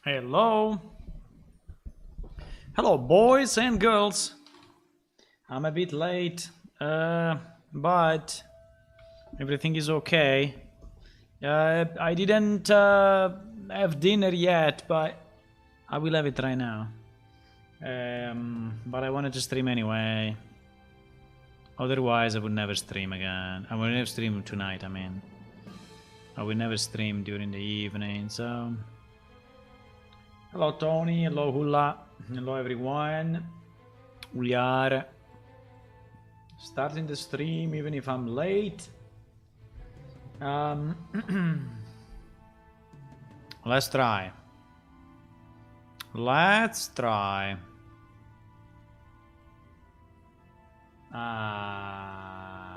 Hello. Hello, boys and girls. I'm a bit late, but everything is okay. I didn't have dinner yet, but I will have it right now. But I wanted to stream anyway. Otherwise, I would never stream again. I will never stream tonight, I mean. I will never stream during the evening, so... Hello, Tony. Hello, Hula. Hello, everyone. We are starting the stream even if I'm late. Let's try. Let's try.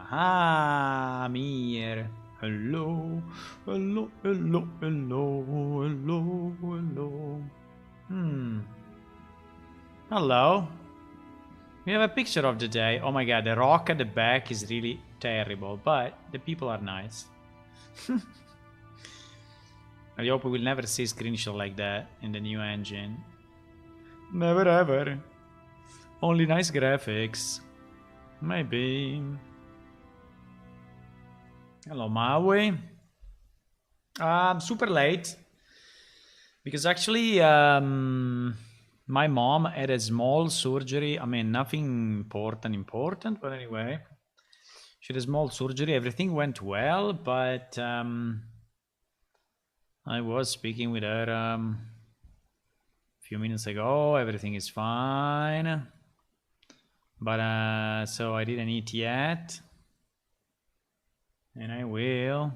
I'm here. Hello, hello, hello, hello, hello, hello. Hello. We have a picture of the day. Oh my god, the rock at the back is really terrible, but the people are nice. I hope we will never see a screenshot like that in the new engine. Never ever. Only nice graphics. Maybe. Hello, Maui. I'm super late. Because actually, my mom had a small surgery. I mean, nothing important, but anyway. She had a small surgery. Everything went well, but I was speaking with her a few minutes ago. Everything is fine. But so I didn't eat yet. And I will.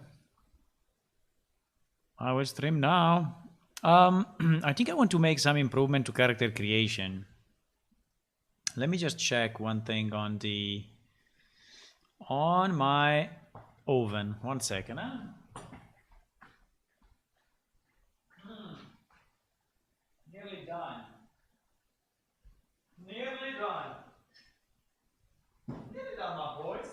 I will stream now. I think I want to make some improvement to character creation. Let me just check one thing on my oven. 1 second, huh? Nearly done. Nearly done. Nearly done, my boys.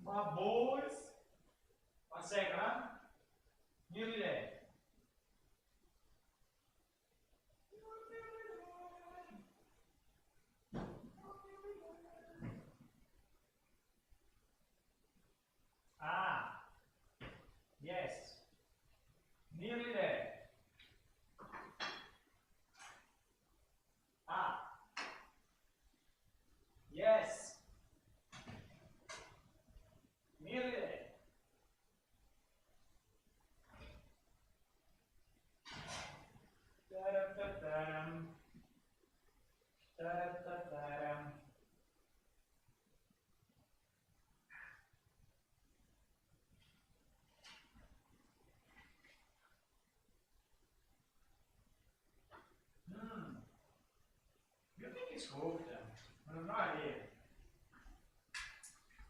My boys. 1 second, huh? Nearly there. Ah, yes. Nearly there. Ah, yes. Nearly there. Ta-da-ta-ta-dum. Ta-da-ta-ta-dum. You think it's cooked? I don't know idea.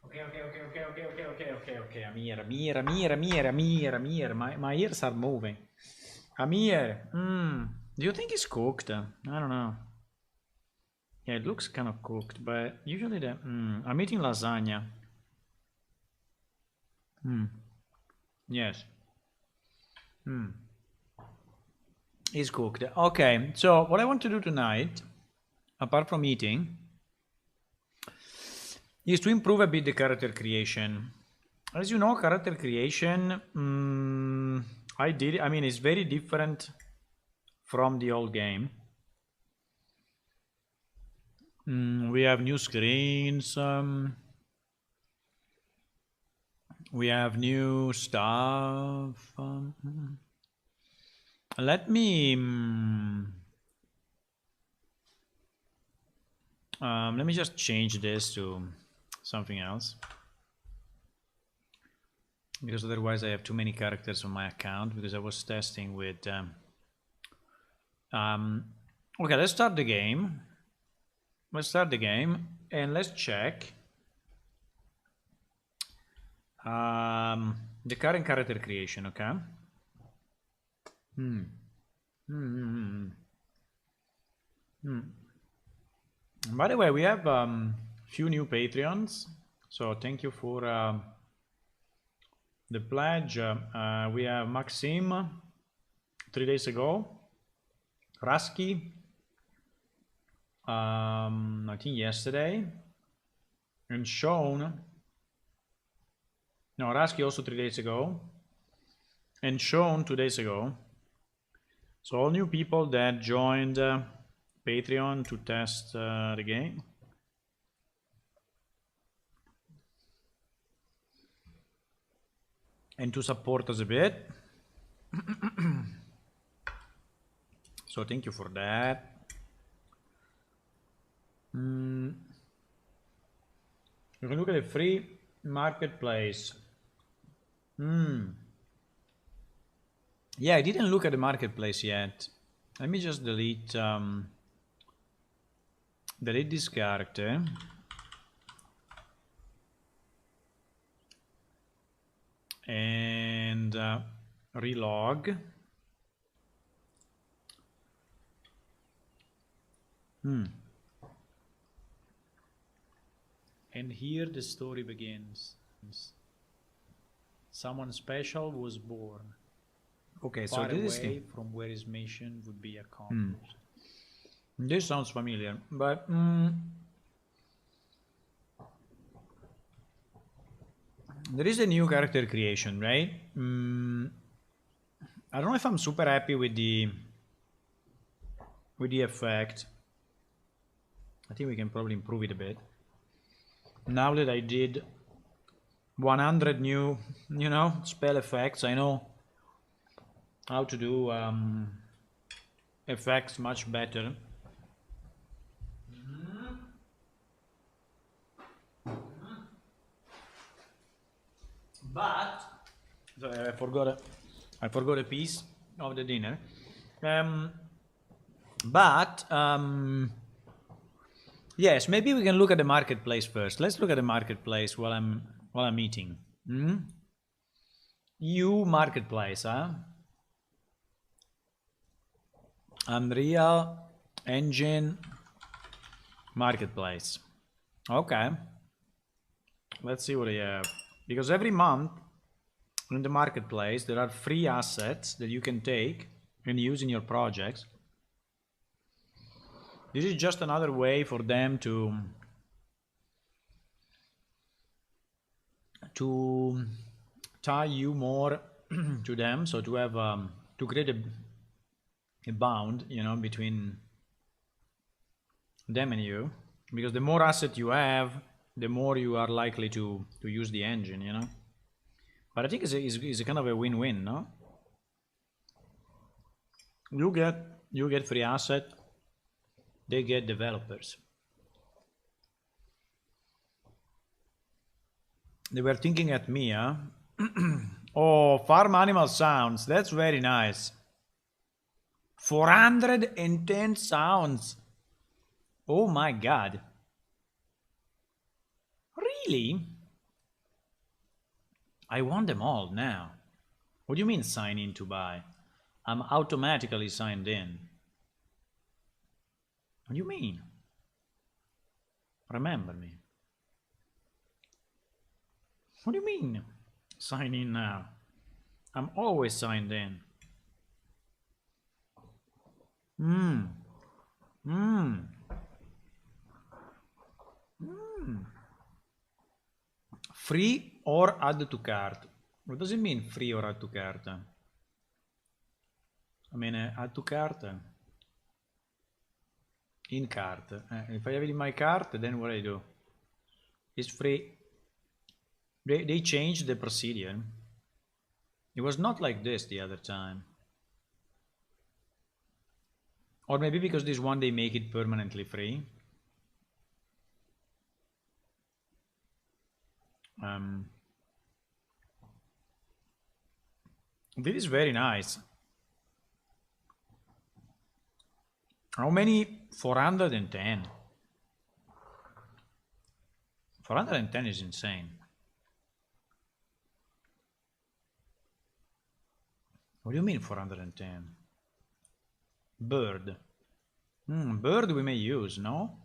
Okay. I'm here. My ears are moving. I'm here. Do you think it's cooked? I don't know. Yeah, it looks kind of cooked, but usually I'm eating lasagna. Yes. It's cooked. Okay, so what I want to do tonight, apart from eating, is to improve a bit the character creation. As you know, character creation, I mean, it's very different from the old game. We have new screens. We have new stuff. Let me just change this to something else, because otherwise I have too many characters on my account, because I was testing with okay, let's start the game. And let's check the current character creation. Okay. By the way, we have few new Patreons, so thank you for the pledge. We have Maxim 3 days ago, Rasky, I think yesterday, and Sean. No, Rasky also 3 days ago, and Sean 2 days ago. So all new people that joined Patreon to test the game. And to support us a bit. So thank you for that. You can look at the free marketplace. Yeah, I didn't look at the marketplace yet. Let me just delete this character. And relog. And here the story begins. Someone special was born. Okay, so this is from where his mission would be accomplished. This sounds familiar, but there is a new character creation, right? I don't know if I'm super happy with the effect. I think we can probably improve it a bit. Now that I did 100 new, spell effects, I know how to do effects much better. But sorry, I forgot a piece of the dinner. Yes, maybe we can look at the marketplace first. Let's look at the marketplace while I'm eating. EU marketplace, huh? Unreal Engine marketplace. Okay. Let's see what I have. Because every month in the marketplace there are free assets that you can take and use in your projects. This is just another way for them to tie you more to them, so to have to create a bond, between them and you, because the more asset you have, the more you are likely to use the engine, But I think it's a kind of a win-win, no? You get free asset, they get developers. They were thinking at me, huh? Oh, farm animal sounds. That's very nice. 410 sounds. Oh my god. Really? I want them all now. What do you mean sign in to buy? I'm automatically signed in. What do you mean? Remember me. What do you mean sign in now? I'm always signed in. Free or add to cart? What does it mean, free or add to cart? I mean, add to cart. In cart. If I have it in my cart, then what I do? It's free. They changed the procedure. It was not like this the other time. Or maybe because this one they make it permanently free. This is very nice. How many? 410. 410 is insane. What do you mean 410? Bird. Bird we may use, no?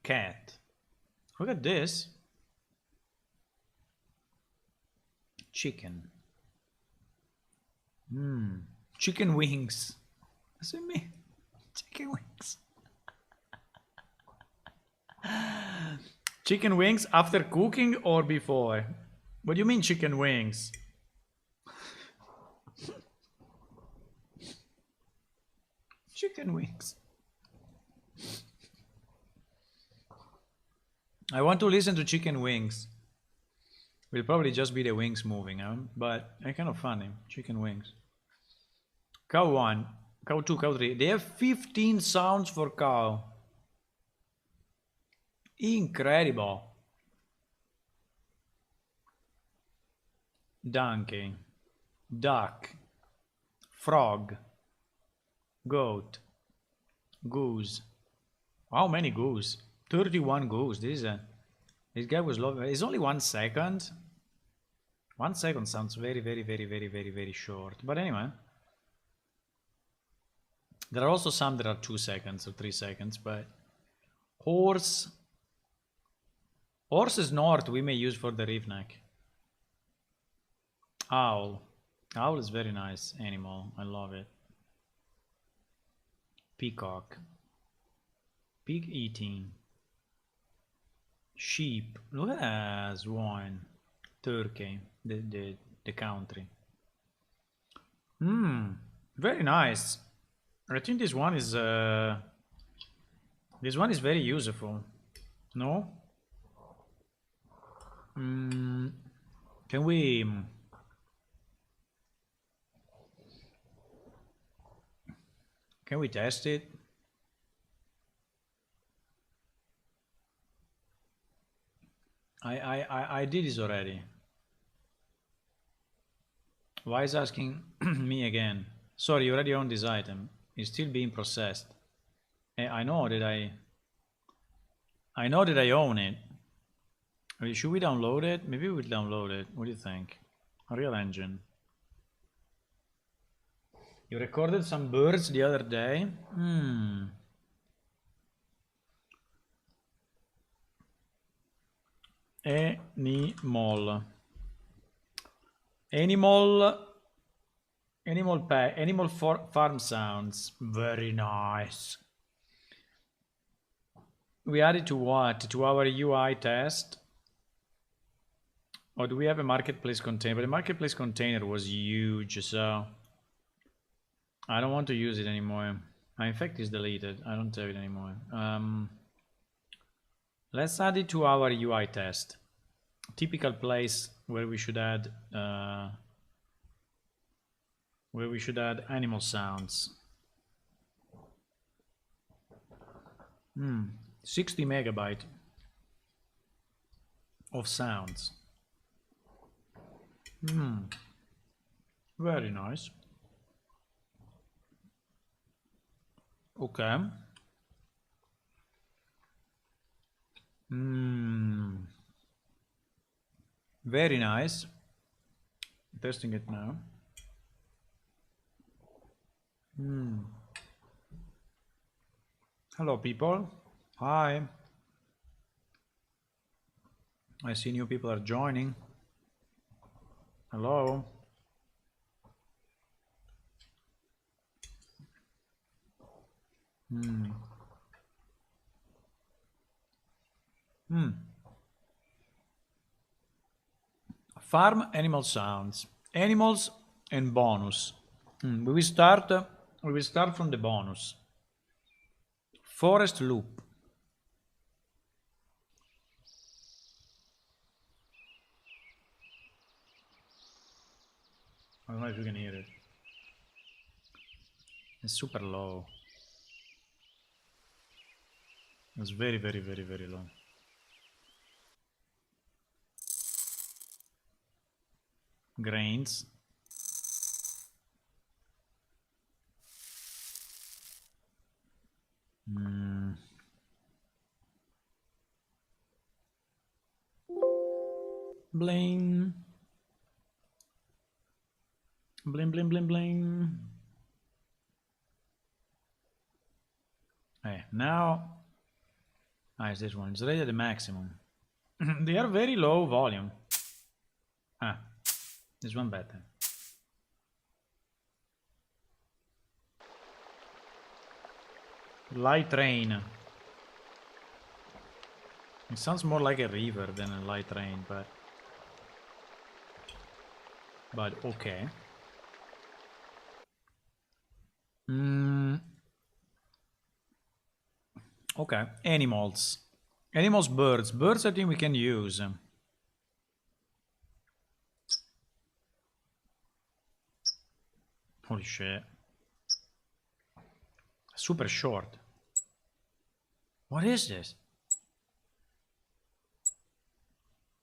Cat. Look at this. Chicken. Chicken wings. What's it mean? Chicken wings. Chicken wings after cooking or before? What do you mean chicken wings? Chicken wings. I want to listen to chicken wings. Will probably just be the wings moving, huh? But they're kind of funny. Chicken wings. Cow 1, cow 2, cow 3. They have 15 sounds for cow. Incredible. Donkey. Duck. Frog. Goat. Goose. How many goose? 31 goose. This guy was lovely. It's only 1 second. 1 second sounds very, very, very, very, very, very short. But anyway. There are also some that are 2 seconds or 3 seconds, but horse. Horse is north we may use for the reef neck. Owl. Owl is very nice animal. I love it. Peacock. Pig eating. Sheep. Look at that. Swine. Turkey. The country. Very nice. I think this one is very useful. No? Can we test it? I did this already. Why is asking me again? Sorry, you already own this item. It's still being processed. I know that I own it. Should we download it? Maybe we'll download it. What do you think? Unreal Engine. You recorded some birds the other day? Animal farm sounds. Very nice. We added to what? To our UI test? Or do we have a marketplace container? But the marketplace container was huge, so I don't want to use it anymore. In fact, it's deleted. I don't have it anymore. Let's add it to our UI test. Typical place where we should add animal sounds. 60 megabyte of sounds. Very nice. Okay. Very nice. Testing it now. Hello, people. Hi. I see new people are joining. Hello. Farm animal sounds. Animals and bonus. We will start from the bonus. Forest loop. I don't know if you can hear it. It's super low. It's very, very, very, very low. Grains. Bling. Bling, bling, bling, bling. Hey, now Ah, it's this one. It's already at the maximum. They are very low volume. Ah, this one better. Light rain. It sounds more like a river than a light rain, but okay. Okay, animals. Animals, birds. Birds I think we can use. Holy shit. Super short. What is this?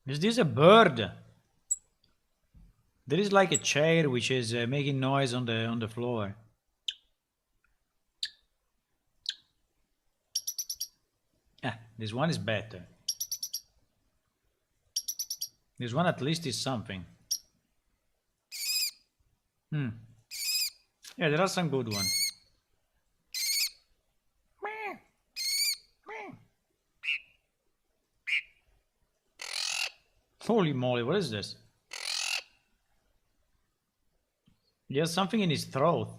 Is this a bird? There is like a chair which is making noise on the floor. Ah, this one is better. This one at least is something. Yeah, there are some good ones. Holy moly, what is this? He has something in his throat.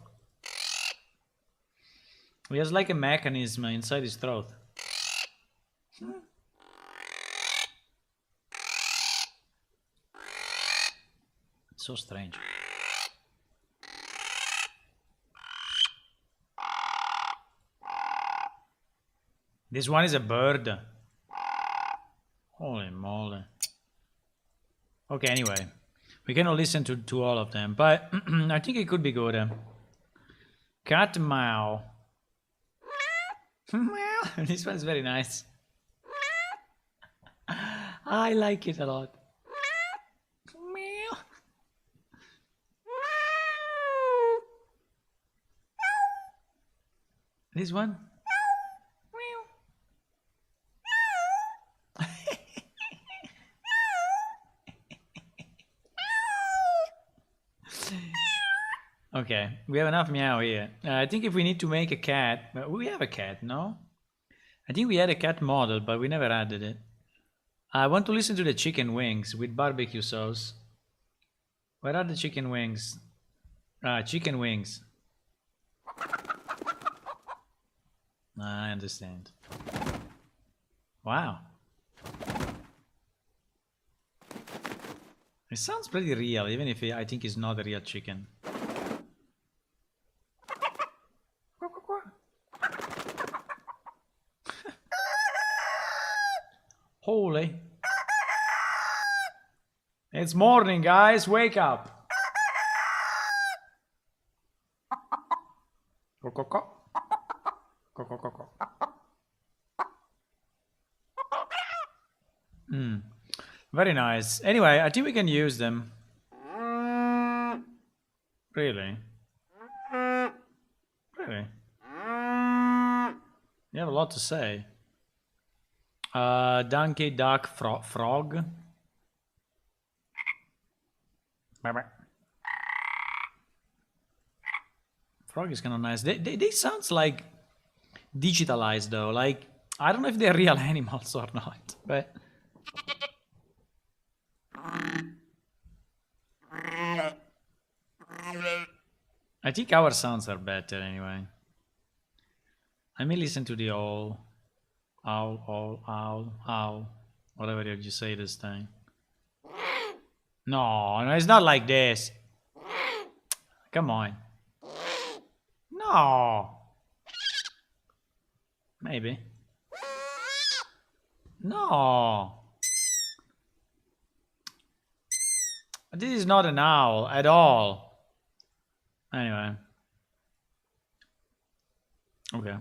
He has like a mechanism inside his throat. It's so strange. This one is a bird. Holy moly. Okay, anyway. We cannot listen to all of them, but I think it could be good. Cat meow. Meow. This one's very nice. I like it a lot. Meow. This one. Okay, we have enough meow here. I think if we need to make a cat, we have a cat, no? I think we had a cat model, but we never added it. I want to listen to the chicken wings with barbecue sauce. Where are the chicken wings? Chicken wings. I understand. Wow. It sounds pretty real, even if I think it's not a real chicken. Holy. It's morning, guys. Wake up. Very nice. Anyway, I think we can use them. Really? Really? You have a lot to say. Donkey, duck, frog. Frog is kind of nice. They sounds like digitalized though. Like, I don't know if they're real animals or not, but... I think our sounds are better anyway. Let me listen to the owl, owl, whatever you say this time. No, it's not like this. Come on. No. Maybe. No. This is not an owl at all. Anyway. Okay.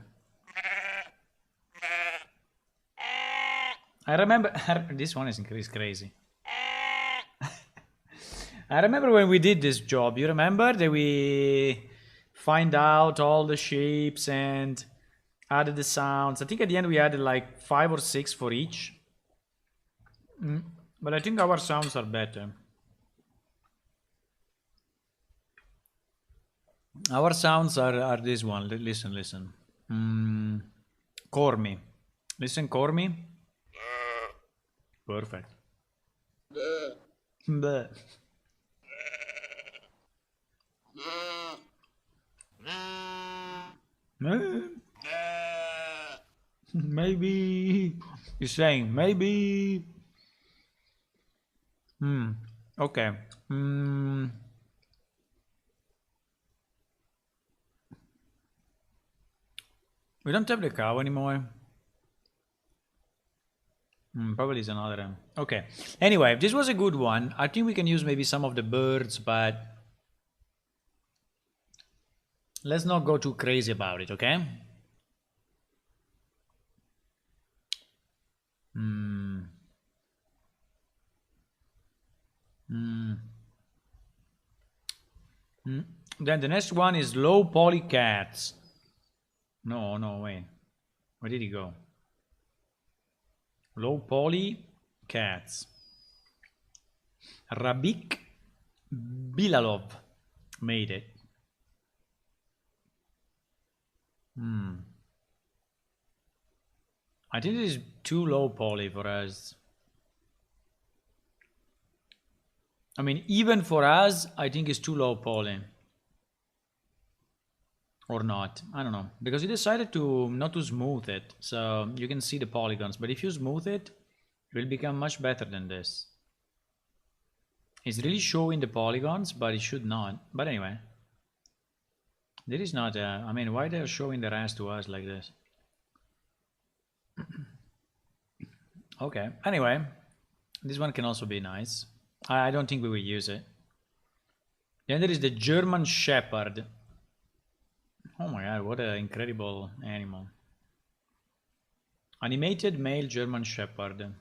I remember this one is crazy. I remember when we did this job. You remember that we find out all the shapes and added the sounds. I think at the end we added like 5 or 6 for each. But I think our sounds are better. Our sounds are this one. Listen. Cormy. Listen, Cormy. Perfect. Bleh. Maybe. He's saying maybe. Okay. We don't have the cow anymore. Probably is another. Okay. Anyway, this was a good one. I think we can use maybe some of the birds, but let's not go too crazy about it, okay? Then the next one is low poly cats. No, wait. Where did he go? Low poly cats. Rabik Bilalov made it. I think it is too low poly for us. I mean, even for us, I think it's too low poly. Or not, I don't know. Because you decided to not to smooth it, so you can see the polygons. But if you smooth it, it will become much better than this. It's really showing the polygons, but it should not. But anyway. This is not, I mean, why they're showing the rest to us like this? Okay, anyway. This one can also be nice. I don't think we will use it. Then there is the German Shepherd. Oh my god, what an incredible animal. Animated male German Shepherd.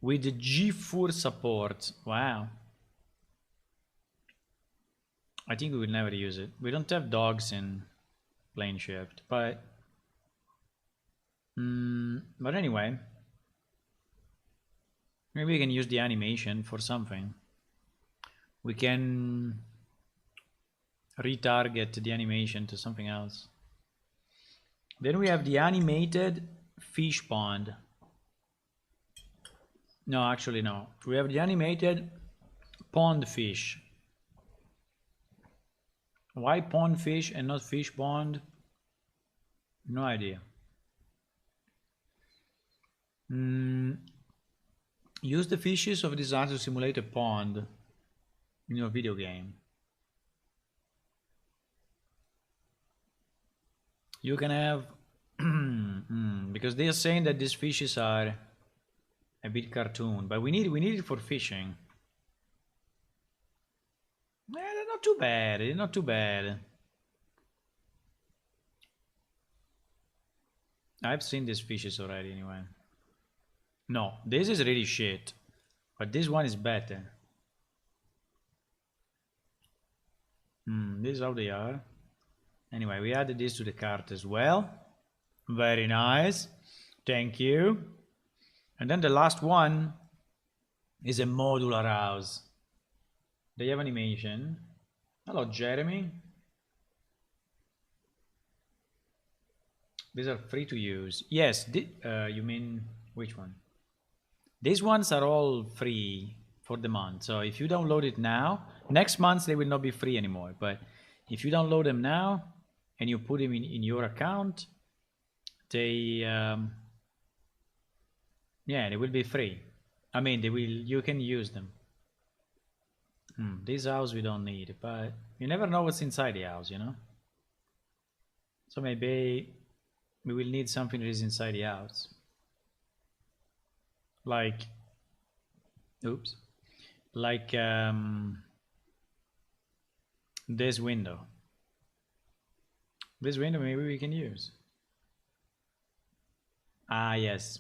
With G4 support. Wow. I think we will never use it. We don't have dogs in Plane Shift, but anyway. Maybe we can use the animation for something. We can retarget the animation to something else. Then we have the animated fish pond. No, actually no. We have the animated pond fish. Why pond fish and not fish pond? No idea. Use the fishes of this art to simulate a pond in your video game. You can have because they are saying that these fishes are a bit cartoon, but we need it for fishing. They're not too bad. They're not too bad. I've seen these fishes already anyway. No, this is really shit, but this one is better. This is how they are. Anyway, we added this to the cart as well. Very nice. Thank you. And then the last one is a modular house. They have animation. Hello, Jeremy. These are free to use. Yes, you mean which one? These ones are all free for the month. So if you download it now, next month they will not be free anymore. But if you download them now and you put them in your account, they they will be free. I mean, you can use them. This house we don't need, but you never know what's inside the house, you know? So maybe we will need something that is inside the house. Like, oops, like this window. This window maybe we can use. Ah, yes.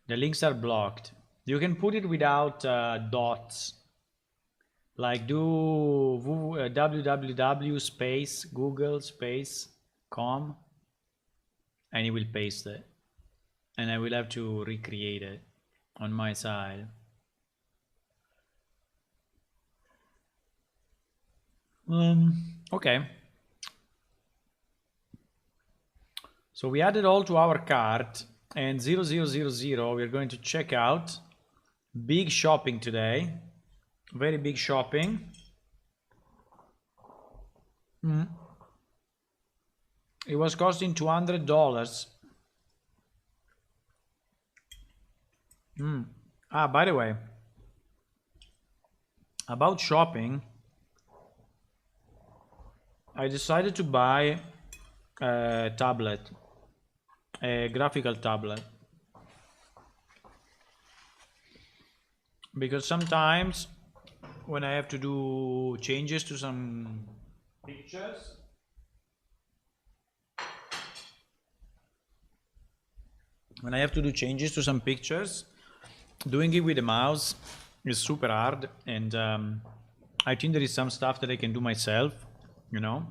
The links are blocked. You can put it without dots. Like do www space Google space com and it will paste it. And I will have to recreate it on my side. Okay. So we added all to our cart. and 0000, we're going to check out big shopping today. Very big shopping. It was costing $200. By the way, about shopping, I decided to buy a tablet, a graphical tablet, because sometimes when I have to do changes to some pictures, doing it with the mouse is super hard, and I think there is some stuff that I can do myself, you know,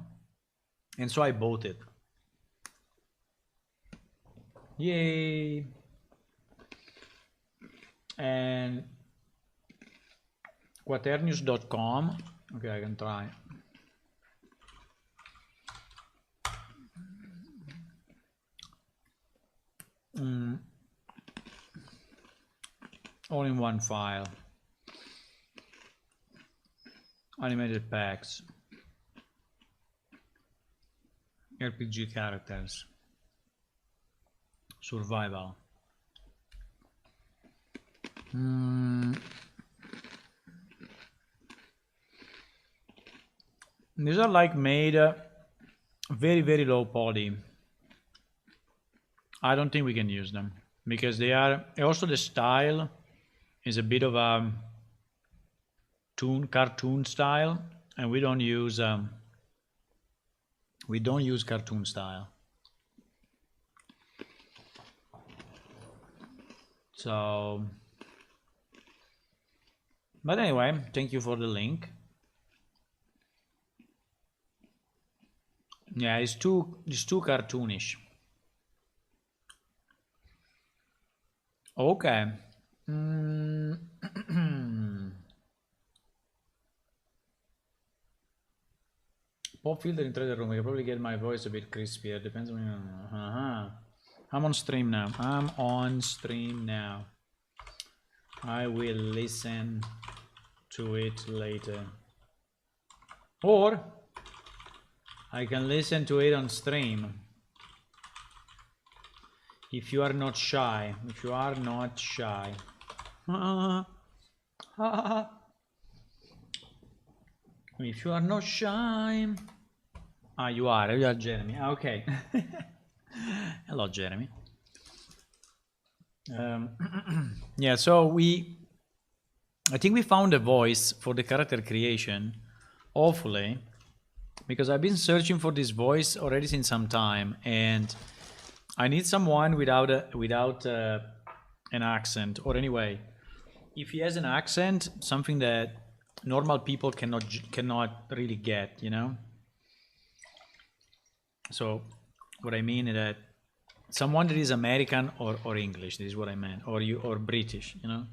and so I bought it. Yay! And quaternius.com. Okay, I can try. All in one file. Animated packs. RPG characters. Survival. These are like made very, very low poly. I don't think we can use them because they are also, the style is a bit of a cartoon style, and we don't use cartoon style. So, but anyway, thank you for the link. Yeah, it's too cartoonish. Okay. Pop filter in Trader Room. I can probably get my voice a bit crispier. Depends on. I'm on stream now. I will listen to it later, or I can listen to it on stream. If you are not shy. If you are not shy. If you are not shy. You are Jeremy. Okay. Hello, Jeremy. Yeah, so I think we found a voice for the character creation, hopefully, because I've been searching for this voice already since some time, and I need someone without an accent, or anyway, if he has an accent, something that normal people cannot really get, you know. So what I mean is that someone that is American or English, this is what I meant, or British, you know.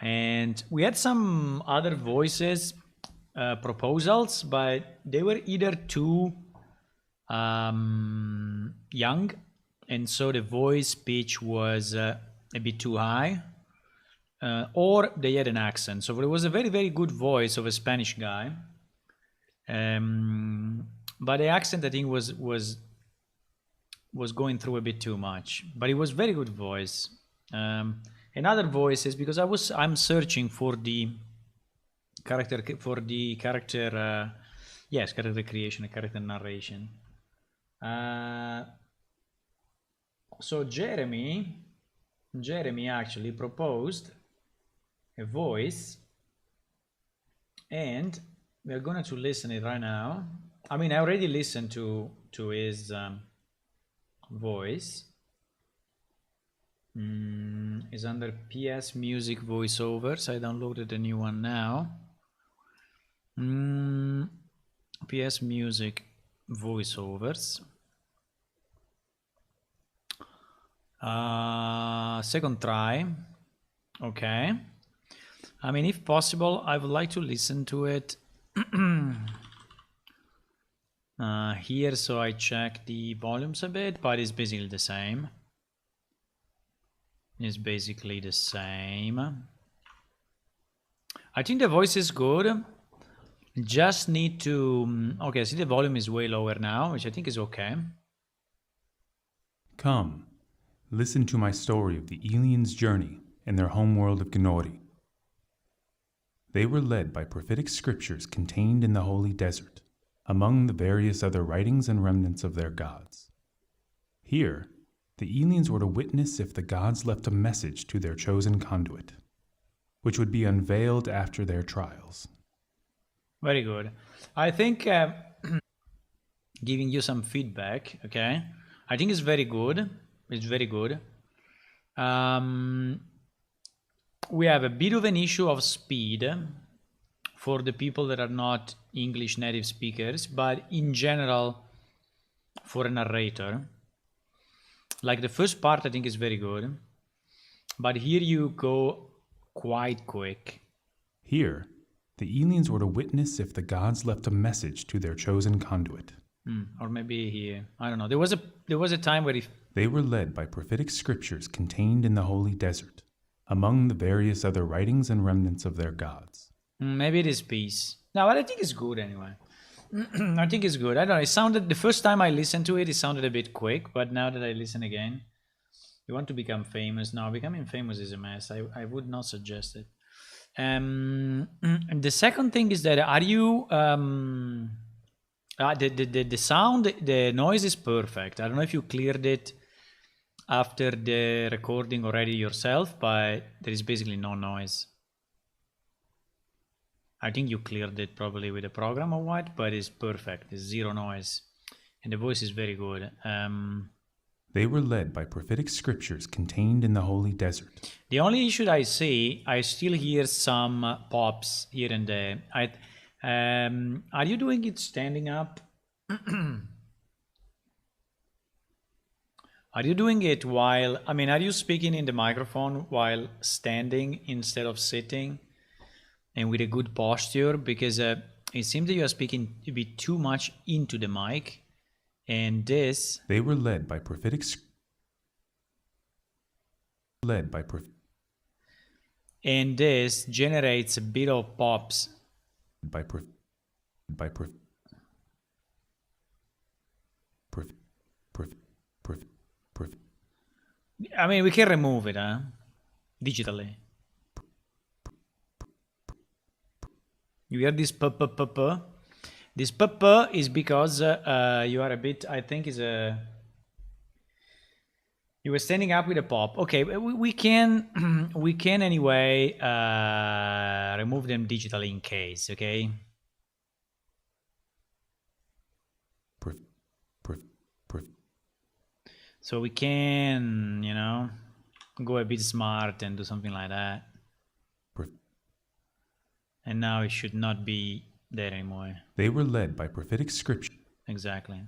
And we had some other voices proposals, but they were either too young, and so the voice pitch was a bit too high, or they had an accent. So there was a very, very good voice of a Spanish guy, but the accent, I think, was going through a bit too much. But it was very good voice. And other voices, because I'm searching for the character yes, character creation, character narration. So Jeremy actually proposed a voice, and we're going to listen it right now. I mean, I already listened to his voice. Is under PS Music voiceovers. I downloaded a new one now. PS Music voiceovers. Second try. Okay. I mean, if possible, I would like to listen to it here, so I check the volumes a bit, but it's basically the same. is basically the same. I think the voice is good. Just need to... Okay, I see the volume is way lower now, which I think is okay. Come, listen to my story of the aliens' journey in their homeworld of Gnori. They were led by prophetic scriptures contained in the holy desert, among the various other writings and remnants of their gods. Here, the aliens were to witness if the gods left a message to their chosen conduit, which would be unveiled after their trials. Very good. I think giving you some feedback, okay? I think it's very good. It's very good. We have a bit of an issue of speed for the people that are not English native speakers, but in general, for a narrator, like the first part I think is very good, but here you go quite quick. Here, the aliens were to witness if the gods left a message to their chosen conduit. Or maybe here, I don't know. There was a time where they were led by prophetic scriptures contained in the holy desert, among the various other writings and remnants of their gods. Maybe it is peace. No, but I think it's good anyway. I think it's good. I don't know. It sounded, the first time I listened to it, it sounded a bit quick, but now that I listen again, you want to become famous. Now, becoming famous is a mess. I would not suggest it. And the second thing is that are you... the sound, the noise is perfect. I don't know if you cleared it after the recording already yourself, but there is basically no noise. I think you cleared it probably with a program or what, but it's perfect. It's zero noise. And the voice is very good. They were led by prophetic scriptures contained in the holy desert. The only issue I see, I still hear some pops here and there. Are you doing it standing up? Are you doing it while, I mean, are you speaking in the microphone while standing instead of sitting and with a good posture? Because it seems that you are speaking a bit too much into the mic, and this... They were led by prophetic... And this generates a bit of pops. I mean, we can remove it, digitally. You hear this p. This p is because you are a bit, I think, is a... You were standing up with a pop. Okay, we can we can anyway remove them digitally in case. Okay. So we can, you know, go a bit smart and do something like that. And now it should not be there anymore. They were led by prophetic scripture. Exactly.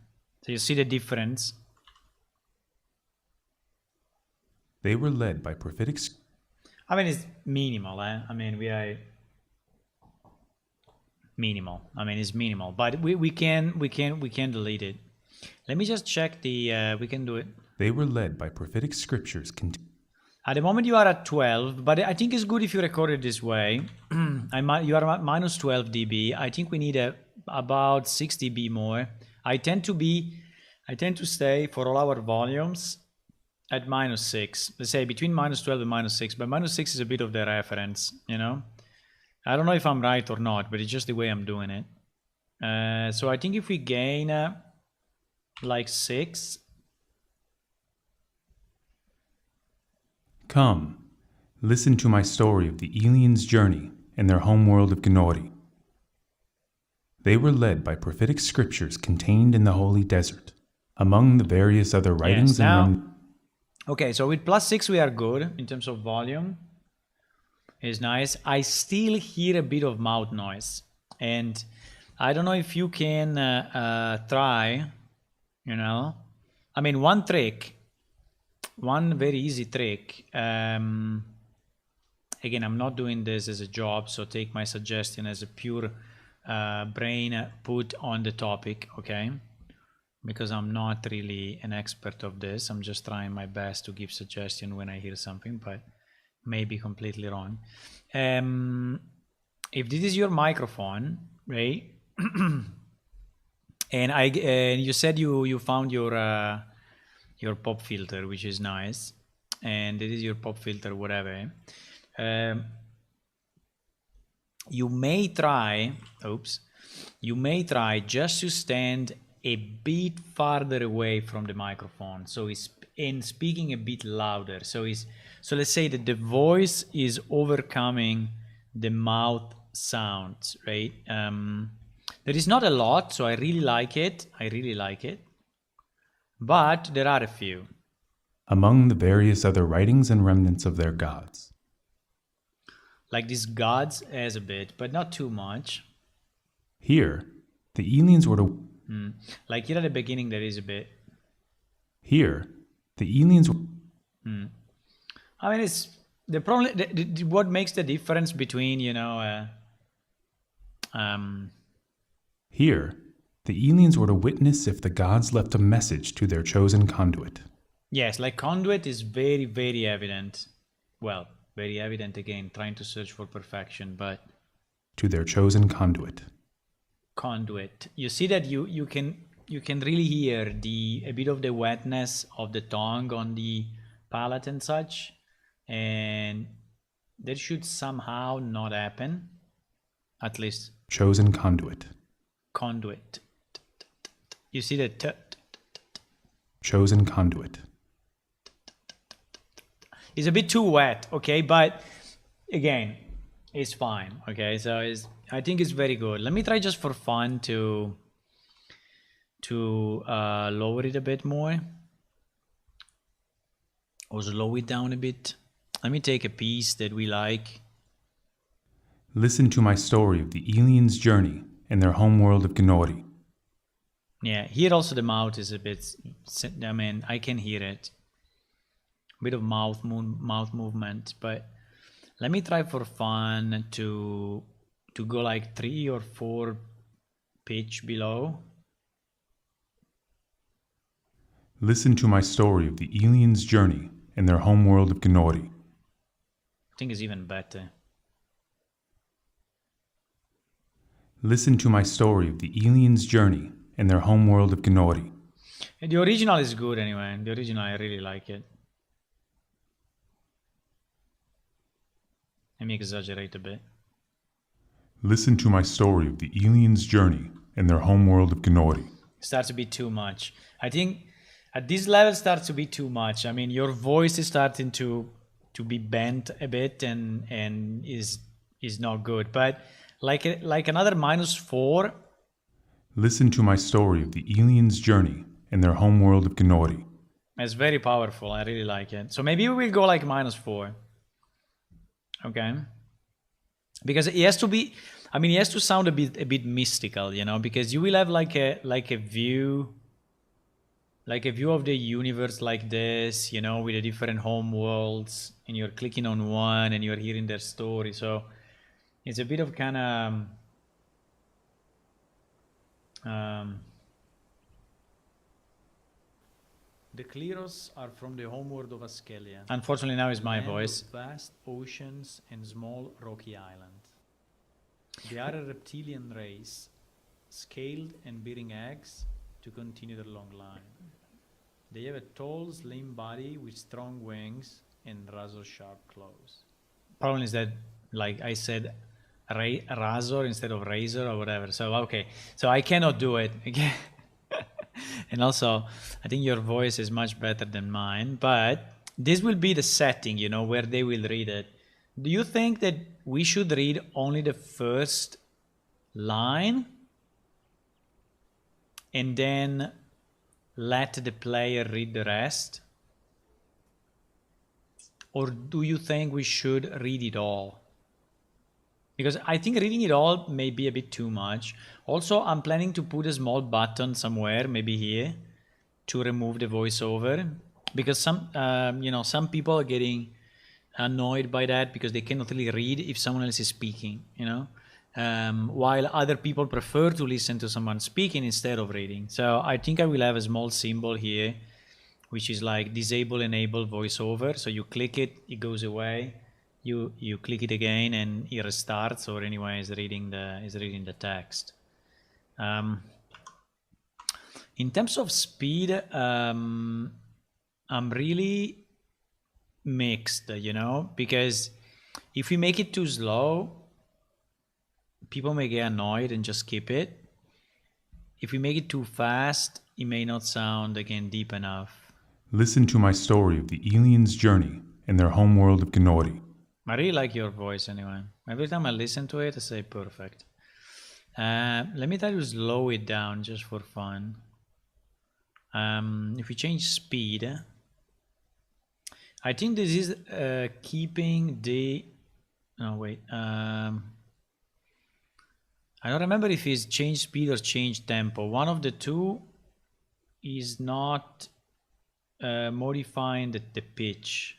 So you see the difference. They were led by prophetic. I mean, it's minimal. I mean, we are minimal. I mean, it's minimal, but we can delete it. Let me just check the. We can do it. They were led by prophetic scriptures. At the moment you are at 12, but I think it's good if you record it this way. You are at minus 12 dB. I think we need about 6 dB more. I tend to stay for all our volumes at minus 6. Let's say between minus 12 and minus 6, but minus 6 is a bit of the reference, you know? I don't know if I'm right or not, but it's just the way I'm doing it. So I think if we gain like 6. Come, listen to my story of the aliens' journey in their homeworld of Gnori. They were led by prophetic scriptures contained in the holy desert, among the various other writings Okay, so with plus 6 we are good in terms of volume. It's nice. I still hear a bit of mouth noise, and I don't know if you can try, you know. I mean, one very easy trick. Again, I'm not doing this as a job, so take my suggestion as a pure brain put on the topic, okay? because I'm not really an expert of this. I'm just trying my best to give suggestion when I hear something, but maybe completely wrong. If this is your microphone, right? And you said you found your pop filter, which is nice, and it is your pop filter, whatever. You may try. Oops. You may try just to stand a bit farther away from the microphone, so it's in speaking a bit louder. So let's say that the voice is overcoming the mouth sounds, right? There is not a lot, so I really like it. But there are a few. Among the various other writings and remnants of their gods. Like these gods as a bit, but not too much. Here, the aliens were to... Like here at the beginning, there is a bit. Here, the aliens were... I mean, it's the problem. What makes the difference between, Here, the aliens were to witness if the gods left a message to their chosen conduit. Yes, like conduit is very, very evident. Well, very evident again, trying to search for perfection, but... To their chosen conduit. Conduit. You see that you can really hear a bit of the wetness of the tongue on the palate and such, and that should somehow not happen, at least. Chosen conduit. Conduit. You see that chosen conduit. It's a bit too wet, okay, but again, it's fine, okay. So I think it's very good. Let me try just for fun to lower it a bit more, or slow it down a bit. Let me take a piece that we like. Listen to my story of the aliens' journey in their homeworld of Gnori. Yeah, here also the mouth is a bit, I mean, I can hear it. A bit of mouth movement, but let me try for fun to go like 3 or 4 pitch below. Listen to my story of the aliens' journey in their homeworld of Gnori. I think it's even better. Listen to my story of the aliens' journey in their homeworld of Gnori. And the original is good anyway. The original, I really like it. Let me exaggerate a bit. Listen to my story of the aliens' journey in their homeworld of Gnori. Starts to be too much. I think at this level starts to be too much. I mean, your voice is starting to be bent a bit and is not good. But like another -4. Listen to my story of the aliens' journey in their homeworld of Gnori. It's very powerful. I really like it. So maybe we will go like -4. Okay. Because it has to be, I mean, it has to sound a bit mystical, you know, because you will have like a view of the universe like this, you know, with the different home worlds, and you're clicking on one and you're hearing their story. So it's a bit of kind of the Kleros are from the homeworld of Askelia. Unfortunately, now is my voice. Vast oceans and small rocky islands. They are a reptilian race, scaled and bearing eggs to continue their long line. They have a tall, slim body with strong wings and razor-sharp claws. Problem is that, like I said, razor instead of razor or whatever. So okay, so I cannot do it again. And also, I think your voice is much better than mine, but this will be the setting, you know, where they will read it. Do you think that we should read only the first line and then let the player read the rest? Or do you think we should read it all? Because I think reading it all may be a bit too much. Also, I'm planning to put a small button somewhere, maybe here, to remove the voiceover. Because some people are getting annoyed by that because they cannot really read if someone else is speaking, you know. while other people prefer to listen to someone speaking instead of reading. So I think I will have a small symbol here, which is like disable, enable voiceover. So you click it, it goes away. You click it again, and it restarts, or anyway is reading the text. In terms of speed, I'm really mixed, because if we make it too slow, people may get annoyed and just skip it. If we make it too fast, it may not sound, again, deep enough. Listen to my story of the aliens' journey in their homeworld of Gnori. I really like your voice anyway. Every time I listen to it, I say perfect. Let me try to slow it down just for fun. If we change speed, I think this is keeping the... No, wait. I don't remember if it's change speed or change tempo. One of the two is not modifying the pitch.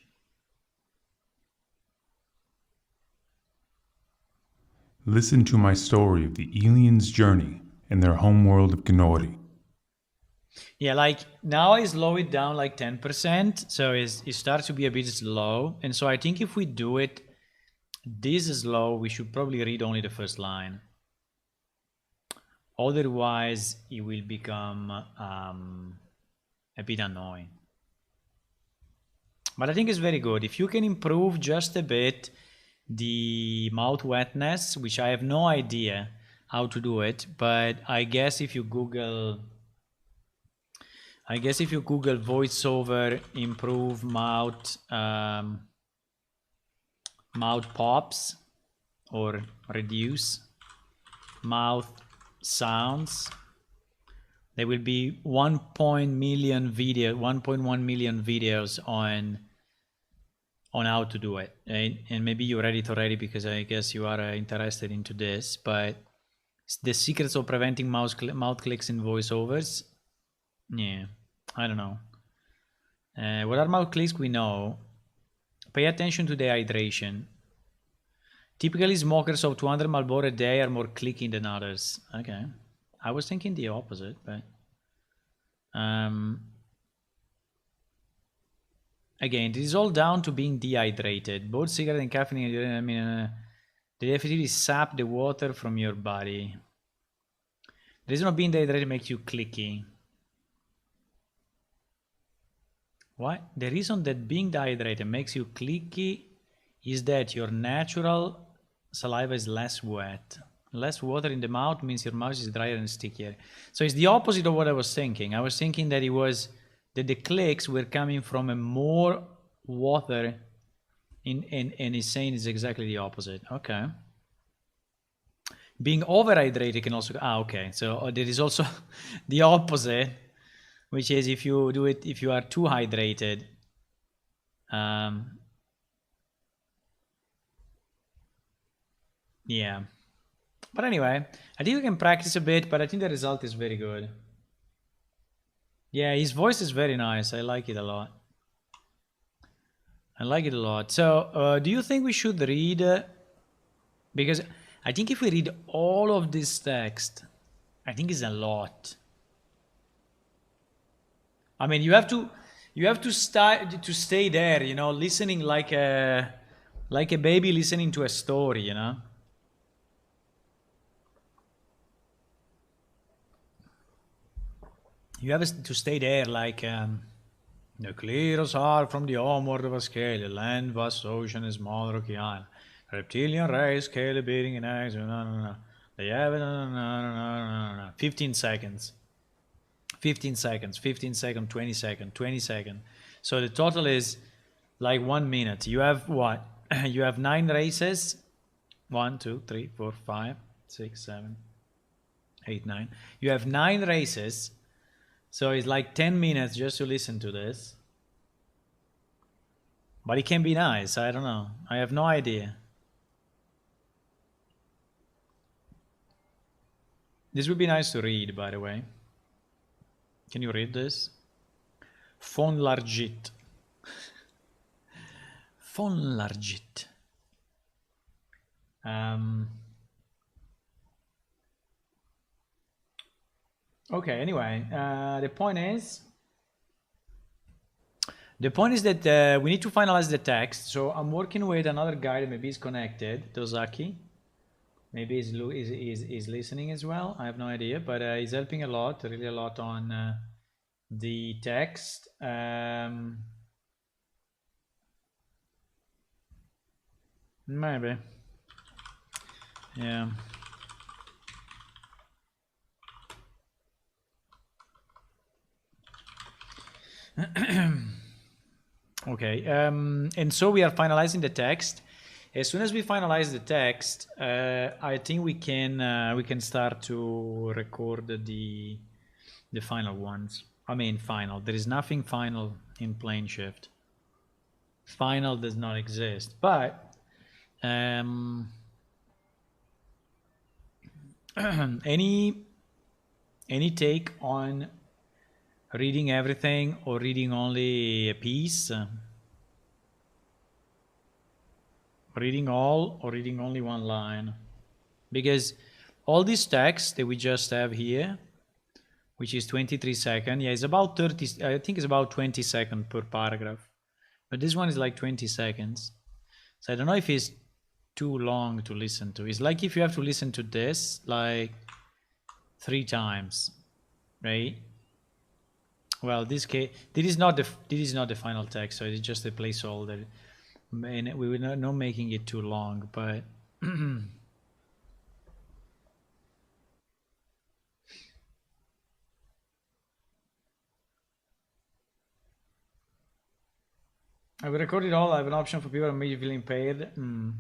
Listen to my story of the aliens' journey in their homeworld of Gnori. Yeah, like now I slow it down like 10%, so it starts to be a bit slow. And so I think if we do it this slow, we should probably read only the first line. Otherwise, it will become a bit annoying. But I think it's very good. If you can improve just a bit the mouth wetness, which I have no idea how to do it, but I guess if you Google voiceover improve mouth pops or reduce mouth sounds, there will be 1.1 million videos on how to do it, right? And maybe you read it already because I guess you are interested into this, but the secrets of preventing mouth clicks in voiceovers. Yeah, I don't know. What are mouth clicks? We know. Pay attention to the hydration. Typically, smokers of 200 Marlboro a day are more clicky than others. Okay. I was thinking the opposite, but... again, this is all down to being dehydrated. Both cigarette and caffeine, they effectively sap the water from your body. The reason of being dehydrated makes you clicky. What? The reason that being dehydrated makes you clicky is that your natural saliva is less wet. Less water in the mouth means your mouth is drier and stickier. So it's the opposite of what I was thinking. I was thinking that the clicks were coming from a more water, and he's saying it's exactly the opposite. Okay. Being overhydrated can also... okay. So there is also the opposite, which is if you are too hydrated. Yeah. But anyway, I think we can practice a bit, but I think the result is very good. Yeah, his voice is very nice. I like it a lot. So, do you think we should read... because I think if we read all of this text, I think it's a lot. I mean, you have to stay there, listening like a baby listening to a story, You have to stay there like the clearest are from the homeworld of a scale, land, vast ocean, is small rocky island. Reptilian race, scale beating in eggs, They have 15 seconds. 15 seconds, 15 seconds, 20 seconds, 20 seconds. So the total is like 1 minute. You have what? You have 9 races. 1, 2, 3, 4, 5, 6, 7, 8, 9. You have 9 races. So it's like 10 minutes just to listen to this. But it can be nice. I don't know. I have no idea. This would be nice to read, by the way. Can you read this? Fon largit. Fon largit. Okay, anyway, the point is that we need to finalize the text. So I'm working with another guy that maybe is connected, Dozaki. Maybe he's listening as well. I have no idea, but he's helping a lot, really a lot on the text. Maybe. Yeah. Okay. And so we are finalizing the text. As soon as we finalize the text, I think we can start to record the final ones. I mean, final. There is nothing final in plane shift. Final does not exist, but any take on reading everything or reading only a piece? Reading all or reading only one line? Because all this text that we just have here, which is 23 seconds, yeah, it's about 30, I think it's about 20 seconds per paragraph. But this one is like 20 seconds. So I don't know if it's too long to listen to. It's like if you have to listen to this like 3 times, right? Well, this is not the final text, so it's just a placeholder, and we were not making it too long, but I will record it all. I have an option for people who are visually impaired.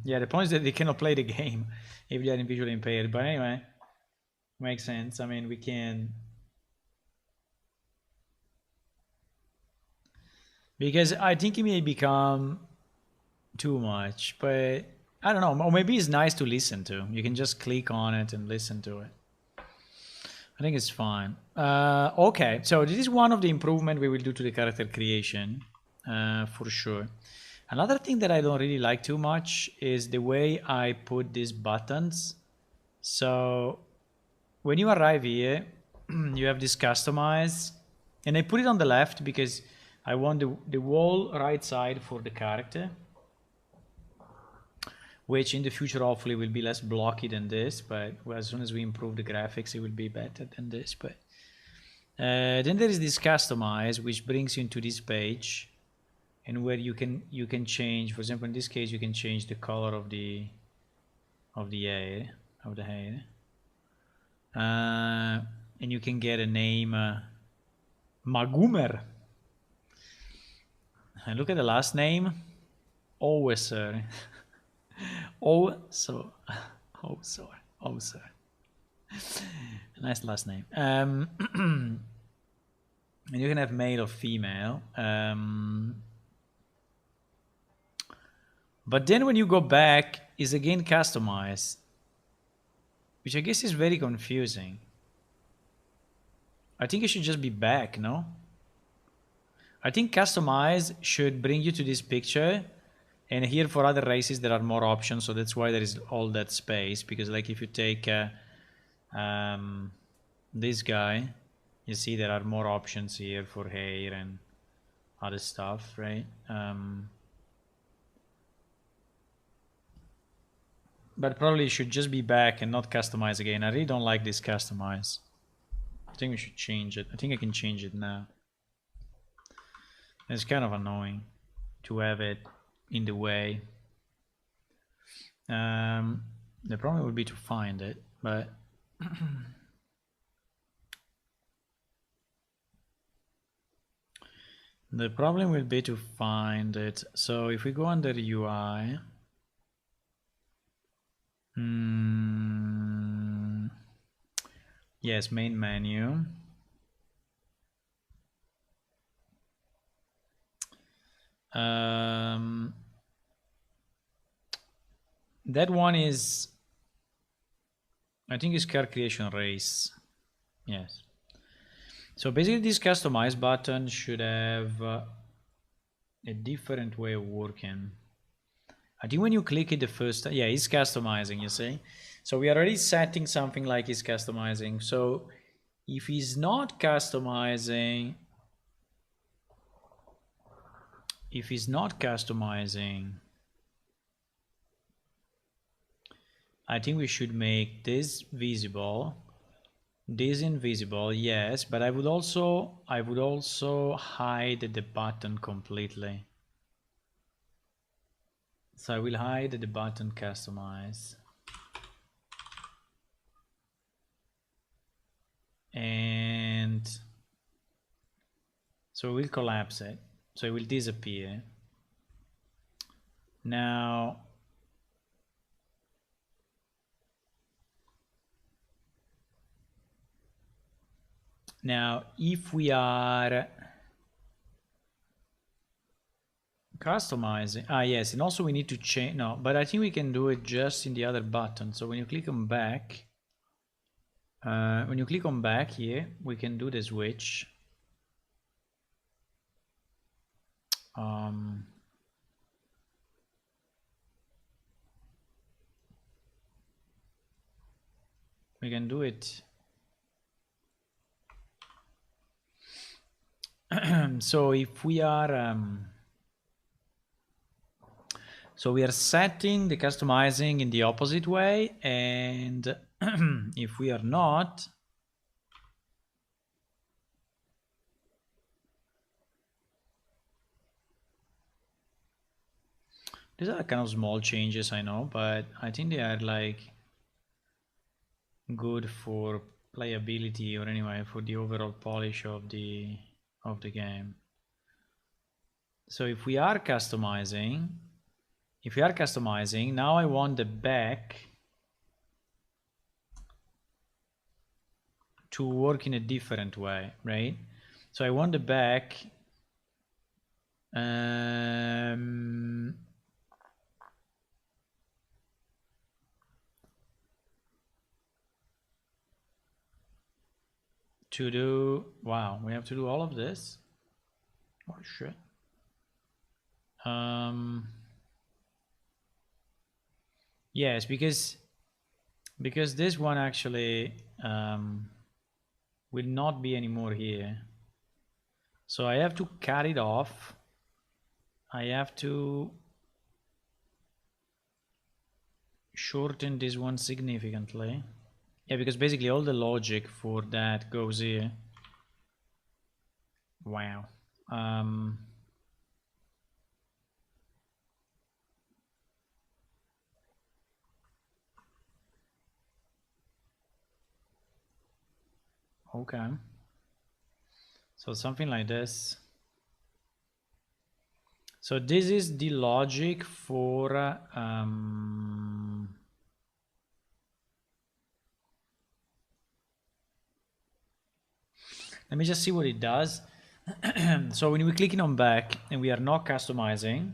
Yeah, the point is that they cannot play the game if they are visually impaired. But anyway, makes sense. I mean, we can, because I think it may become too much, but I don't know. Or maybe it's nice to listen to. You can just click on it and listen to it. I think it's fine. Okay, so this is one of the improvements we will do to the character creation, for sure. Another thing that I don't really like too much is the way I put these buttons. So when you arrive here, you have this customize, and I put it on the left because I want the whole right side for the character, which in the future hopefully will be less blocky than this, but as soon as we improve the graphics it will be better than this. But then there is this customize, which brings you into this page, and where you can change, for example in this case you can change the color of the hair, and you can get a name, Magumer. And look at the last name, Oweser. Sir. Nice last name. And you can have male or female. But then when you go back, is again customized, which I guess is very confusing. I think it should just be back, no? I think customize should bring you to this picture, and here for other races there are more options, so that's why there is all that space. Because like if you take this guy, you see there are more options here for hair and other stuff, right? But probably should just be back and not customize again. I really don't like this customize. I think we should change it. I think I can change it now. It's kind of annoying to have it in the way. The problem would be to find it, but the problem will be to find it. So if we go under UI, yes, main menu. That one is, I think, is car creation race. Yes. So basically this customize button should have a different way of working. I think when you click it the first time, yeah, it's customizing, you see. So we are already setting something like it's customizing. So If he's not customizing, I think we should make this visible, this invisible, yes, but I would also hide the button completely. So I will hide the button customize. And so we'll collapse it. So it will disappear. Now, if we are customizing, yes, and also we need to change, no, but I think we can do it just in the other button. So when you click on back, here, we can do the switch. We can do it. So if we are, so we are setting the customizing in the opposite way, and if we are not, these are kind of small changes, I know, but I think they are like good for playability, or anyway for the overall polish of the game. So if we are customizing, now I want the back to work in a different way, right? So I want the back to do, wow, we have to do all of this. Oh shit. Yes, because this one actually will not be anymore here. So I have to cut it off. I have to shorten this one significantly. Yeah, because basically all the logic for that goes here. Wow. Okay. So something like this. So this is the logic for let me just see what it does. So when we click on back and we are not customizing,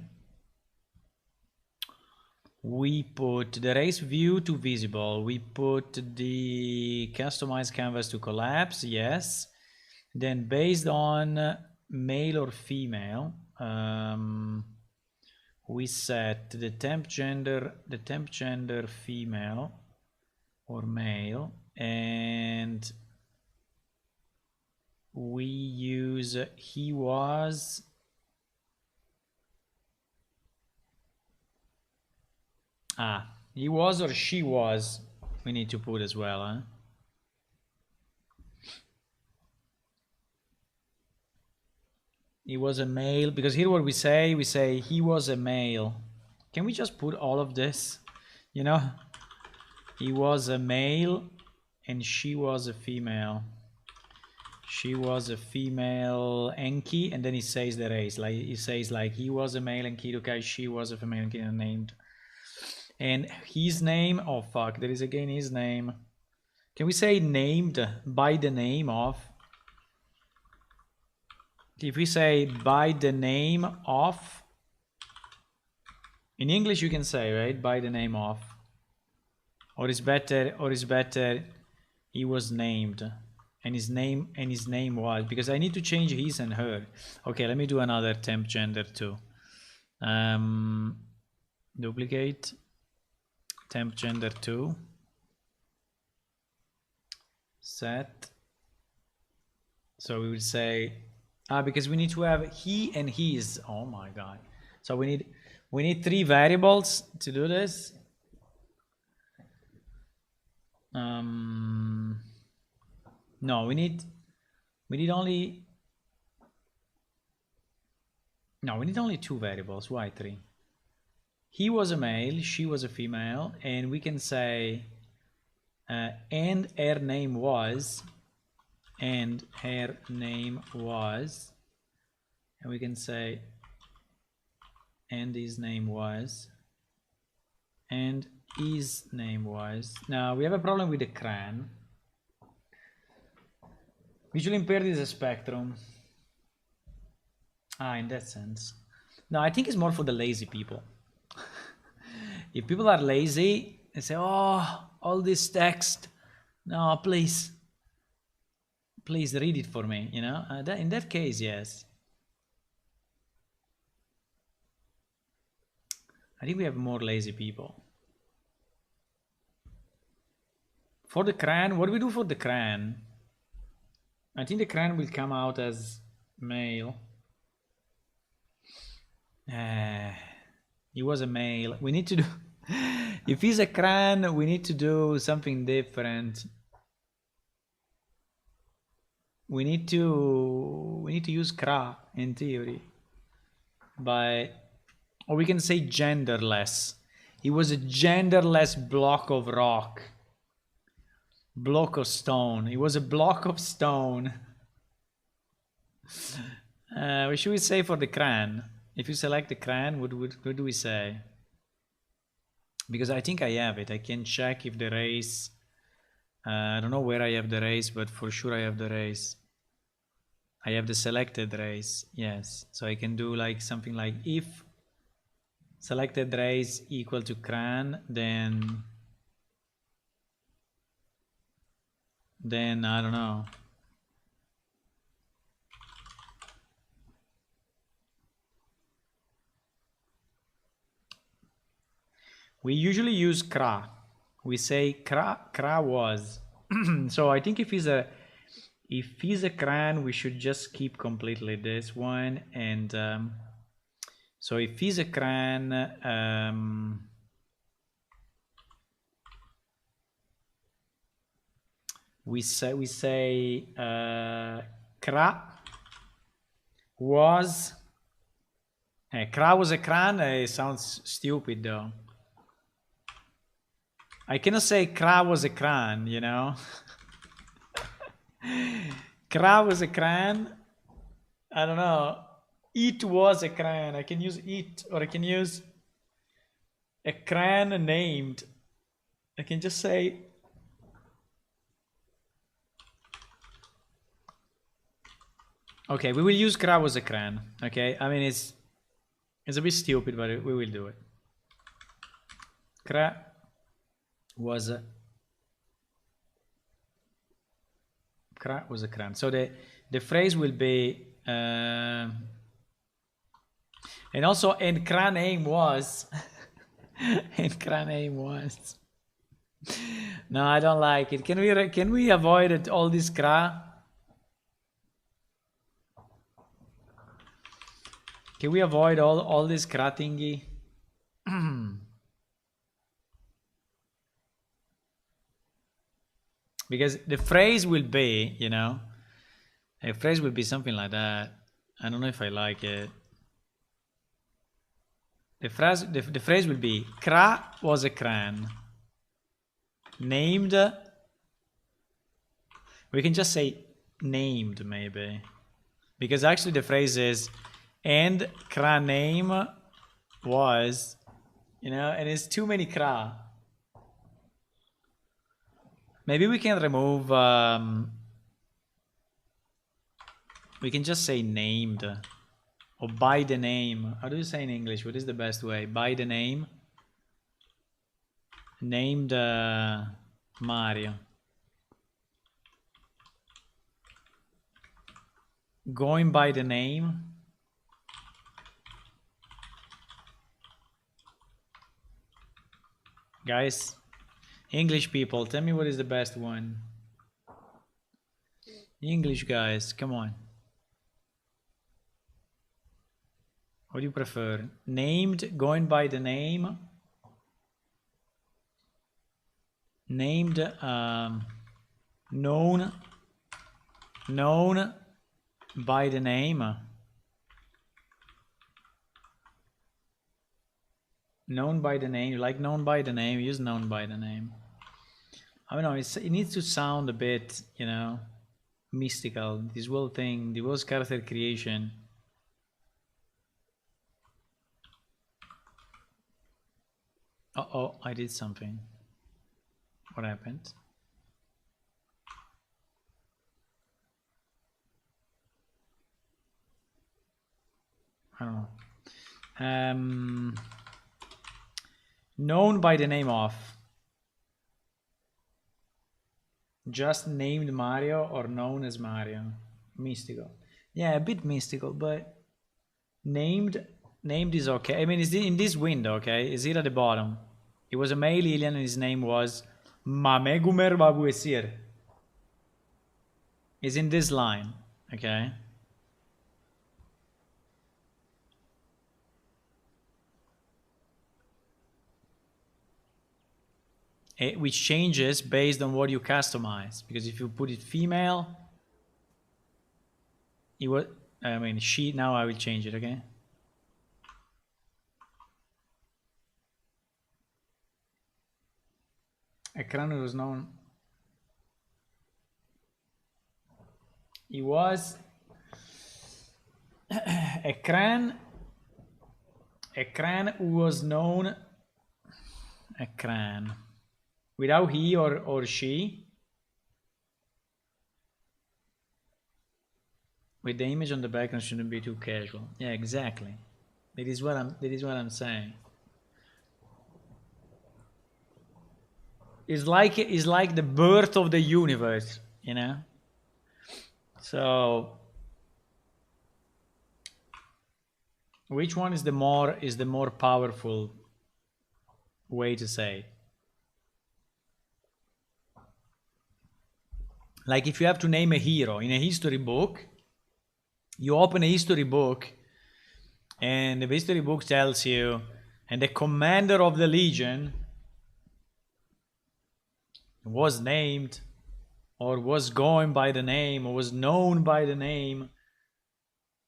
we put the race view to visible, we put the customized canvas to collapse, yes. Then based on male or female, we set the temp gender female or male, and we use he was he was or she was, we need to put as well, huh? He was a male, because here what we say he was a male. Can we just put all of this, you know? He was a male and she was a female. She was a female Enki, and then he says the race, like he says like he was a male Enki, okay, she was a female Enki named. And his name, oh fuck, there is again his name. Can we say named by the name of? If we say by the name of, in English you can say, right, by the name of, or is better he was named, and his name was, because I need to change his and her. Okay, let me do another temp gender too. Duplicate temp gender 2, set So we would say, because we need to have he and his. Oh my god! So we need 3 variables to do this. No, we need only. No, we need only 2 variables. Why 3? He was a male, she was a female, and we can say, and her name was, and her name was, and we can say, and his name was, and his name was. Now we have a problem with the cran. Visually impaired is a spectrum. In that sense. No, I think it's more for the lazy people. If people are lazy, they say, oh, all this text. No, please read it for me, you know? In that case, yes. I think we have more lazy people. For the cran, what do we do for the cran? I think the cran will come out as male. He was a male. We need to do... If he's a cran, we need to do something different. We need to use cra in theory. But... Or we can say genderless. He was a genderless block of rock. Block of stone. He was a block of stone. What should we say for the cran? If you select the cran, what do we say? Because I think I have it. I can check if the race... I don't know where I have the race, but for sure I have the race. I have the selected race, yes. So I can do like something like if selected race equal to cran, then I don't know. We usually use cra. We say cra was. So I think if he's a cran, we should just keep completely this one. And so if he's a cran, we say cra was. Cra was a cran. It sounds stupid though. I cannot say cra was a cran, you know. Cra was a cran. I don't know. It was a cran. I can use it, or I can use a cran named. I can just say. Okay, we will use cra was a cran. Okay, I mean it's a bit stupid, but we will do it. Cra was a cran. So the phrase will be and also and cran name was and cran name was. No, I don't like it. Can we avoid it, all this cra? Can we avoid all this cra thingy? Because the phrase will be, you know, a phrase will be something like that. I don't know if I like it. The phrase will be, cra was a cran. Named. We can just say named maybe. Because actually the phrase is, and cra name was, you know, and it's too many cra. Maybe we can remove, we can just say named, or by the name. How do you say in English? What is the best way? By the name? Named Mario. Going by the name. Guys, English people, tell me what is the best one. English guys, come on. What do you prefer? Named, going by the name? Named, known by the name? Known by the name, you like known by the name, use known by the name. I don't know, it needs to sound a bit, you know, mystical. This whole thing, the whole character creation. Uh-oh, I did something. What happened? I don't know. Known by the name of. Just named Mario or known as Mario? Mystical. Yeah, a bit mystical, but named is okay. I mean, it's in this window, okay? Is it at the bottom? It was a male alien and his name was Mamegumer Babuesir. Is in this line, okay? Which changes based on what you customize. Because if you put it female, it was, I mean, she, now I will change it, okay? Ekran was known. He was Ekran was known Ekran without he or she, with the image on the background shouldn't be too casual. Yeah, exactly. That is what I'm saying. It's like the birth of the universe, you know. So, which one is the more powerful way to say? Like if you have to name a hero in a history book, you open a history book, and the history book tells you, and the commander of the legion was named, or was going by the name, or was known by the name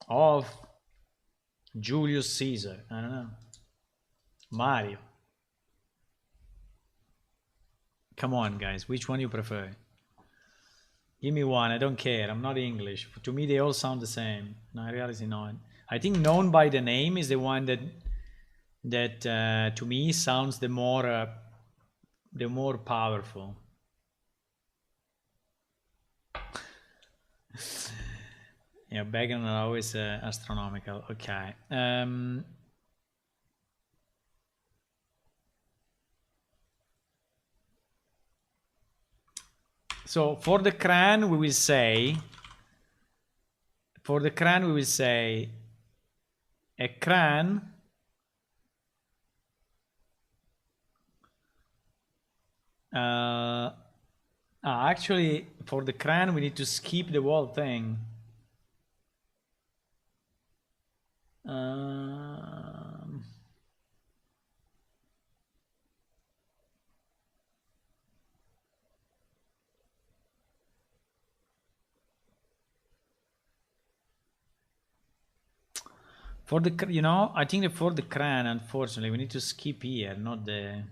of Julius Caesar. I don't know. Mario. Come on, guys. Which one you prefer? Give me one. I don't care. I'm not English. To me, they all sound the same. No, in reality, not. I think known by the name is the one that to me sounds the more powerful. Yeah, background are always astronomical. Okay. So for the cran, we will say. For the cran, we will say. A cran. Actually, for the cran, we need to skip the whole thing. For the, you know, I think that for the cran, unfortunately, we need to skip here, not the,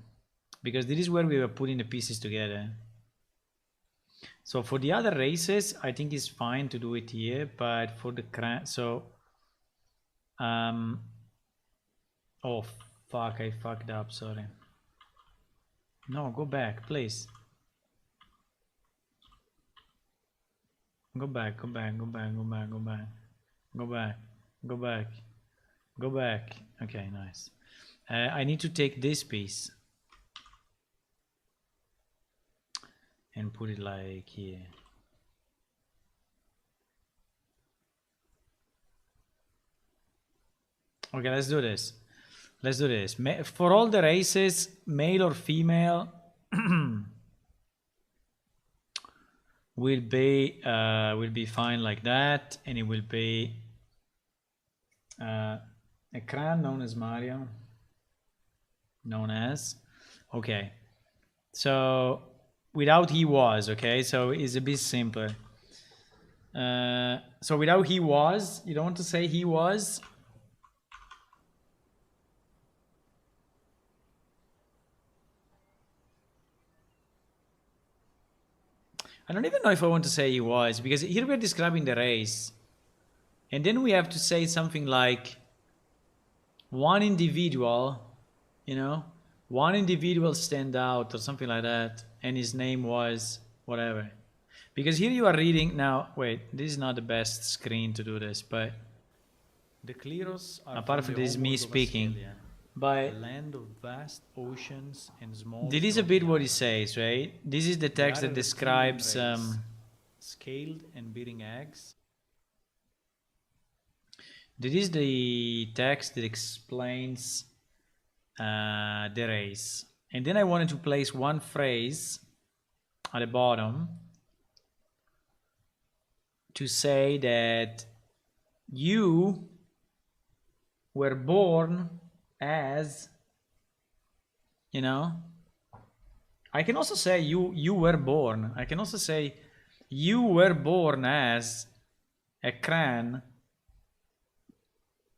because this is where we were putting the pieces together. So for the other races, I think it's fine to do it here, but for the cran, so, oh fuck, I fucked up, sorry. No, go back, please. Go back, go back, go back, go back, go back, go back, go back, go back. Okay, nice. I need to take this piece and put it like here. Okay, let's do this. Let's do this. For all the races, male or female, will be fine like that, and it will be a clan known as Mario. Known as. Okay. So without he was, okay? So it's a bit simpler. So without he was, you don't want to say he was. I don't even know if I want to say he was, because here we're describing the race. And then we have to say something like one individual, you know, one individual stand out or something like that, and his name was whatever. Because here you are reading, now, wait, this is not the best screen to do this, but the Cleros are apart from this me speaking, but a land of vast oceans and small. this is a bit what he says, right? This is the text that describes scaled and beating eggs. This is the text that explains the race. And then I wanted to place one phrase at the bottom to say that you were born as, you know, I can also say you were born. I can also say you were born as a clan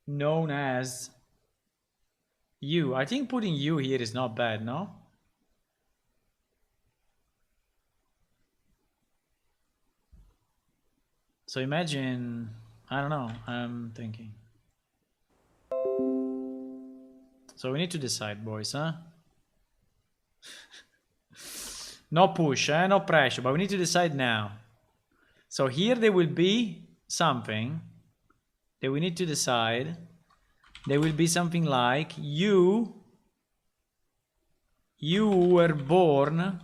known as you. I think putting you here is not bad, no? So imagine, I don't know, I'm thinking. So we need to decide, boys, huh? No push, no pressure, but we need to decide now. So here there will be something that we need to decide. There will be something like you were born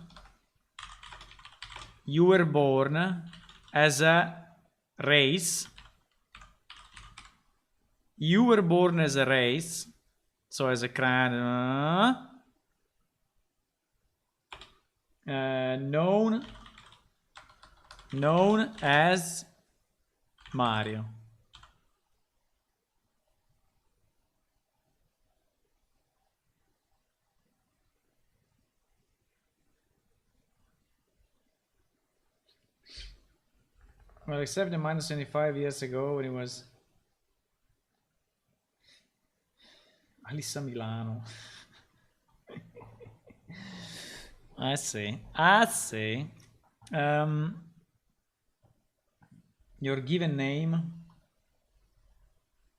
as a race. You were born as a race, so as a clan, known as Mario. Well, except the minus 25 years ago when it was Alissa Milano. I see. Your given name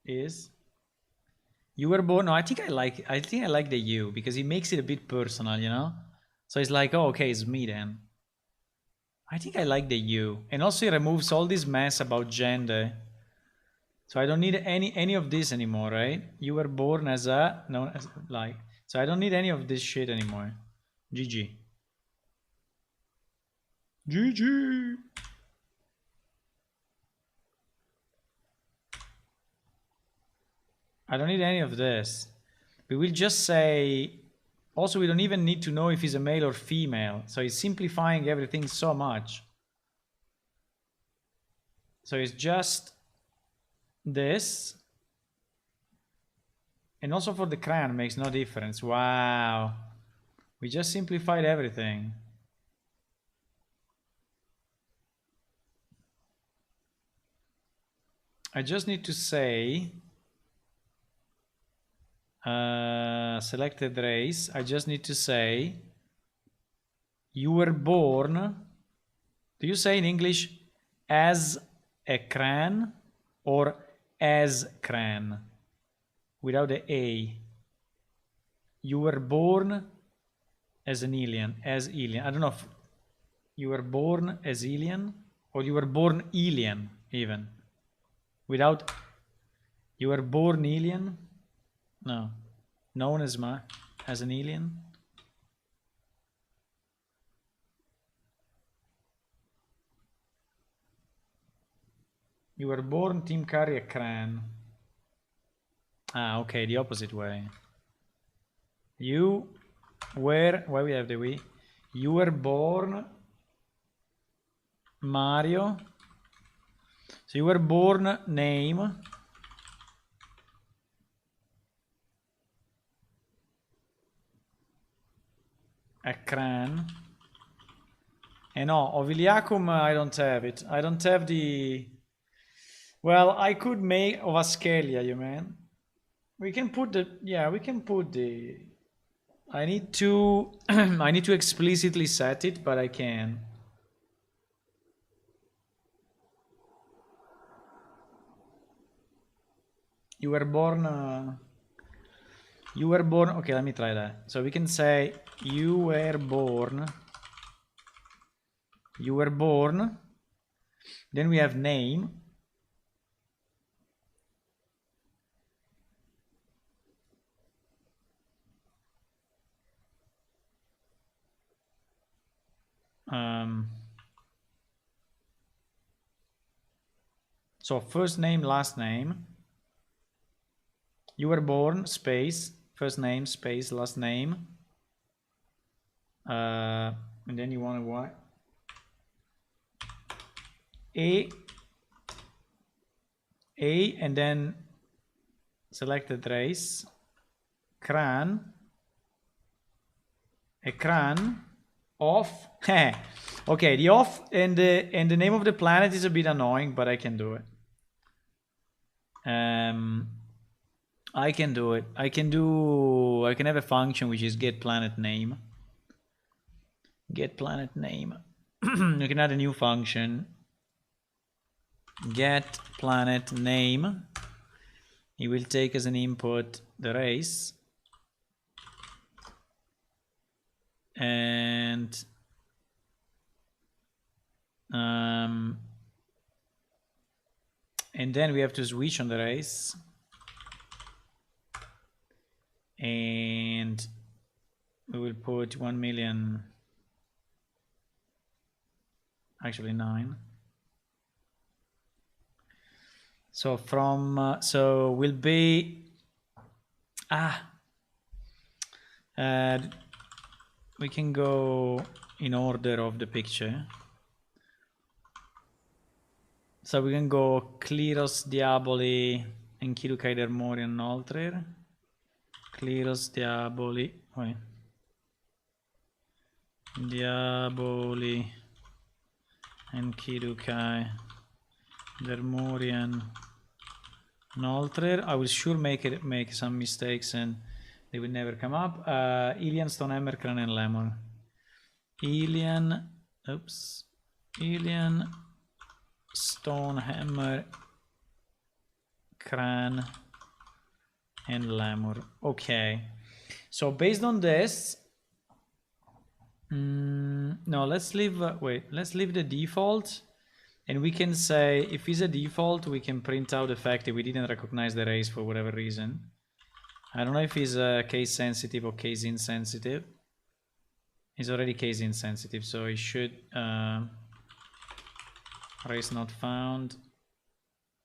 is, you were born. No, I think I like the you, because it makes it a bit personal, you know. So it's like, oh, okay, it's me then. I think I like the you, and also it removes all this mess about gender. So I don't need any of this anymore, right? You were born as a, no, as, like, so I don't need any of this shit anymore. GG. GG. I don't need any of this. We will just say, also we don't even need to know if he's a male or female. So it's simplifying everything so much. So it's just this. And also for the clan makes no difference. Wow. We just simplified everything. I just need to say selected race. I just need to say you were born. Do you say in English as a clan or as clan without the A? You were born as an alien, as alien. I don't know if you were born as alien or you were born alien even. Without, you were born alien? No. Known as an alien? You were born Team Carry a clan. Ah, okay, the opposite way. You were, why we have the we? You were born Mario. So you were born, name. Ekran. And no, of Iliacum I don't have it. I don't have the... Well, I could make of Askelia, you man. We can put the... Yeah, we can put the... I need to... I need to explicitly set it, but I can. You were born... You were born... Okay, let me try that. So we can say you were born... You were born. Then we have name. So first name, last name. You were born, space, first name, space, last name. And then you want to what? A, and then selected race. Kran. Ekran. Off. Okay, the off and the name of the planet is a bit annoying, but I can do it. I can do it. I can have a function which is get planet name. Get planet name. You can add a new function. Get planet name. It will take as an input the race. And then we have to switch on the race. And we will put 1 million, actually 9. So from, so will be, we can go in order of the picture. So we can go Kleros, Diaboli, Enkidukai, Dermorian, Noltrir. Kleros, Diaboli, wait. Diaboli, Enkidukai, Dermorian, Noltrir. I will sure make some mistakes and they will never come up. Ilian, Stonehammer, Kran, and Lemon. Ilian, oops. Ilian, Stonehammer, Kran, and Lemur. Okay. So based on this, no, let's leave. Let's leave the default, and we can say if it's a default, we can print out the fact that we didn't recognize the race for whatever reason. I don't know if it's case sensitive or case insensitive. It's already case insensitive, so it should race not found.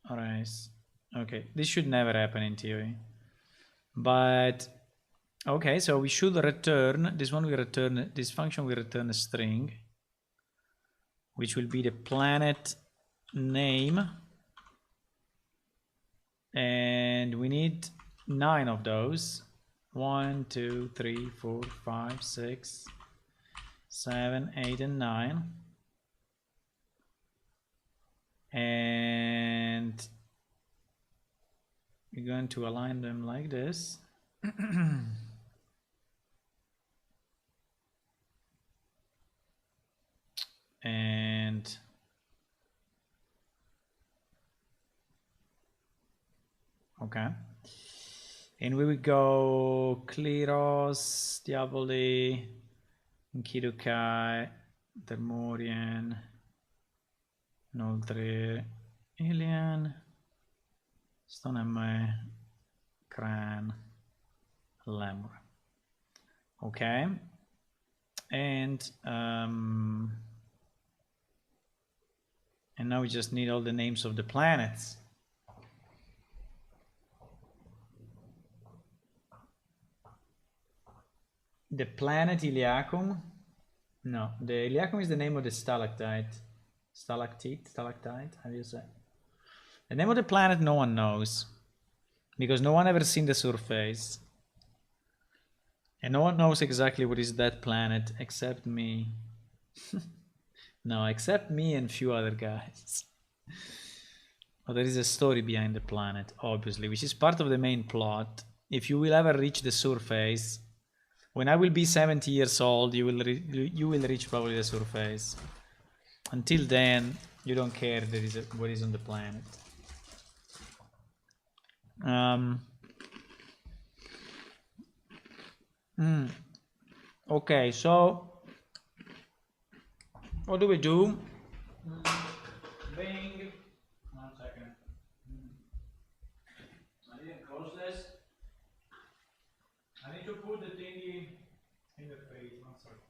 Race. Okay, this should never happen in theory. But okay, so we should return this one. We return this function. We return a string, which will be the planet name, and we need 9 of those. 1, 2, 3, 4, 5, 6, 7, 8, and 9. And we're going to align them like this. And okay. And we will go Kleros, Diaboli, Enkidukai, Dermorian, Noltrir, Ilian, Stonehammer, Kran, Lemur. Okay. And now we just need all the names of the planets. The planet Iliacum? No, the Iliacum is the name of the stalactite. Stalactite, stalactite, how do you say? The name of the planet no one knows. Because no one ever seen the surface. And no one knows exactly what is that planet except me. No, except me and few other guys. But there is a story behind the planet, obviously, which is part of the main plot. If you will ever reach the surface, when I will be 70 years old, you will reach probably the surface. Until then, you don't care what is on the planet. Okay, so what do we do? Bing. 1 second. I didn't close this. I need to put the thingy in the fridge. 1 second.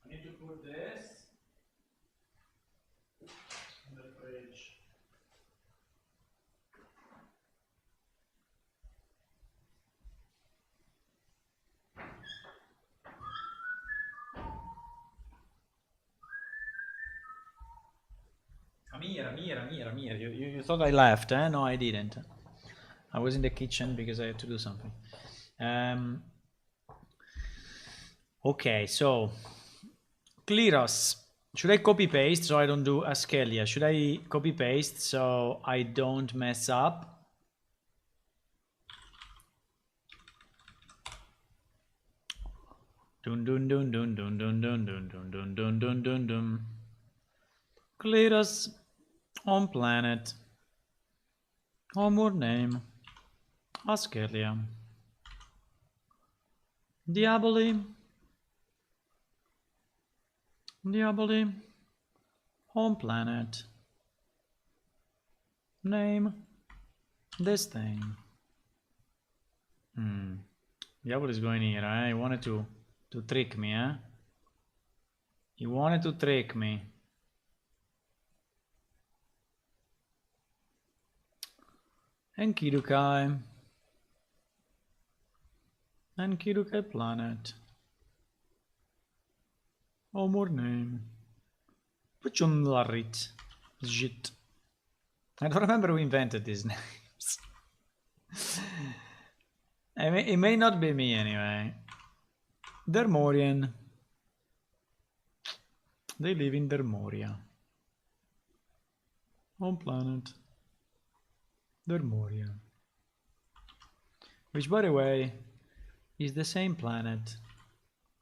I need to put this in the fridge. Amir. You thought I left, eh? No, I didn't. I was in the kitchen because I had to do something. Okay, so Kleros. Should I copy paste so I don't do Askelia? Should I copy paste so I don't mess up? Dun dun dun dun dun dun dun dun dun dun dun dun dun dun. Kleros on planet. Homeworld name. Askelia. Diaboli. Home planet. Name. This thing. Diaboli is going here, eh? He wanted to trick me, eh? He wanted to trick me. Enkidukai. Enkidukai planet. More name. Puchunlarit. Jit. I don't remember who invented these names. It may not be me anyway. Dermorian. They live in Dermoria. Home planet. Dermoria. Which, by the way, is the same planet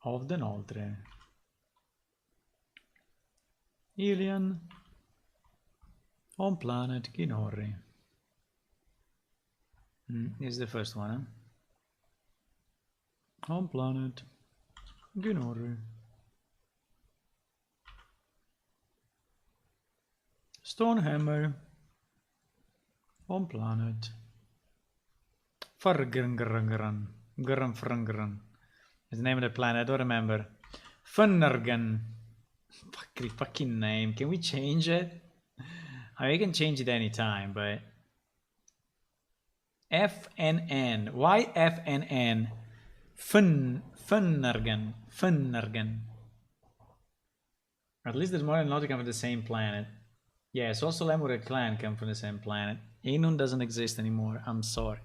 of the Noltre. Ilian. Home planet Ginori. Is the first one, huh? Home planet Ginori. Stonehammer. Home planet Fargangran. Is the name of the planet, I don't remember. Funnergan. Fucking name. Can we change it? I mean, we can change it anytime, but FNN. Why FNN? Funnergan. At least there's more than Nautica come from the same planet. Yes, also Lemur and Clan come from the same planet. Inun doesn't exist anymore. I'm sorry.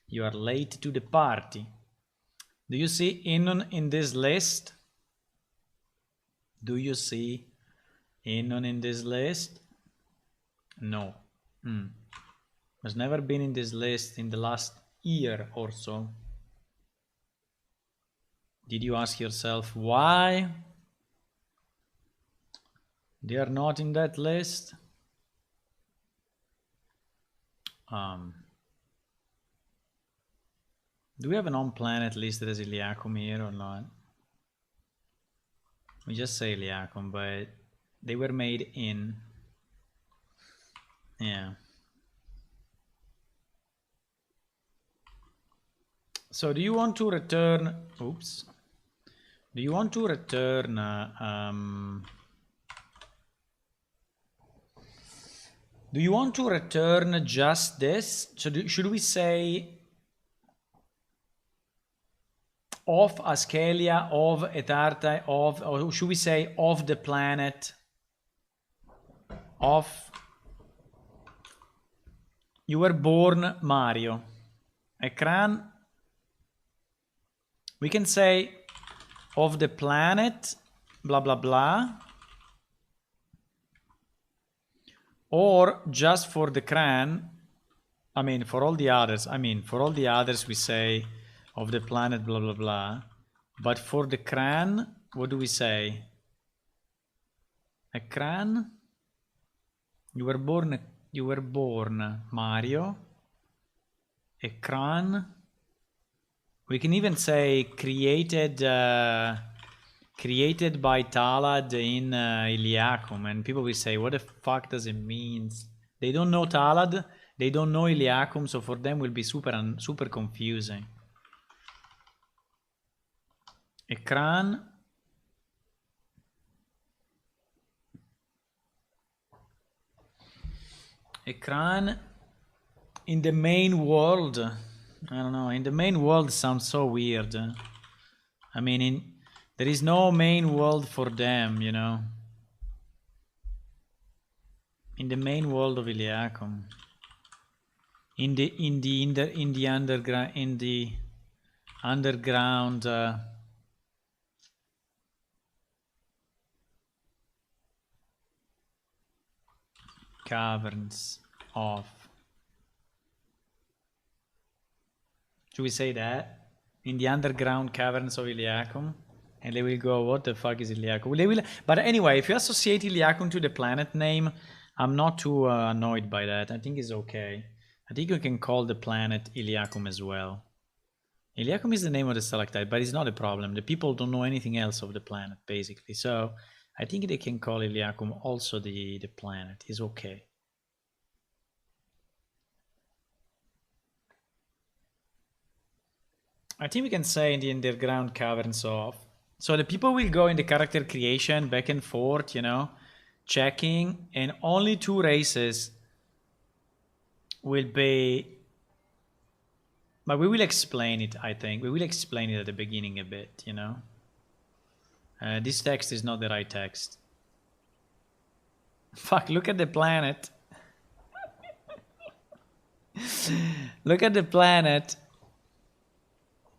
You are late to the party. Do you see Inun in this list? Do you see Inun in this list? No. Has never been in this list in the last year or so. Did you ask yourself why they are not in that list? Do we have an on-planet listed as Iliacum here or not? We just say Iliacum, but they were made in... Yeah. So do you want to return... Oops. Do you want to return... do you want to return just this? So should we say of Askelia, of Etarta, of, or should we say of the planet, of, you were born Mario. Ekran, we can say of the planet, blah, blah, blah. Or just for the cran, I mean, for all the others, we say of the planet, blah, blah, blah. But for the cran, what do we say? Ekran, you were born Mario. Ekran, we can even say created by Talad in Iliacum, and people will say, what the fuck does it mean? They don't know Talad, they don't know Iliacum, so for them will be super confusing. Ekran, in the main world, I don't know, in the main world sounds so weird. I mean, there is no main world for them, you know. In the main world of Iliacum. In the underground caverns of. Should we say that? In the underground caverns of Iliacum? And they will go, what the fuck is Iliacum? They will, but anyway, if you associate Iliacum to the planet name, I'm not too annoyed by that. I think it's okay. I think you can call the planet Iliacum as well. Iliacum is the name of the stalactite, but it's not a problem. The people don't know anything else of the planet, basically. So I think they can call Iliacum also the planet. It's okay. I think we can say in the underground caverns of. So the people will go in the character creation back and forth, you know, checking, and only 2 races will be. But we will explain it, I think. We will explain it at the beginning a bit, you know. This text is not the right text. Fuck, look at the planet. Look at the planet.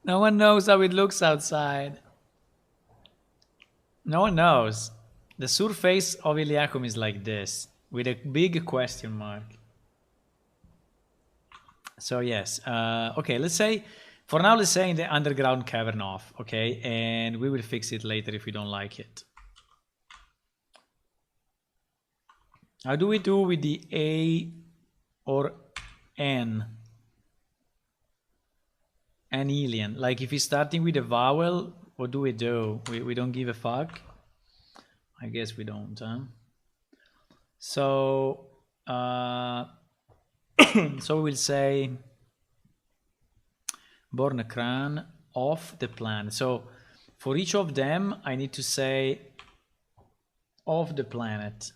No one knows how it looks outside. No one knows. The surface of Iliacum is like this, with a big question mark. So yes, okay, let's say, for now, let's say in the underground cavern off, okay? And we will fix it later if we don't like it. How do we do with the A or N? Anilian. Like if it's starting with a vowel, what do? We don't give a fuck? I guess we don't, huh? So, so we'll say Bornekran off the planet. So for each of them, I need to say off the planet.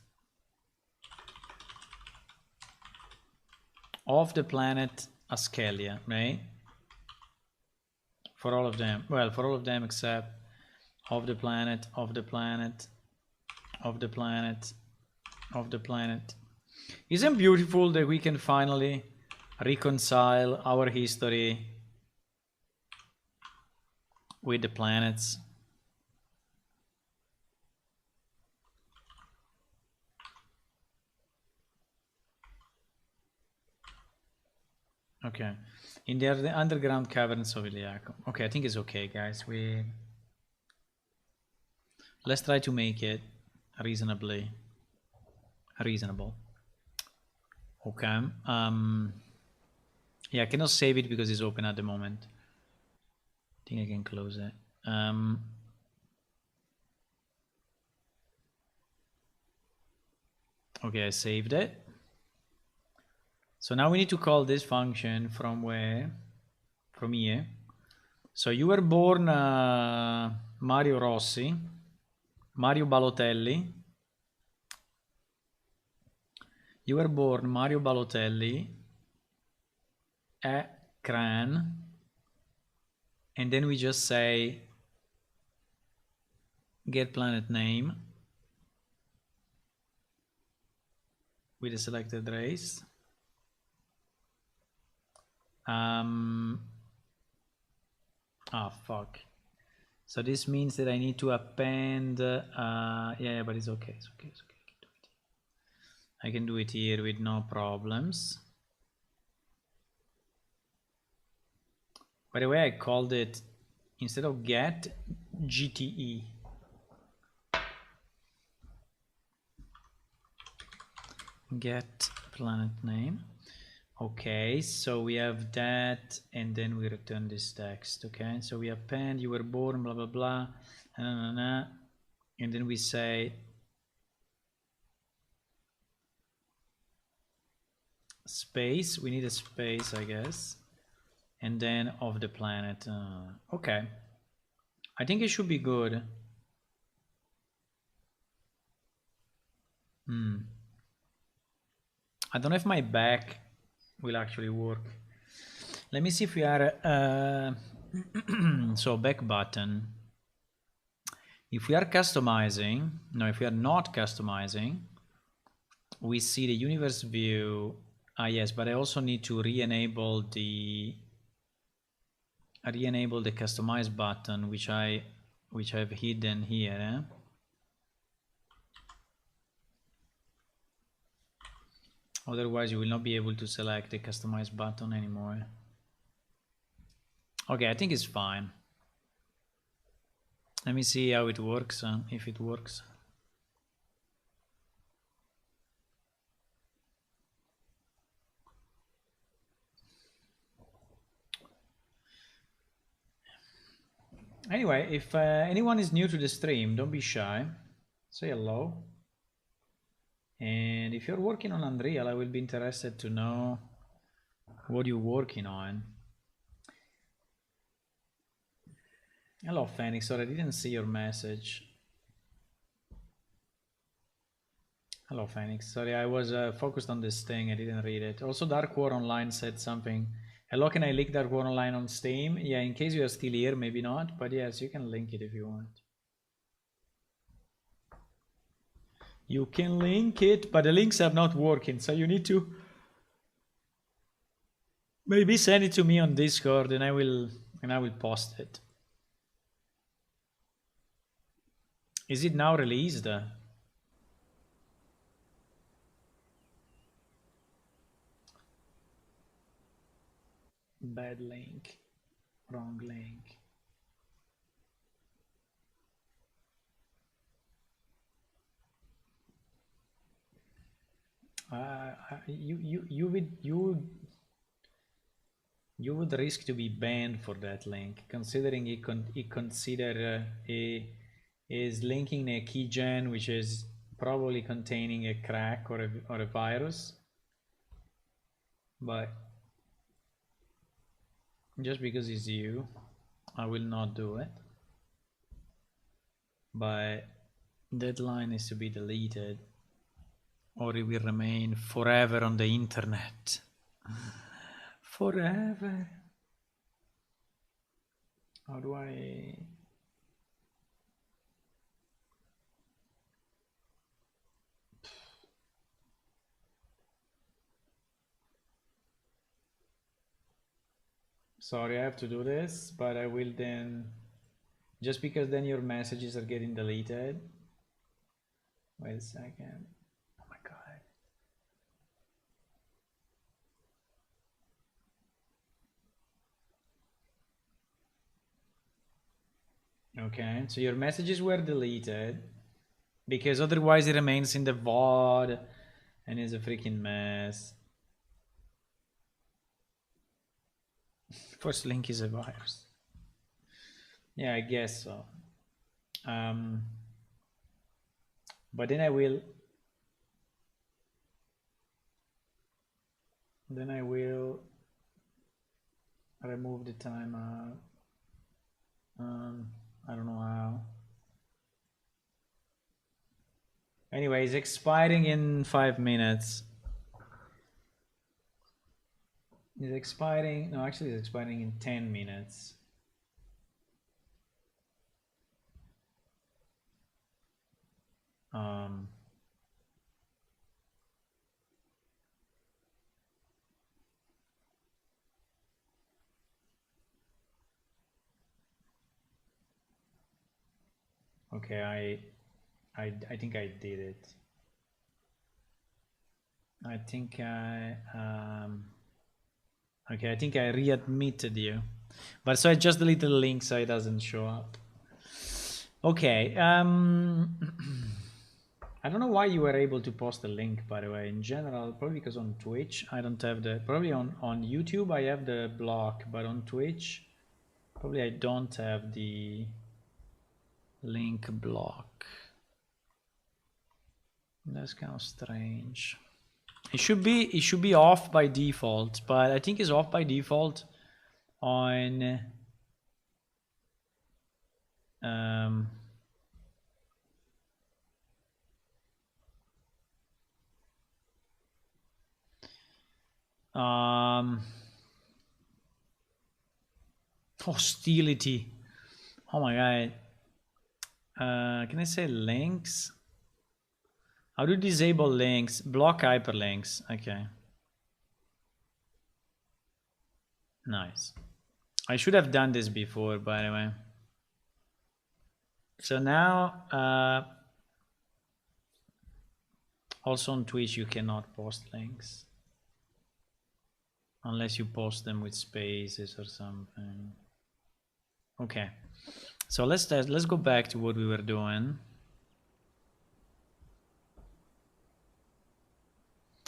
Off the planet Askelia, right? For all of them. Well, for all of them except off the planet, off the planet, off the planet, off the planet. Isn't it beautiful that we can finally reconcile our history with the planets? Okay. In the underground caverns of Iliacum. Okay, I think it's okay, guys. Let's try to make it reasonable. Okay. Yeah, I cannot save it because it's open at the moment. I think I can close it. Okay, I saved it. So now we need to call this function from where? From here. So you were born Mario Rossi, Mario Balotelli. You were born Mario Balotelli, a Cran, And then we just say get planet name with a selected race. Fuck. So this means that I need to append, yeah, but it's okay, it's okay, it's okay. I can do it here with no problems. By the way, I called it, instead of get, GTE. Get planet name. Okay, so we have that, and then we return this text. Okay, so we append, you were born, blah, blah, blah, and then we say space. We need a space, I guess, and then of the planet. Okay, I think it should be good. I don't know if my back will actually work. Let me see if we are so back button. If we are customizing, no, if we are not customizing, we see the universe view. Yes, but I also need to re-enable the customize button, which I've hidden here. Otherwise, you will not be able to select the customize button anymore. Okay, I think it's fine. Let me see how it works, if it works. Anyway, if anyone is new to the stream, don't be shy. Say hello. And if you're working on Unreal, I will be interested to know what you're working on. Hello, Phoenix. Sorry, I didn't see your message. Hello, Phoenix. Sorry, I was focused on this thing. I didn't read it. Also, Dark War Online said something. Hello, can I link Dark War Online on Steam? Yeah, in case you are still here, maybe not. But yes, you can link it if you want. You can link it, but the links are not working. So you need to maybe send it to me on Discord, and I will post it. Is it now released? Bad link. Wrong link. You would risk to be banned for that link, considering it is linking a keygen which is probably containing a crack or a virus. But just because it's you, I will not do it. But that line is to be deleted, or it will remain forever on the internet. Forever. How do I... Sorry, I have to do this, but I will then... Just because then your messages are getting deleted. Wait a second. Oh my God. Okay, so your messages were deleted because otherwise it remains in the VOD and is a freaking mess. First link is a virus. Yeah, I guess so. But then I will remove the timeout. I don't know how. Anyway, it's expiring in 5 minutes. It's expiring, no, actually it's expiring in 10 minutes. Um, okay, I think I did it. I think okay, I think I readmitted you, but so I just deleted the link so it doesn't show up. Okay. I don't know why you were able to post the link, by the way. In general, probably because on Twitch I don't have the. Probably on YouTube I have the block, but on Twitch probably I don't have the link block. That's kind of strange. It should be off by default, but I think it's off by default on um hostility. Oh my god. Can I say links? How do you disable links? Block hyperlinks. Okay. Nice. I should have done this before, by the way. So now, also on Twitch, you cannot post links unless you post them with spaces or something. Okay. So let's go back to what we were doing.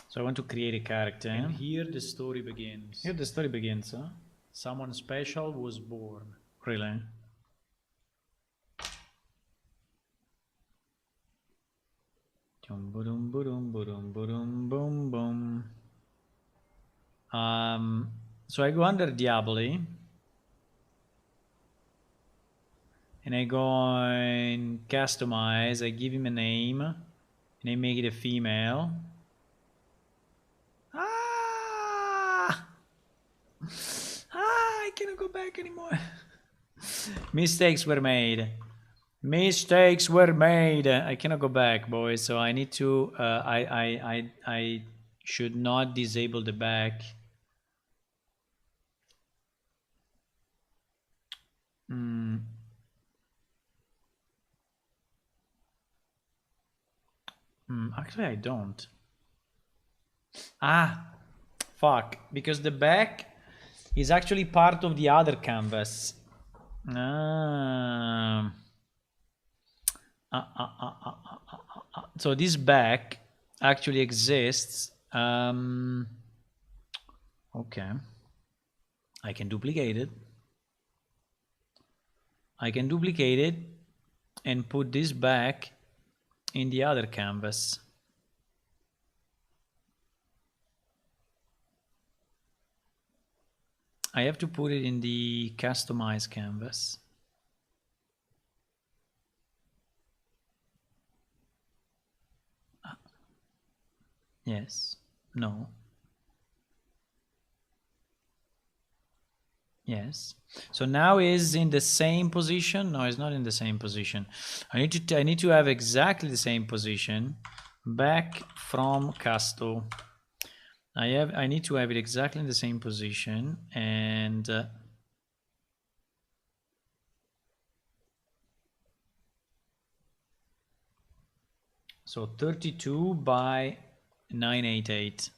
So I want to create a character. And here the story begins. Here the story begins, huh? Someone special was born. Really? Boom, boom, boom, boom, boom, boom. So I go under Diaboli. And I go in customize, I give him a name, and I make it a female. I cannot go back anymore. Mistakes were made. Mistakes were made. I cannot go back, boys. So I need to. I should not disable the back. Actually, I don't. Fuck. Because the back is actually part of the other canvas. So this back actually exists. Okay. I can duplicate it. I can duplicate it and put this back in the other canvas. I have to put it in the customize canvas. Yes. No. Yes. So now is in the same position. No, it's not in the same position. I need to have exactly the same position. Back from custo. I need to have it exactly in the same position, and so 32 by 988.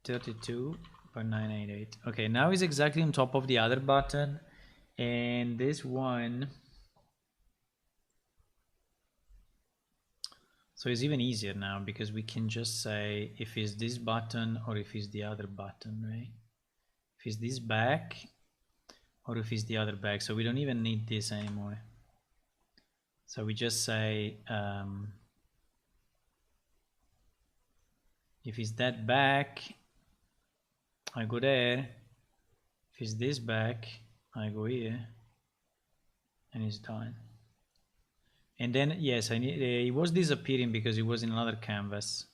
32 by 988. Okay, now it's exactly on top of the other button, and this one. So it's even easier now because we can just say if it's this button or if it's the other button, right? If it's this back or if it's the other back. So we don't even need this anymore. So we just say if it's that back, I go there. If it's this back, I go here, and it's done. And then yes, I need. It was disappearing because it was in another canvas.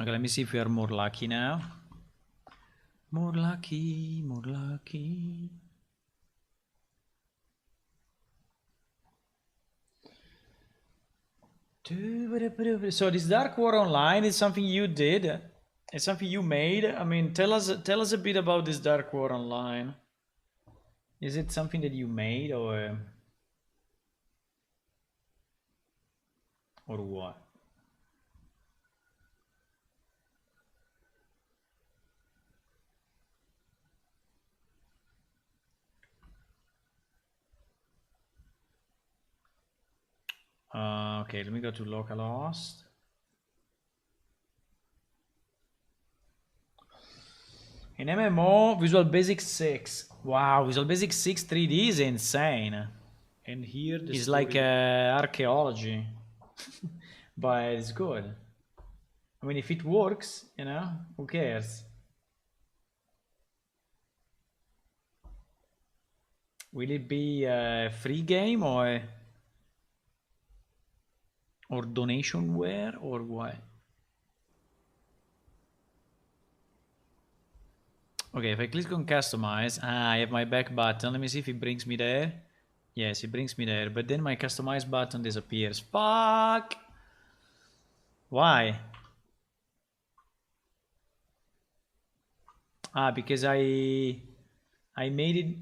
Okay, let me see if we are more lucky now. More lucky, more lucky. So this Dark War Online is something you did? It's something you made? I mean, tell us a bit about this Dark War Online. Is it something that you made or what? Okay, let me go to localhost. In MMO, Visual Basic 6. Wow, Visual Basic 6 3D is insane. And here It's like archaeology, but it's good. I mean, if it works, you know, who cares? Will it be a free game or donationware or what? Okay, if I click on customize, I have my back button. Let me see if it brings me there. Yes, it brings me there, but then my customize button disappears. Fuck! Why? Because I made it.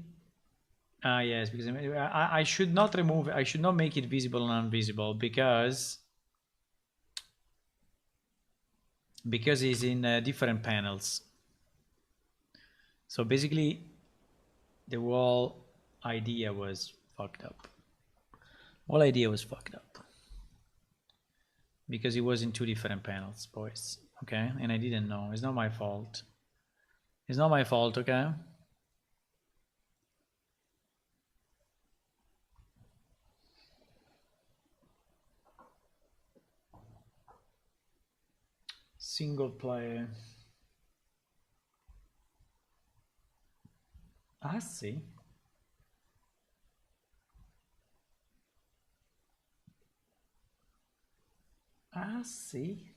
Yes, because I should not remove. I should not make it visible and invisible because it's in different panels. So basically, the whole idea was fucked up. Whole idea was fucked up because it was in two different panels, boys. Okay, and I didn't know. It's not my fault. It's not my fault. Okay. Single player. Ah, sì. Ah, sì.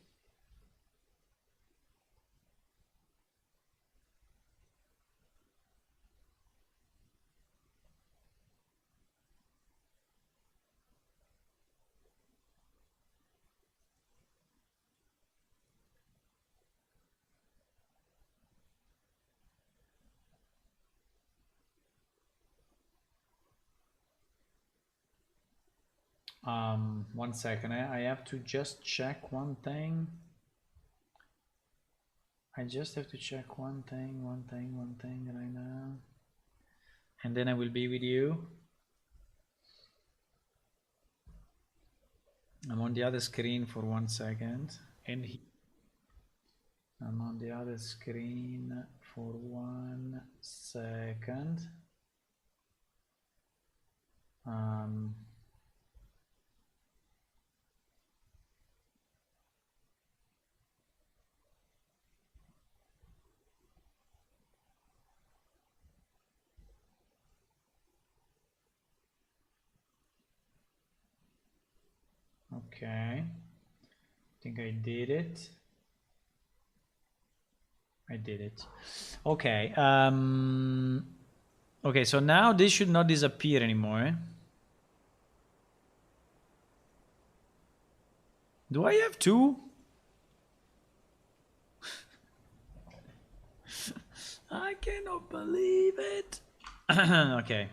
One second. I have to just check one thing. I just have to check one thing right now. And then I will be with you. I'm on the other screen for 1 second. and I'm on the other screen for 1 second. Okay. I think I did it. I did it. Okay. Okay, so now this should not disappear anymore. Do I have two? I cannot believe it. Okay.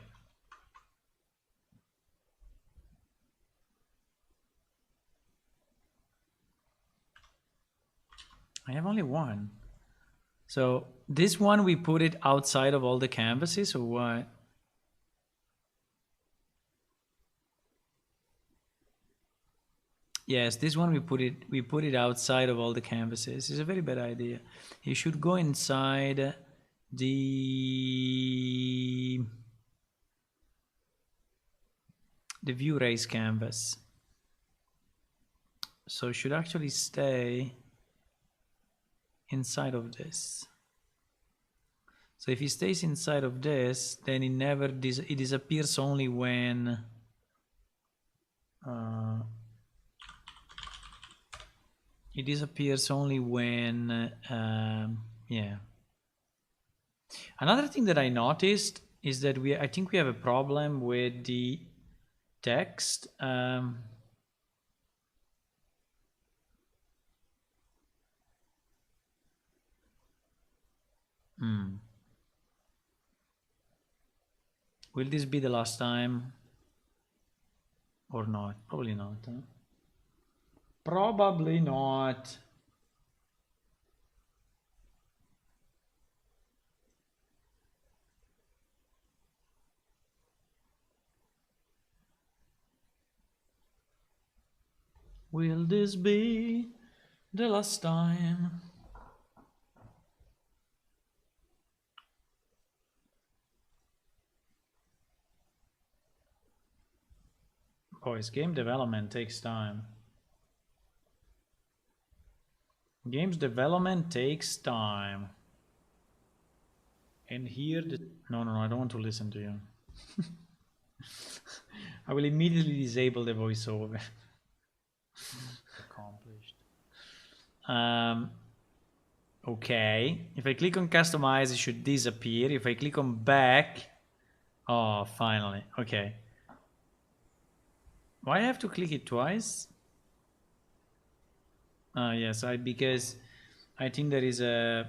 I have only one. So this one we put it outside of all the canvases or what? Yes, this one we put it outside of all the canvases. It's a very bad idea. You should go inside the view race canvas. So it should actually stay inside of this. So if it stays inside of this, then it never it disappears only when it disappears only when yeah. Another thing that I noticed is that I think we have a problem with the text. Will this be the last time or not? Probably not. Huh? Probably not. Will this be the last time? Boys, game development takes time. Games development takes time. And here the... No, I don't want to listen to you. I will immediately disable the voiceover. Accomplished. Okay. If I click on customize, it should disappear. If I click on back... Oh, finally. Okay. Why I have to click it twice? Yes, because I think there is a...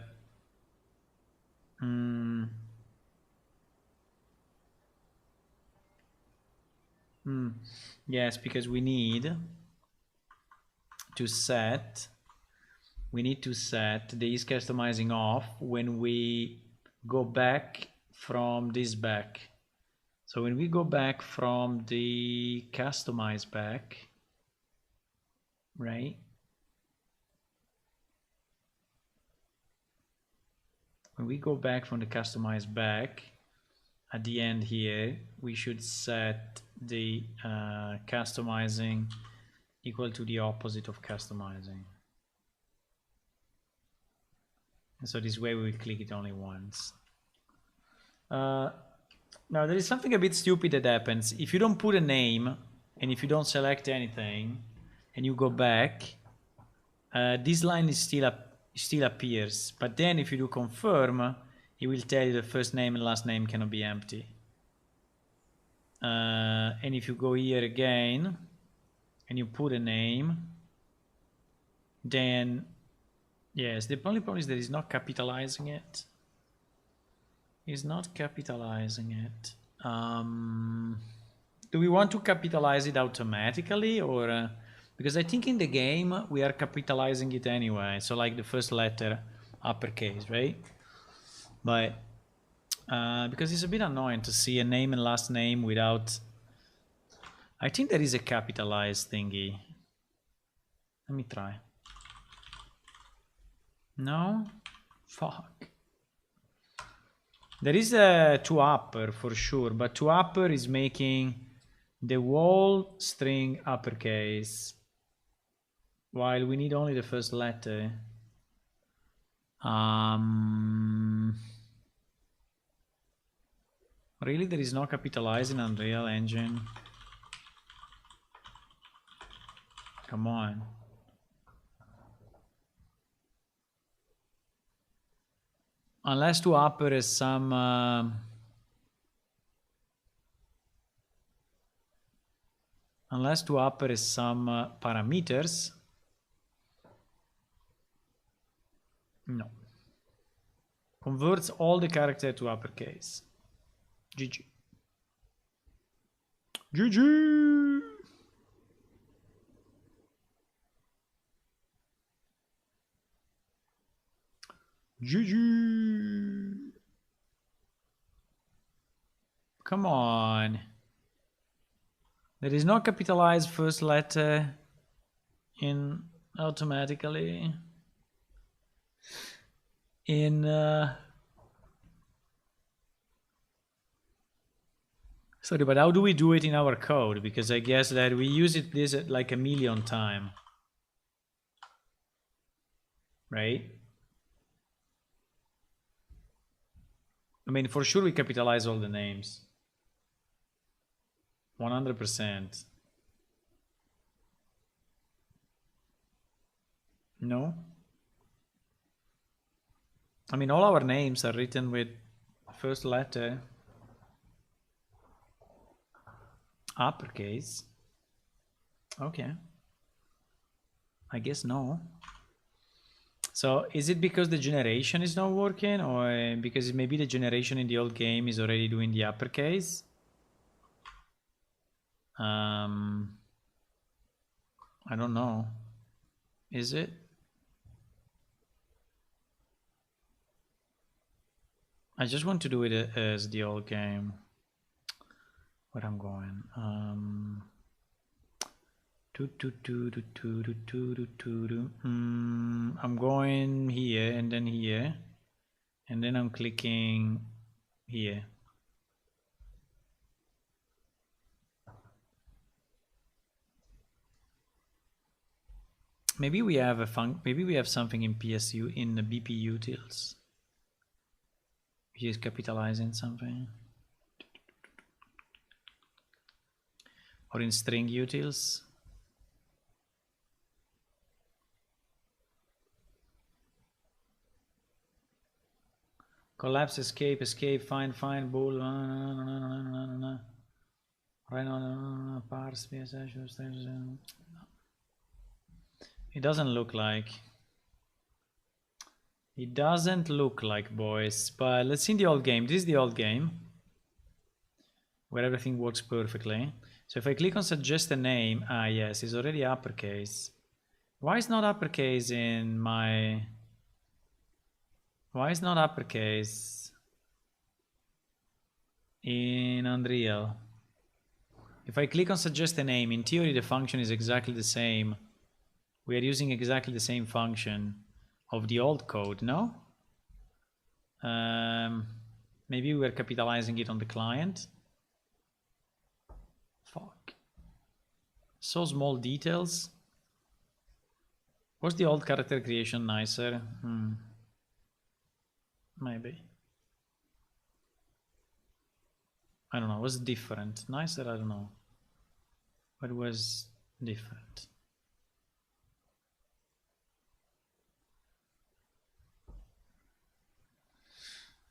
Yes, because we need to set the is customizing off when we go back from this back. So when we go back from the customize back, right? When we go back from the customize back, at the end here, we should set the customizing equal to the opposite of customizing. And so this way we will click it only once. Now there is something a bit stupid that happens. If you don't put a name and if you don't select anything and you go back, this line is still appears. But then if you do confirm, it will tell you the first name and last name cannot be empty. And if you go here again and you put a name, then yes, the only problem is that it's not capitalizing it. It's not capitalizing it. Do we want to capitalize it automatically or because I think in the game we are capitalizing it anyway, so like the first letter uppercase, right? But because it's a bit annoying to see a name and last name without... I think there is a capitalized thingy. Let me try. No? Fuck. There is a to upper for sure, but to upper is making the whole string uppercase while we need only the first letter. Really, there is no capitalizing Unreal Engine? Come on. Unless to upper is some parameters. No. Converts all the character to uppercase. GG. GG. GG. Come on. There is no capitalized first letter in automatically in sorry, but how do we do it in our code? Because I guess that we use this like a million times, right? I mean, for sure we capitalize all the names. 100%. No? I mean, all our names are written with First letter. Uppercase. Okay. I guess no. So is it because the generation is not working, or because maybe the generation in the old game is already doing the uppercase? I don't know. Is it? I just want to do it as the old game. Where I'm going? I'm going here and then here, and then I'm clicking here. Maybe we have maybe we have something in PSU in the BP utils. He's capitalizing something. Or in string utils. Collapse, escape, find, bool, right now, parse, it doesn't look like. It doesn't look like, boys, but let's see the old game. This is the old game where everything works perfectly. So if I click on suggest a name, yes, it's already uppercase. Why is not uppercase in my... Why is not uppercase in Unreal? If I click on suggest a name, in theory the function is exactly the same. We are using exactly the same function of the old code, no? Maybe we're capitalizing it on the client. Fuck. So small details. Was the old character creation nicer? Maybe. I don't know. Was different? Nicer? I don't know. But it was different.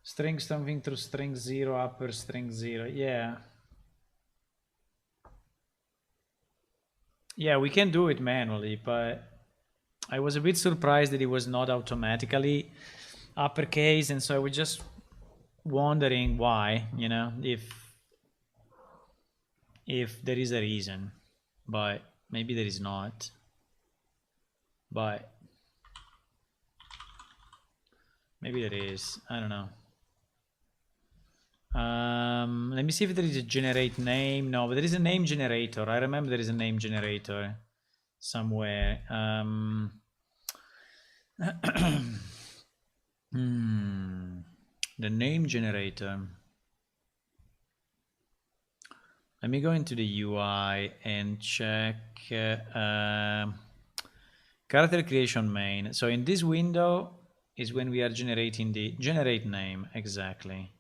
String something through string 0, upper string 0. Yeah. Yeah, we can do it manually, but I was a bit surprised that it was not automatically uppercase, and so I was just wondering why, you know, if there is a reason, but maybe there is not. But maybe there is. I don't know. Let me see if there is a generate name. No, but there is a name generator. I remember there is a name generator somewhere. The name generator. Let me go into the UI and check character creation main. So in this window is when we are generating the generate name, exactly.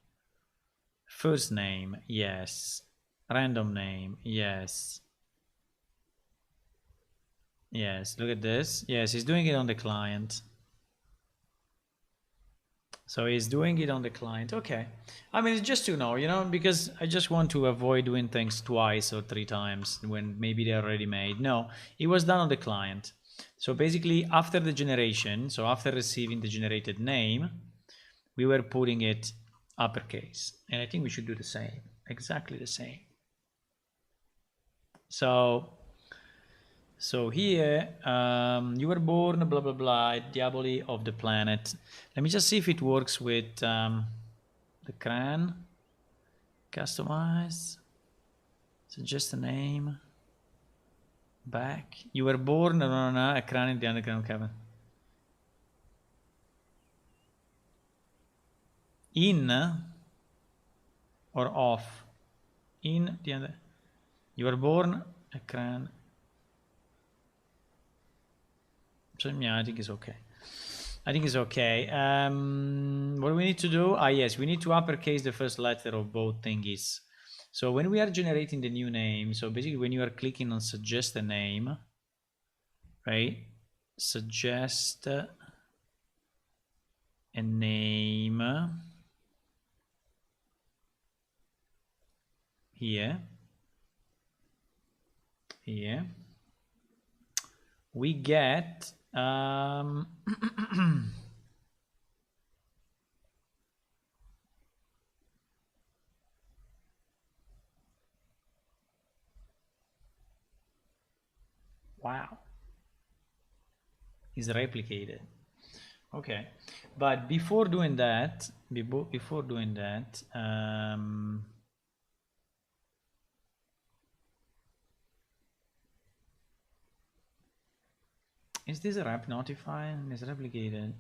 First name, yes. Random name, yes. Yes, look at this. Yes, he's doing it on the client. So he's doing it on the client. Okay. I mean, it's just to know, you know, because I just want to avoid doing things twice or 3 times when maybe they're already made. No, it was done on the client. So basically after the generation, so after receiving the generated name, we were putting it uppercase. And I think we should do the same, exactly the same. So here, you were born, blah, blah, blah, at Diaboli of the planet. Let me just see if it works with the cran. Customize. Suggest a name. Back. You were born, a cran in the underground cavern. In or off? In the under. You were born, a cran. So yeah, I think it's okay. I think it's okay. What do we need to do? Yes, we need to uppercase the first letter of both thingies. So when we are generating the new name, so basically when you are clicking on suggest a name, right? Suggest a name. here, we get wow, is replicated. Okay, but before doing that, is this a rep notify? Is replicated?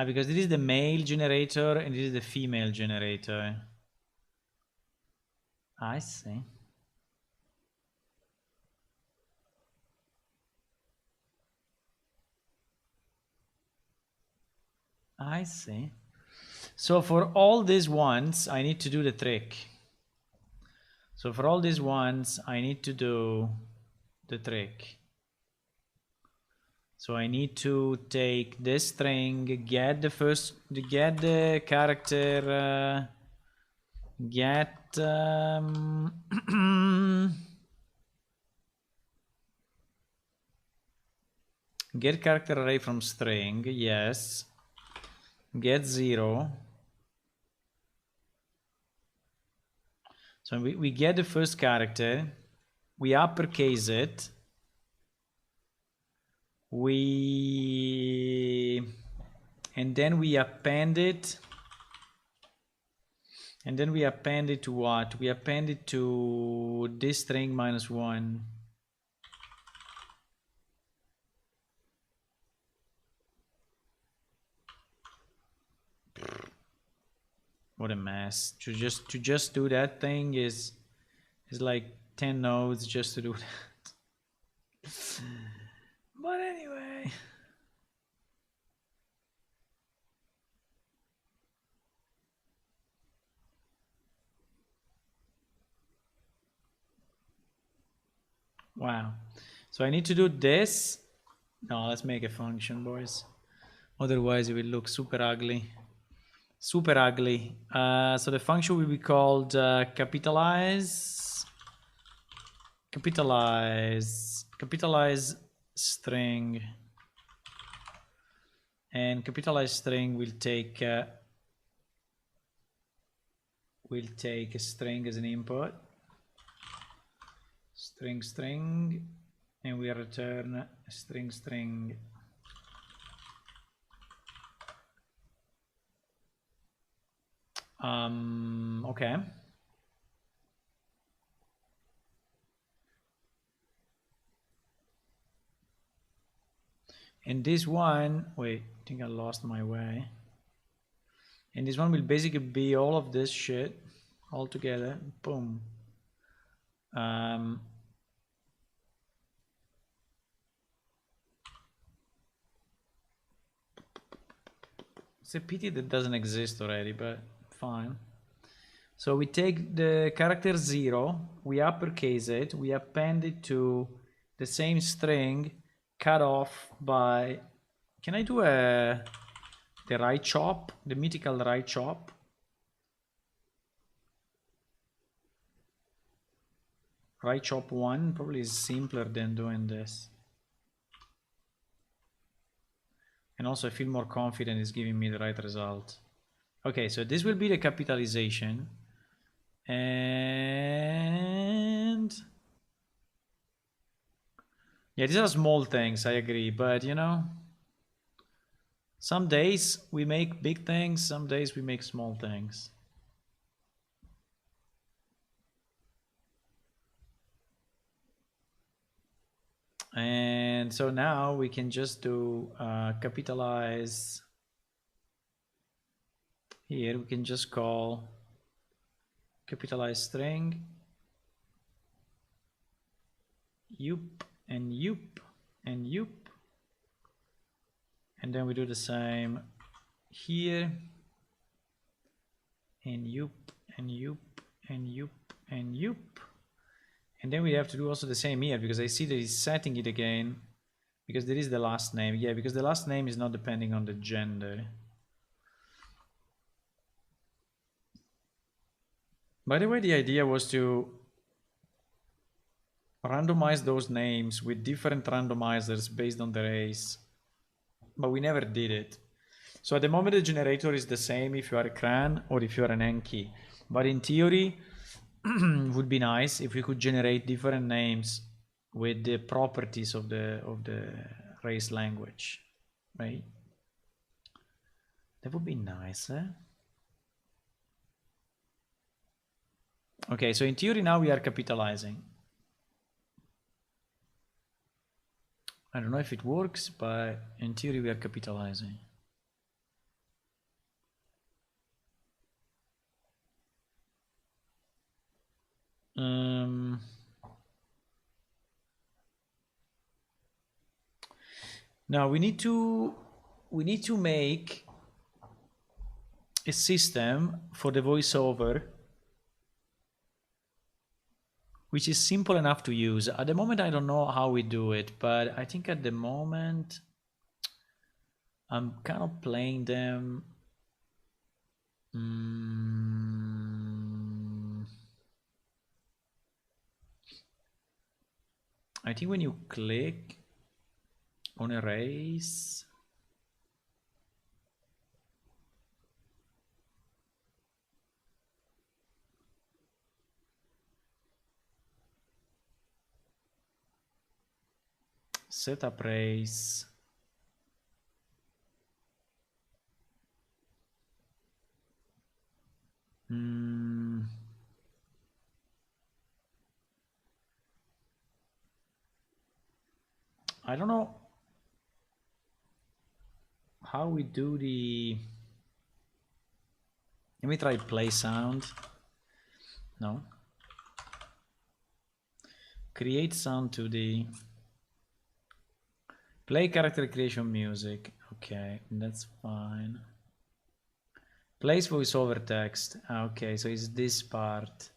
Because this is the male generator and this is the female generator. I see. I see. So for all these ones, I need to do the trick. So for all these ones, I need to do the trick. So I need to take this string, get the character, get get character array from string, yes. Get 0. So we get the first character, we uppercase it, and then we append it. And then we append it to what? We append it to this string -1. What a mess. To just do that thing is like 10 nodes just to do that. But anyway. Wow. So I need to do this. No, let's make a function, boys. Otherwise it will look super ugly. Super ugly. So the function will be called capitalize string, and capitalize string will take a string as an input, string, and we return a string. Okay. And this one, wait, I think I lost my way. And this one will basically be all of this shit all together. Boom. It's a pity that doesn't exist already, but fine. So we take the character 0, we uppercase it, we append it to the same string, cut off by, can I do the right chop, the mythical right chop? Right chop 1 probably is simpler than doing this. And also I feel more confident it's giving me the right result. Okay, so this will be the capitalization. And yeah, these are small things, I agree, but you know, some days we make big things, some days we make small things. And so now we can just do capitalize. Here we can just call capitalize string, yup, and yup, and yup. And then we do the same here. and yup, and yup, and yup, and yup. And then we have to do also the same here, because I see that he's setting it again, because there is the last name. Yeah, because the last name is not depending on the gender. By the way, the idea was to randomize those names with different randomizers based on the race, but we never did it. So at the moment the generator is the same if you are a Kran or if you are an Enki, but in theory would be nice if we could generate different names with the properties of the race language, right? That would be nice, eh? Okay, so in theory now we are capitalizing. I don't know if it works, but in theory we are capitalizing. Now we need to make a system for the voiceover which is simple enough to use. At the moment I don't know how we do it, but I think at the moment I'm kind of playing them. I think when you click on a race, setup race, I don't know how we do the. Let me try play sound. No. Create sound to the play character creation music. Okay, that's fine. Place voiceover text. Okay, so it's this part.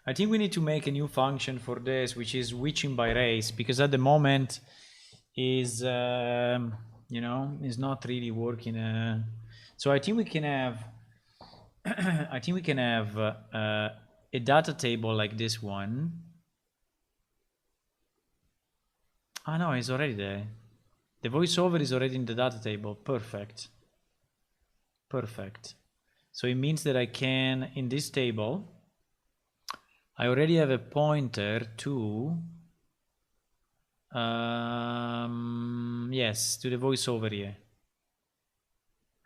I think we need to make a new function for this, which is switching by race, because at the moment is you know, is not really working. So I think we can have I think we can have a data table like this one. Ah, no, it's already there. The voiceover is already in the data table. Perfect. Perfect. So it means that I can, in this table, I already have a pointer to, yes, to the voiceover here.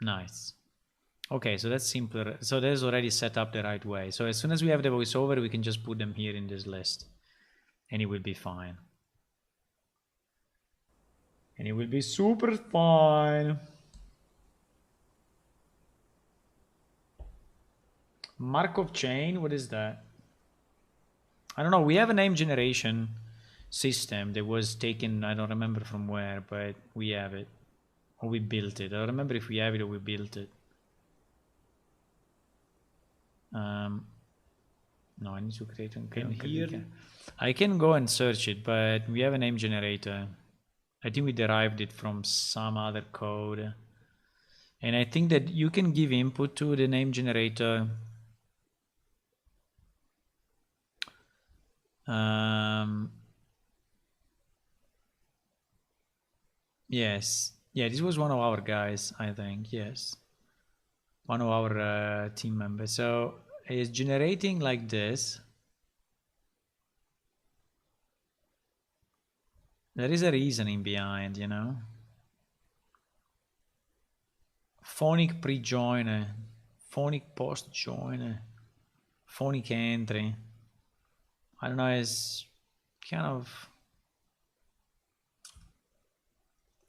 Nice. Okay, so that's simpler. So that's already set up the right way. So as soon as we have the voiceover, we can just put them here in this list. And it will be fine. And it will be super fine. Markov chain, what is that? I don't know. We have a name generation system that was taken, I don't remember from where, but we have it. Or we built it. I don't remember if we have it or we built it. No, I need to create one. Can here. I can go and search it, but we have a name generator. I think we derived it from some other code. And I think that you can give input to the name generator. Yes. Yeah, this was one of our guys, I think. Yes. One of our team members. So it's generating like this. There is a reasoning behind, you know. Phonic pre-joiner, phonic post-joiner, phonic entry. I don't know, it's kind of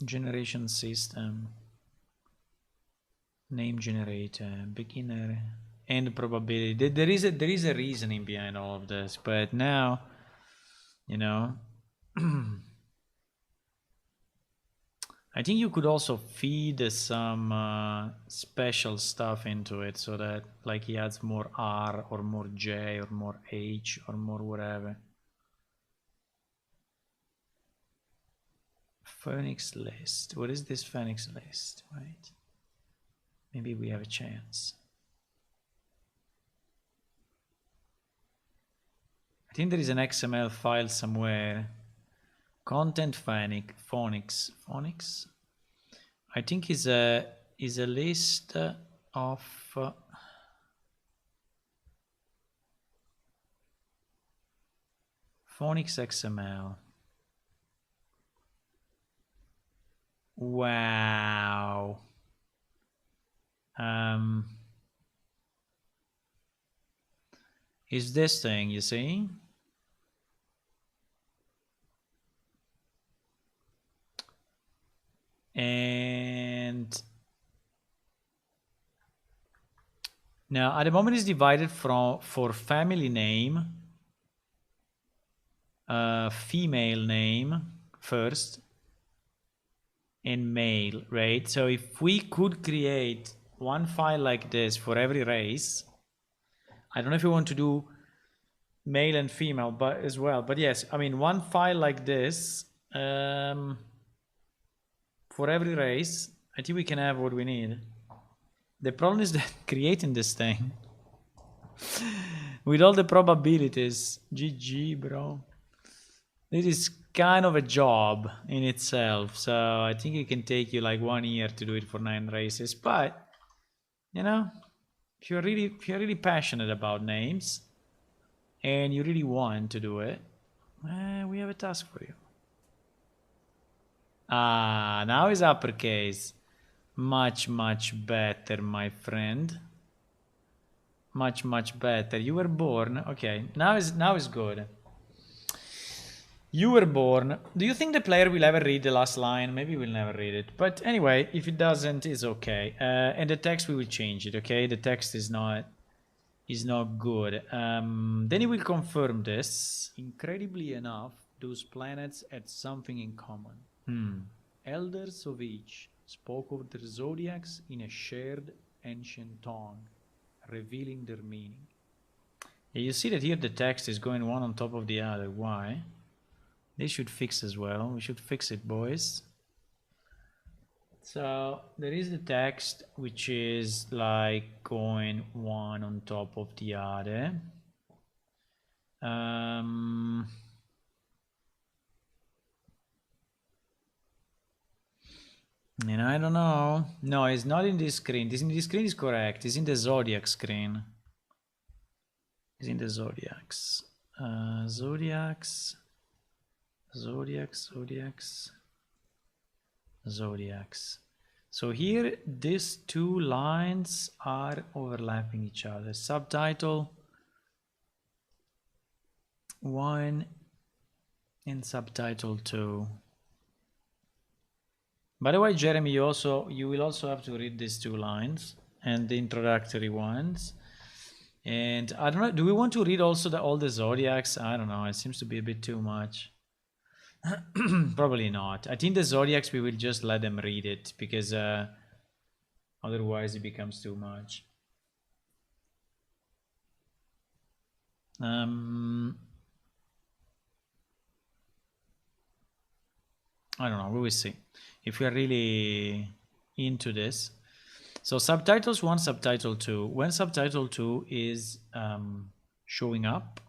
generation system. Name generator, beginner, and probability. There is a reasoning behind all of this, but now, you know, I think you could also feed some special stuff into it so that like he adds more R or more J or more H or more whatever. Phoenix list. What is this Phoenix list? Right. Maybe we have a chance. I think there is an XML file somewhere. Content phonics. I think is a list of phonics XML. Wow. Is this thing, you see? And now at the moment it's divided for family name, female name first, and male, right? So if we could create one file like this for every race, I don't know if you want to do male and female, but as well, but yes, I mean one file like this for every race, I think we can have what we need. The problem is that creating this thing with all the probabilities, GG, bro. This is kind of a job in itself, so I think it can take you like 1 year to do it for 9 races. But you know, if you're really passionate about names and you really want to do it, we have a task for you. Ah, now is uppercase. Much better, my friend. Much better. You were born. Okay, now is good. You were born. Do you think the player will ever read the last line? Maybe we'll never read it. But anyway, if it doesn't, it's okay. And the text, we will change it, okay? The text is not good. Then he will confirm this. Incredibly enough, those planets had something in common. Elders of each spoke of their zodiacs in a shared ancient tongue, revealing their meaning. Yeah, you see that here the text is going one on top of the other. Why? They should fix as well. We should fix it, boys. So there is the text which is like going one on top of the other. And I don't know. No, it's not in this screen. This screen is correct. It's in the zodiac screen. It's in the zodiacs. Zodiacs. So here these two lines are overlapping each other. Subtitle 1 and subtitle 2. By the way, Jeremy, you will also have to read these 2 lines and the introductory ones. And I don't know, do we want to read also all the zodiacs? I don't know, it seems to be a bit too much. Probably not. I think the zodiacs we will just let them read it because otherwise it becomes too much. I don't know, we will see if we are really into this. So subtitles 1, subtitle 2. When subtitle 2 is showing up,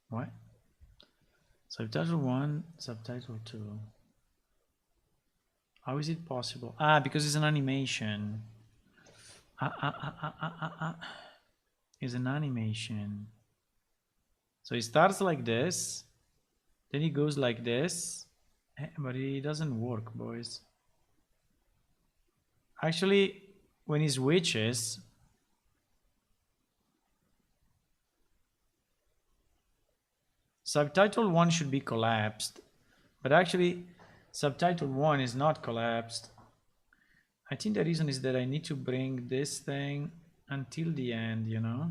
what? Subtitle 1, subtitle 2. How is it possible? Ah, because it's an animation. It's an animation. So it starts like this, then it goes like this, but it doesn't work, boys. Actually, when he switches, subtitle 1 should be collapsed, but actually subtitle 1 is not collapsed. I think the reason is that I need to bring this thing until the end, you know?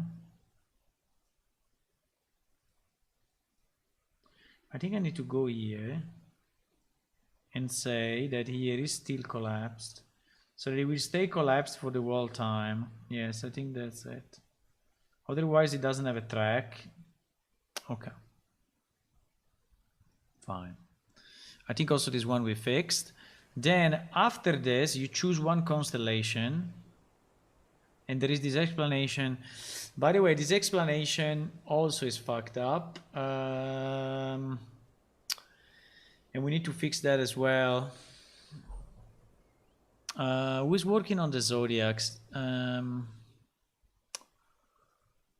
I think I need to go here and say that here is still collapsed. So it will stay collapsed for the whole time. Yes, I think that's it. Otherwise it doesn't have a track. Okay. Fine. I think also this one we fixed. Then after this, you choose one constellation. And there is this explanation. By the way, this explanation also is fucked up. And we need to fix that as well. Who is working on the zodiacs?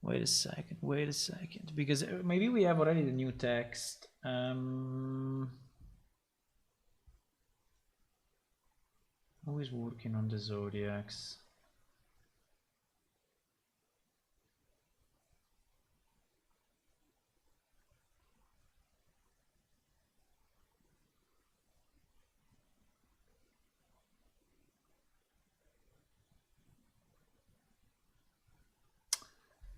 Wait a second. Because maybe we have already the new text. Who is working on the zodiacs?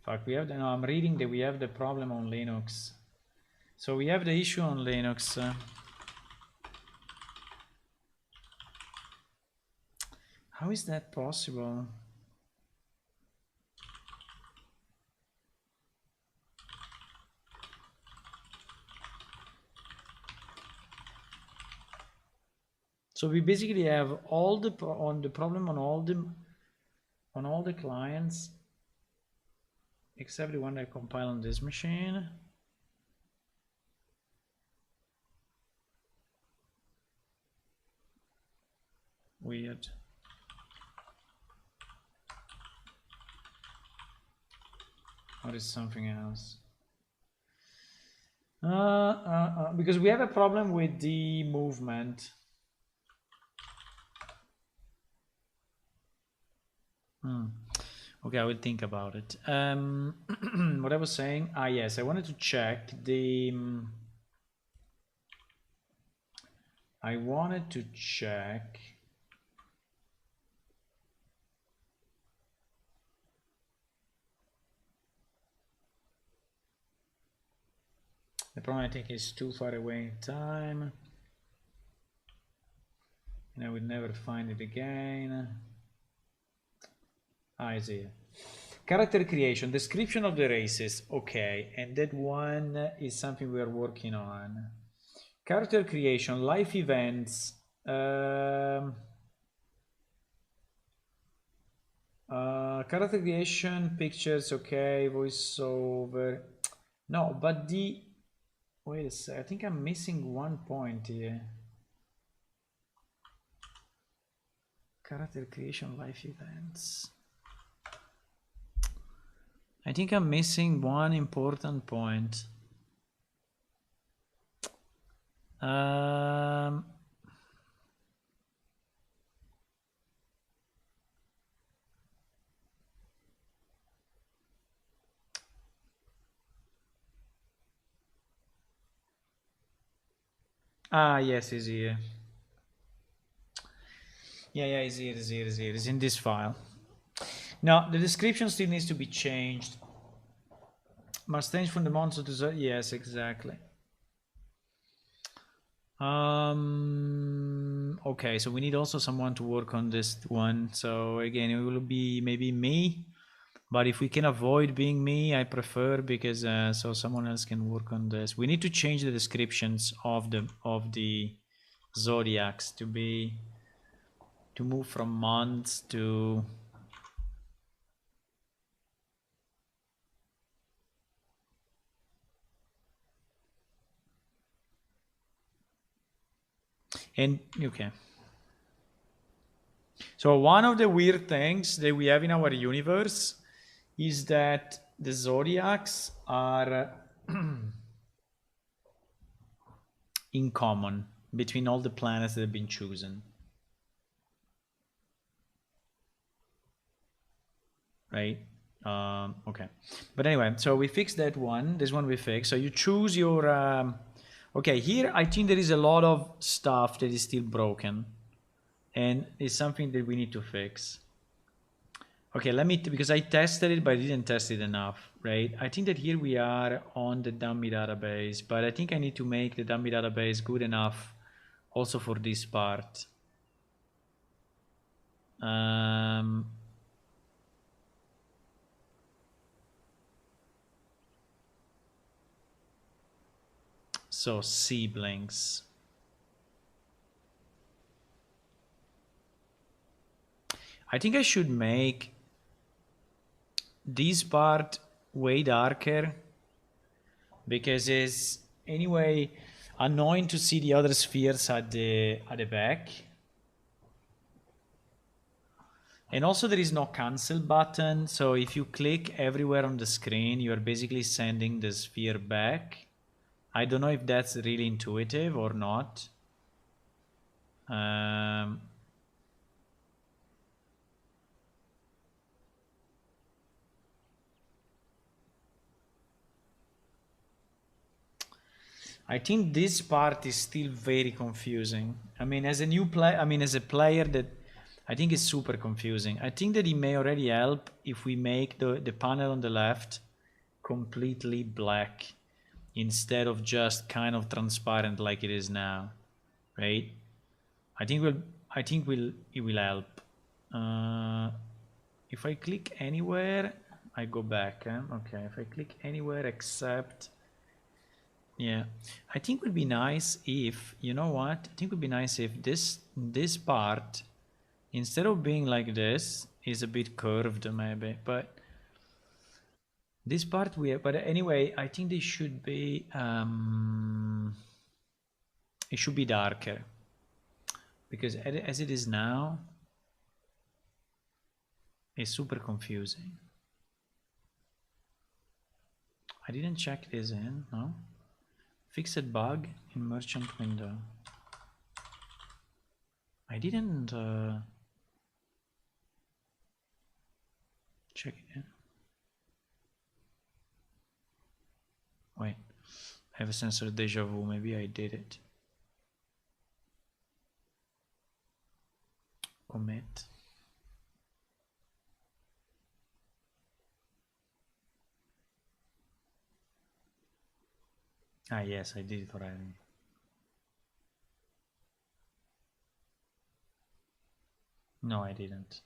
Fuck, we have the, no, I'm reading that we have the problem on Linux. So we have the issue on Linux. How is that possible? So we basically have all the problem on all the clients except the one that compile on this machine. Weird. Or is something else? Because we have a problem with the movement. Okay, I will think about it. What I was saying, yes, I wanted to check the. I wanted to check. The problem I think is too far away in time, and I would never find it again. I see. Character creation, description of the races. Okay, and that one is something we are working on. Character creation, life events. Character creation, pictures. Okay, voiceover. No, but the. Wait a sec. I think I'm missing one point here. Character creation, life events. I think I'm missing one important point. Yes, it's here. Yeah, it's here. It's in this file. Now, the description still needs to be changed. Must change from the monster to... Yes, exactly. Okay, so we need also someone to work on this one. So again, it will be maybe me. But if we can avoid being me, I prefer, because so someone else can work on this. We need to change the descriptions of the zodiacs to move from months to... And okay. So one of the weird things that we have in our universe is that the zodiacs are in common between all the planets that have been chosen. Right? Okay. But anyway, so we fixed that one. This one we fixed. So you choose your... okay, here I think there is a lot of stuff that is still broken. And it's something that we need to fix. Okay, let me, because I tested it, but I didn't test it enough, right? I think that here we are on the dummy database, but I think I need to make the dummy database good enough also for this part. So siblings. I think I should make this part way darker because it's anyway annoying to see the other spheres at the back. And also there is no cancel button, so if you click everywhere on the screen, you are basically sending the sphere back. I don't know if that's really intuitive or not. I think this part is still very confusing. I mean, as a new player, as a player, that I think is super confusing. I think that it may already help if we make the panel on the left completely black instead of just kind of transparent like it is now, right? I think it will help. If I click anywhere, I go back. Okay, if I click anywhere except, yeah, I think it would be nice if, you know what? I think it would be nice if this part, instead of being like this, is a bit curved maybe, but this part we have, but anyway, I think this should be, it should be darker because as it is now, it's super confusing. I didn't check this in, no? Fixed bug in merchant window. I didn't check it in. Wait, I have a sense of deja vu. Maybe I did it. Commit. Ah, yes, I did it already. No, I didn't.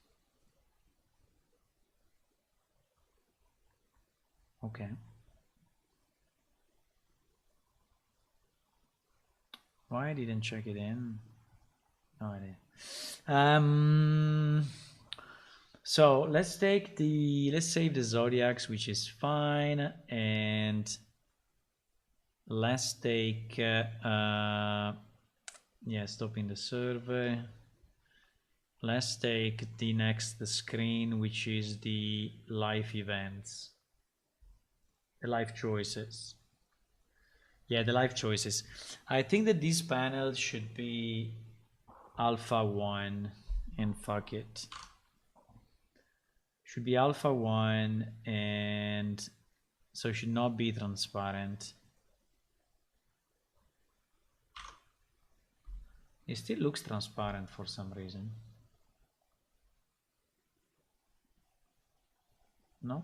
Okay. Why I didn't check it in? No idea. So let's save the zodiacs, which is fine, and let's take stopping the server. Let's take the next screen, which is the life events, the life choices. Yeah, the life choices. I think that this panel should be alpha 1 and fuck it. Should be alpha 1 and so it should not be transparent. It still looks transparent for some reason. No?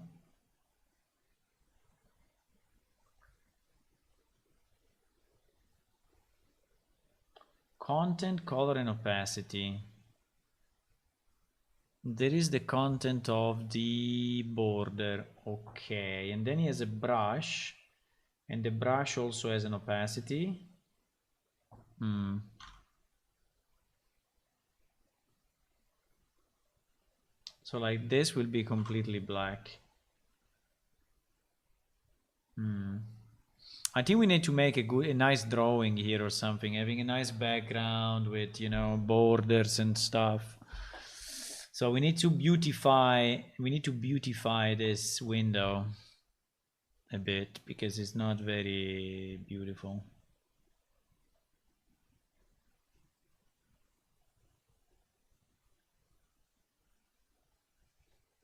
Content, color, and opacity. There is the content of the border. Okay, and then he has a brush, and the brush also has an opacity. So like this will be completely black. I think we need to make a nice drawing here or something, having a nice background with, you know, borders and stuff. So we need to beautify this window a bit because it's not very beautiful.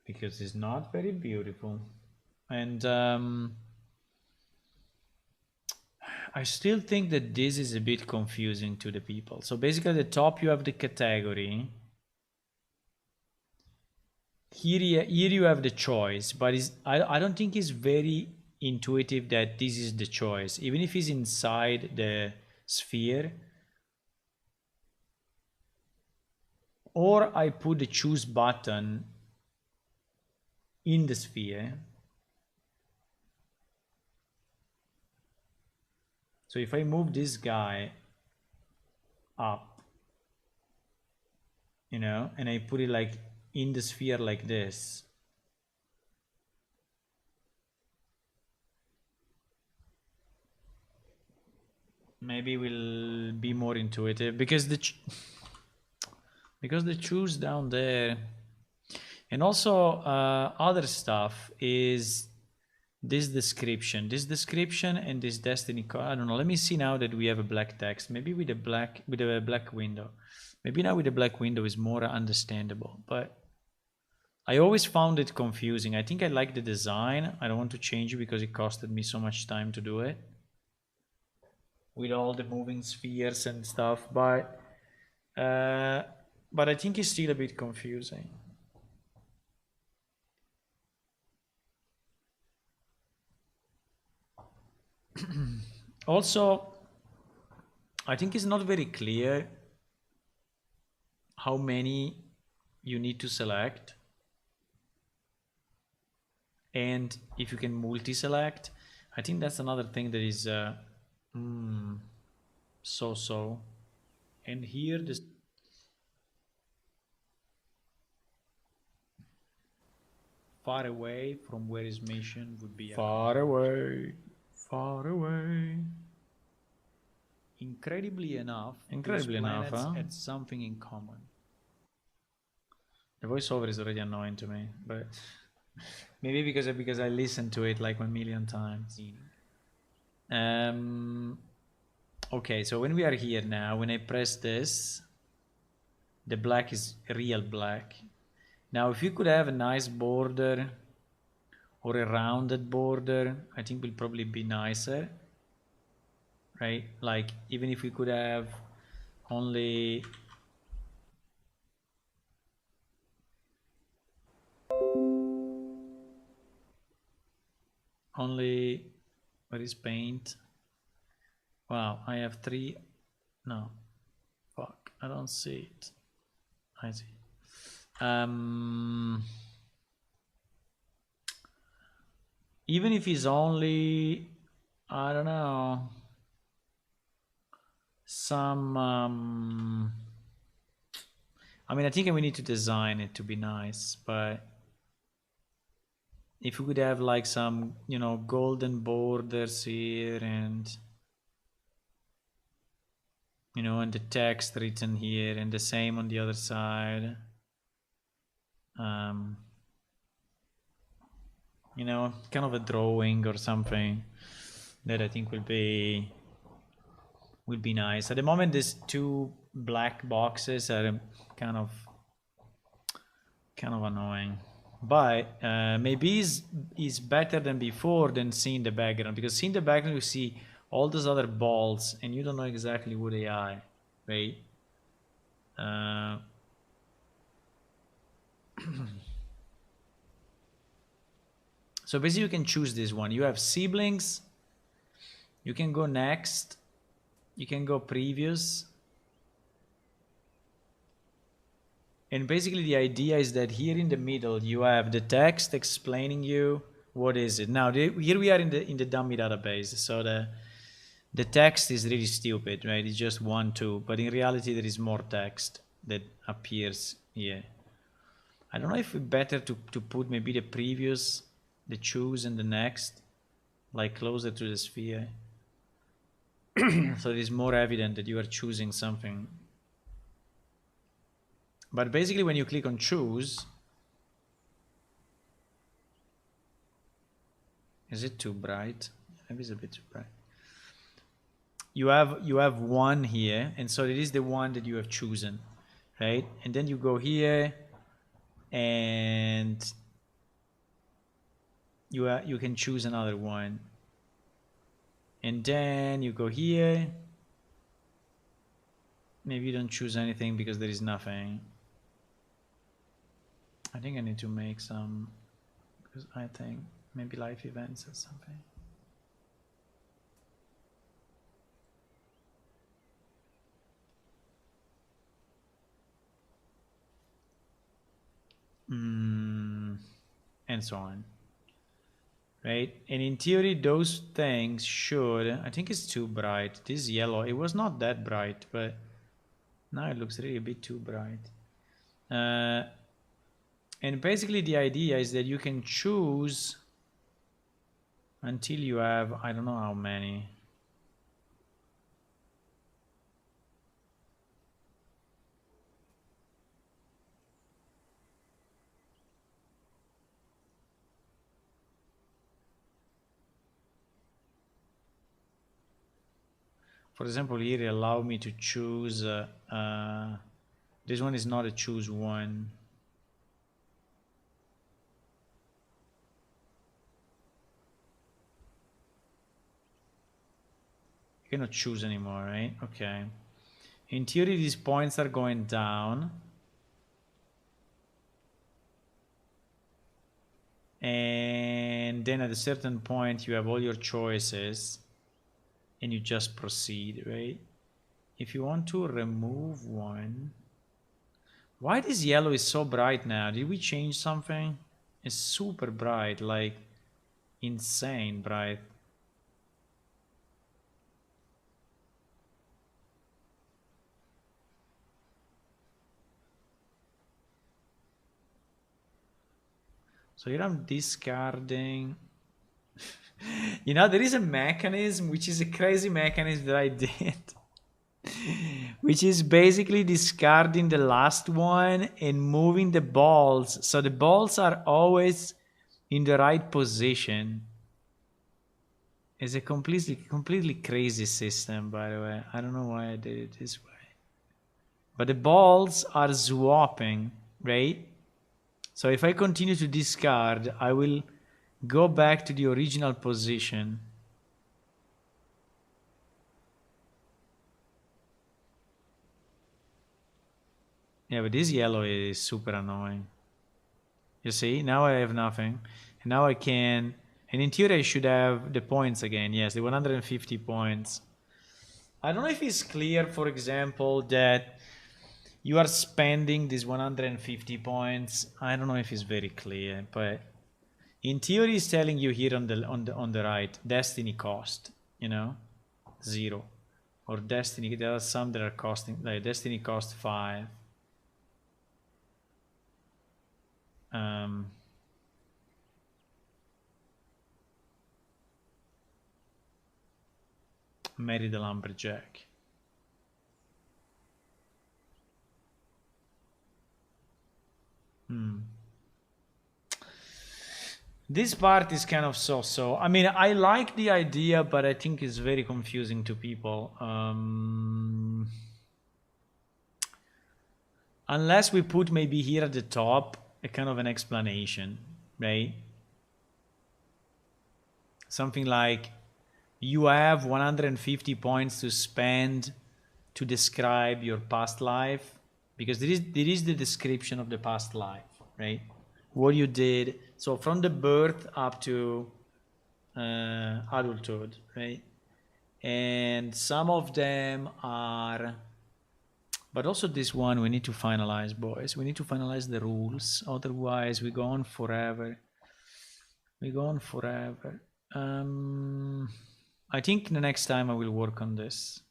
Because it's not very beautiful. And I still think that this is a bit confusing to the people. So basically at the top you have the category. here you have the choice, but I don't think it's very intuitive that this is the choice. Even if it's inside the sphere, or I put the choose button in the sphere. So if I move this guy up, you know, and I put it like in the sphere like this, maybe will be more intuitive, because the choose down there, and also other stuff is this description and this destiny card. I don't know, let me see now that we have a black text, maybe with a black window, maybe now with a black window is more understandable, but I always found it confusing. I think I like the design. I don't want to change it because it costed me so much time to do it with all the moving spheres and stuff, but I think it's still a bit confusing. Also, I think it's not very clear how many you need to select, and if you can multi-select. I think that's another thing that is so. And here this far away from where his mission would be. Far away. Incredibly enough, these planets had something in common. The voiceover is already annoying to me, but maybe because I listened to it like 1 million times. Okay, so when we are here now, when I press this, the black is real black. Now, if you could have a nice border or a rounded border, I think will probably be nicer, right? Like, even if we could have only what is paint? Wow, I have 3. No, fuck, I don't see it. I see. Even if it's only, I don't know, some I mean, I think we need to design it to be nice, but if we could have like some, you know, golden borders here, and you know, and the text written here, and the same on the other side, you know, kind of a drawing or something that I think will be nice. At the moment, these 2 black boxes are kind of annoying, but maybe is better than before than seeing the background, because seeing the background you see all those other balls and you don't know exactly who they are, right? So basically you can choose this one. You have siblings, you can go next, you can go previous, and basically the idea is that here in the middle you have the text explaining you what is it. Now here we are in the dummy database, so the text is really stupid, right? It's just 1, 2, but in reality there is more text that appears here. I don't know if it's better to put maybe the previous, the choose, and the next, like closer to the sphere. So it is more evident that you are choosing something. But basically when you click on choose, is it too bright? Maybe it's a bit too bright. You have 1 here, and so it is the one that you have chosen, right? And then you go here, and you can choose another one, and then you go here. Maybe you don't choose anything because there is nothing. I think I need to make some, because I think maybe live events or something. And so on. Right? And in theory, those things should, I think it's too bright. This yellow, it was not that bright, but now it looks really a bit too bright. And basically the idea is that you can choose until you have, I don't know how many. For example, here it allow me to choose, this one is not a choose one. You cannot choose anymore, right? Okay. In theory, these points are going down. And then at a certain point, you have all your choices. And you just proceed, right? If you want to remove one... Why this yellow is so bright now? Did we change something? It's super bright, like insane bright. So here I'm discarding. You know, there is a mechanism, which is a crazy mechanism that I did, which is basically discarding the last one and moving the balls. So the balls are always in the right position. It's a completely crazy system, by the way. I don't know why I did it this way. But the balls are swapping, right? So if I continue to discard, I will go back to the original position. Yeah, but this yellow is super annoying. You see, now I have nothing. And now I can... And in theory, I should have the points again. Yes, the 150 points. I don't know if it's clear, for example, that you are spending these 150 points. I don't know if it's very clear, but in theory, it's telling you here on the right, destiny cost, you know, 0. Or destiny, there are some that are costing, like destiny cost 5. Marry the lumberjack. This part is kind of so-so. I mean, I like the idea, but I think it's very confusing to people. Unless we put maybe here at the top a kind of an explanation, right? Something like, you have 150 points to spend to describe your past life, because there is the description of the past life, right? What you did, so from the birth up to adulthood, right? And some of them are, but also this one we need to finalize, boys. We need to finalize the rules, otherwise we go on forever. We go on forever. I think the next time I will work on this,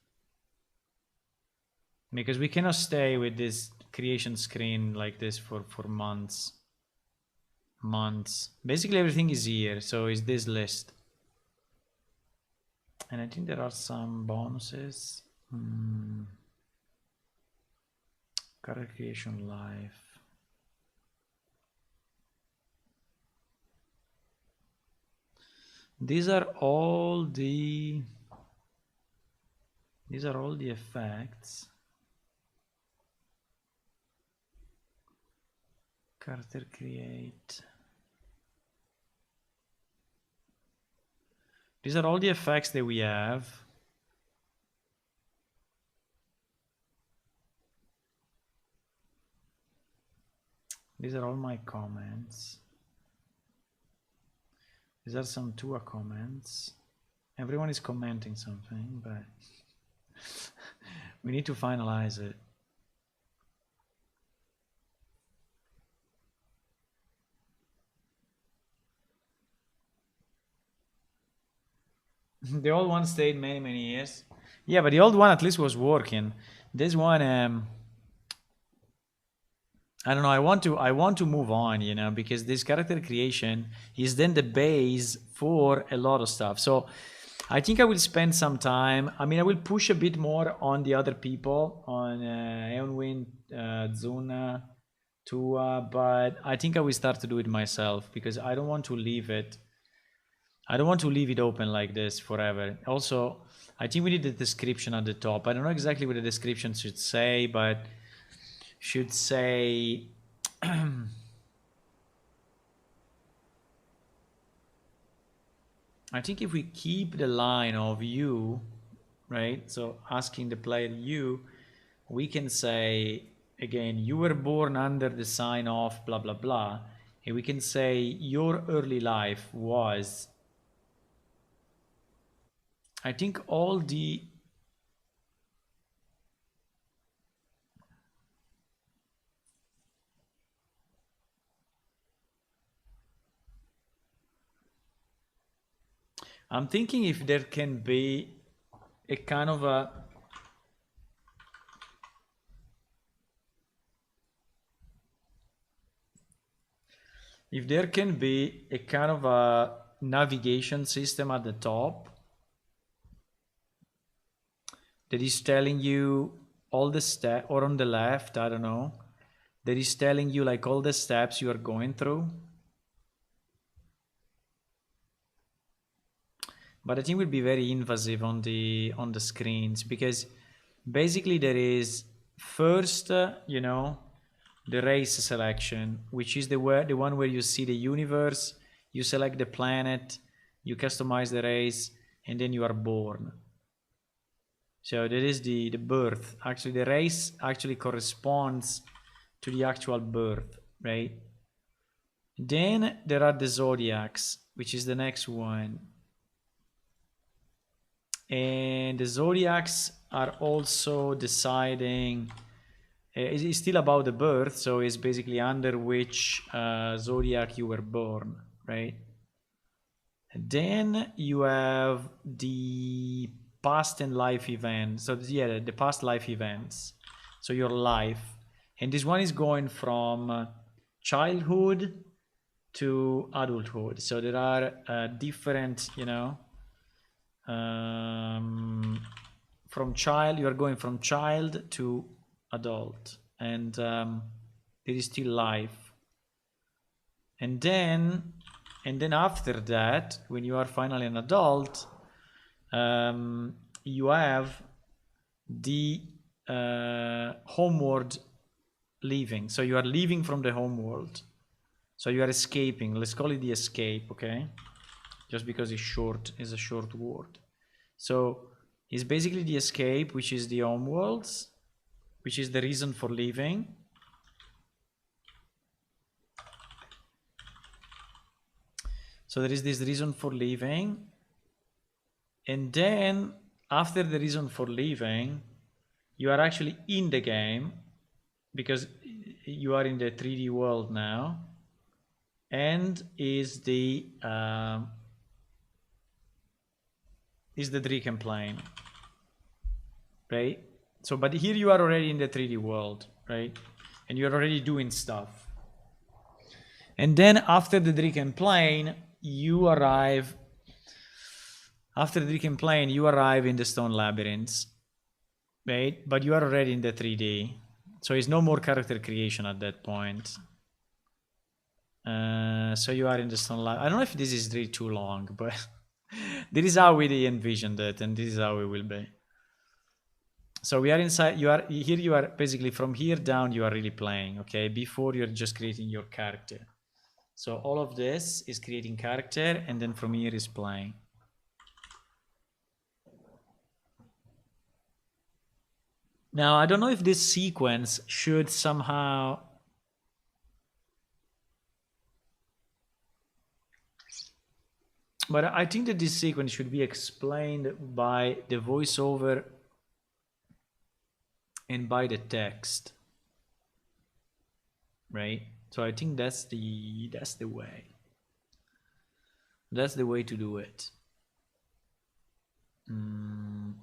because we cannot stay with this creation screen like this for months. Basically everything is here, so is this list. And I think there are some bonuses. Character creation life. These are all the effects. Character create. These are all the effects that we have. These are all my comments. These are some Tua comments. Everyone is commenting something, but we need to finalize it. The old one stayed many years. Yeah, but the old one at least was working. This one, I don't know. I want to move on, you know, because this character creation is then the base for a lot of stuff. So I think I will spend some time. I mean, I will push a bit more on the other people, on Eonwin, Zuna, Tua, but I think I will start to do it myself because I don't want to leave it. I don't want to leave it open like this forever. Also, I think we need the description at the top. I don't know exactly what the description should say, but should say I think if we keep the line of you, right? So asking the player you, we can say again, you were born under the sign of blah blah blah, and we can say your early life was. I think all the I'm thinking if there can be a kind of a if there can be a kind of a navigation system at the top that is telling you all the steps, or on the left, I don't know, that is telling you like all the steps you are going through. But I think it will be very invasive on the screens because basically there is first, you know, the race selection, which is the one where you see the universe, you select the planet, you customize the race, and then you are born. So that is the birth. Actually, the race actually corresponds to the actual birth, right? Then there are the zodiacs, which is the next one. And the zodiacs are also deciding, it's still about the birth, so it's basically under which zodiac you were born, right? And then you have the past and life events. So yeah, the past life events. So your life, and this one is going from childhood to adulthood. So there are different, you know, from child, you are going from child to adult, and there is still life. And then after that, when you are finally an adult, you have the homeward leaving. So you are leaving from the homeworld. So you are escaping. Let's call it the escape, okay? Just because it's short, is a short word. So it's basically the escape, which is the homeworlds, which is the reason for leaving. So there is this reason for leaving. And then after the reason for leaving, you are actually in the game because you are in the 3D world now. And is the Draken plane, right? So, but here you are already in the 3D world, right? And you're already doing stuff. And then after the Draken plane, you arrive. After the Draken plane, you arrive in the stone labyrinths, right? But you are already in the 3D, so it's no more character creation at that point. So you are in the stone labyrinth. I don't know if this is really too long, but this is how we envisioned it, and this is how it will be. So we are inside. You are here. You are basically from here down. You are really playing. Okay, before you're just creating your character. So all of this is creating character, and then from here is playing. Now I don't know if this sequence should somehow But I think that this sequence should be explained by the voiceover and by the text, right? So I think that's the way. That's the way to do it.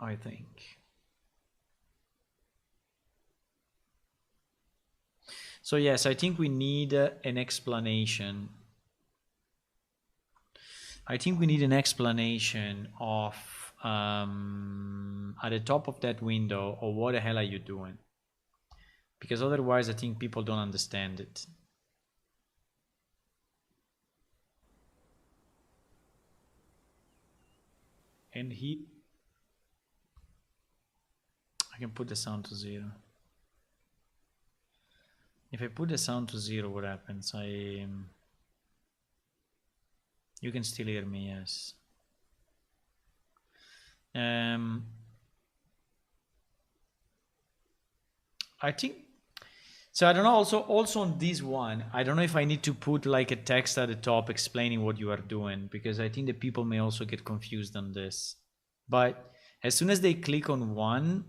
I think. So yes, I think we need an explanation. I think we need an explanation of at the top of that window, or what the hell are you doing? Because otherwise I think people don't understand it. And I can put the sound to 0. If I put the sound to 0, what happens? You can still hear me, yes. I think so. I don't know. Also on this one, I don't know if I need to put like a text at the top explaining what you are doing, because I think that people may also get confused on this. But as soon as they click on one,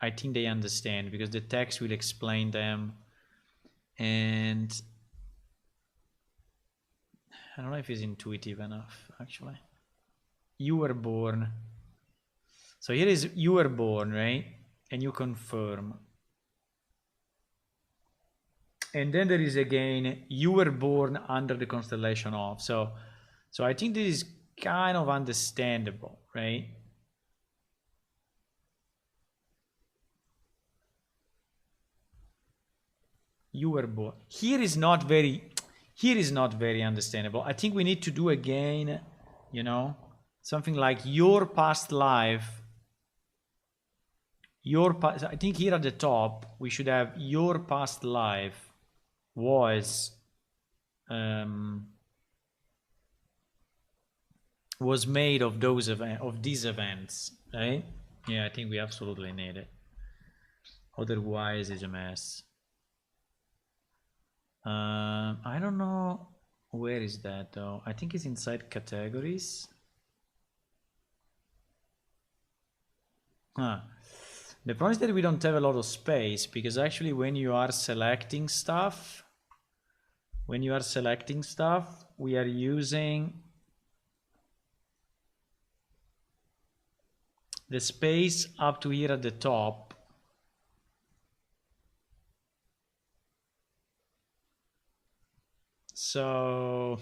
I think they understand, because the text will explain them. And I don't know if it's intuitive enough, actually. You were born. So here is you were born, right? And you confirm. And then there is again, you were born under the constellation of. So I think this is kind of understandable, right? You were born. Here is not very understandable. I think we need to do again, you know, something like your past life. I think here at the top we should have your past life was made of these events, right? Yeah, I think we absolutely need it. Otherwise, it's a mess. I don't know where is that though. I think it's inside categories. The problem is that we don't have a lot of space, because actually when you are selecting stuff, we are using the space up to here at the top. So,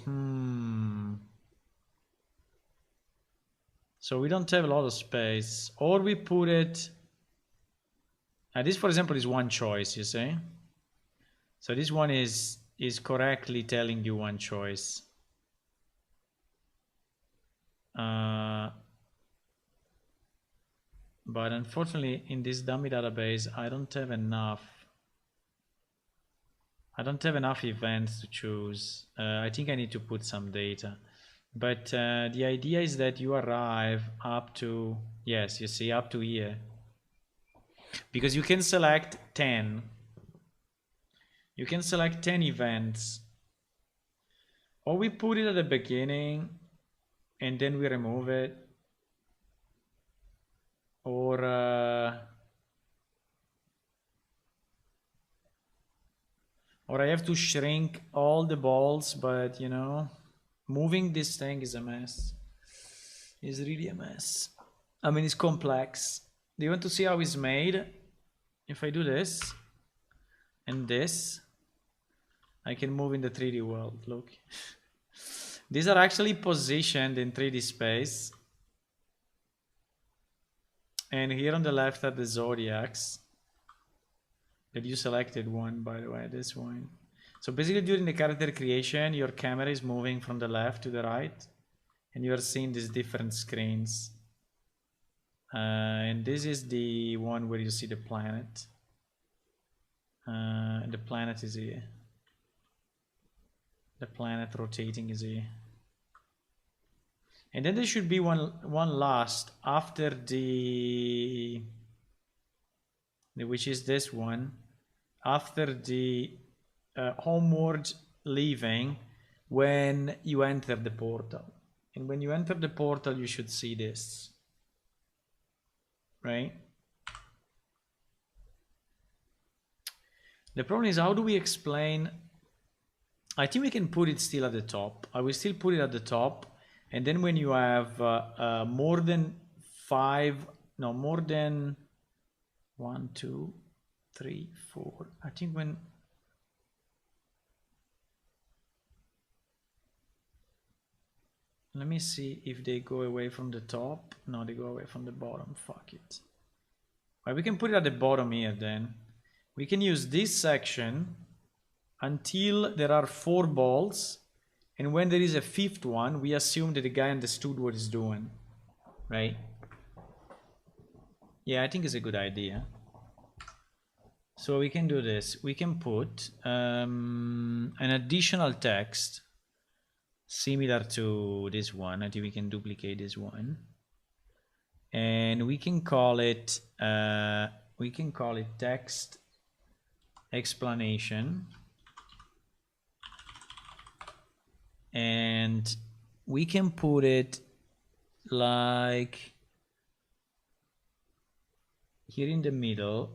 so we don't have a lot of space, or we put it. This, for example, is one choice, you see. So this one is correctly telling you one choice. But unfortunately, in this dummy database, I don't have enough events to choose. I think I need to put some data. But the idea is that you arrive up to, yes, you see, up to here. Because you can select 10. You can select 10 events. Or we put it at the beginning and then we remove it. Or I have to shrink all the balls, but you know, moving this thing is a mess. It's really a mess. I mean, it's complex. Do you want to see how it's made? If I do this and this, I can move in the 3D world. Look. These are actually positioned in 3D space. And here on the left are the zodiacs. That you selected one, by the way, this one. So basically during the character creation, your camera is moving from the left to the right. And you are seeing these different screens. And this is the one where you see the planet. And the planet is here. The planet rotating is here. And then there should be one last after the which is this one, after the homeward leaving, when you enter the portal. And when you enter the portal, you should see this, right? The problem is, how do we explain? I think we can put it still at the top. I will still put it at the top. And then when you have more than more than 1, 2, 3, 4. I think when let me see if they go away from the top. No, they go away from the bottom. Fuck it. Well, we can put it at the bottom here then. We can use this section until there are 4 balls, and when there is a 5th one, we assume that the guy understood what he's doing, right? Yeah, I think it's a good idea. So we can do this. We can put an additional text similar to this one. I think we can duplicate this one, and we can call it text explanation, and we can put it like here in the middle,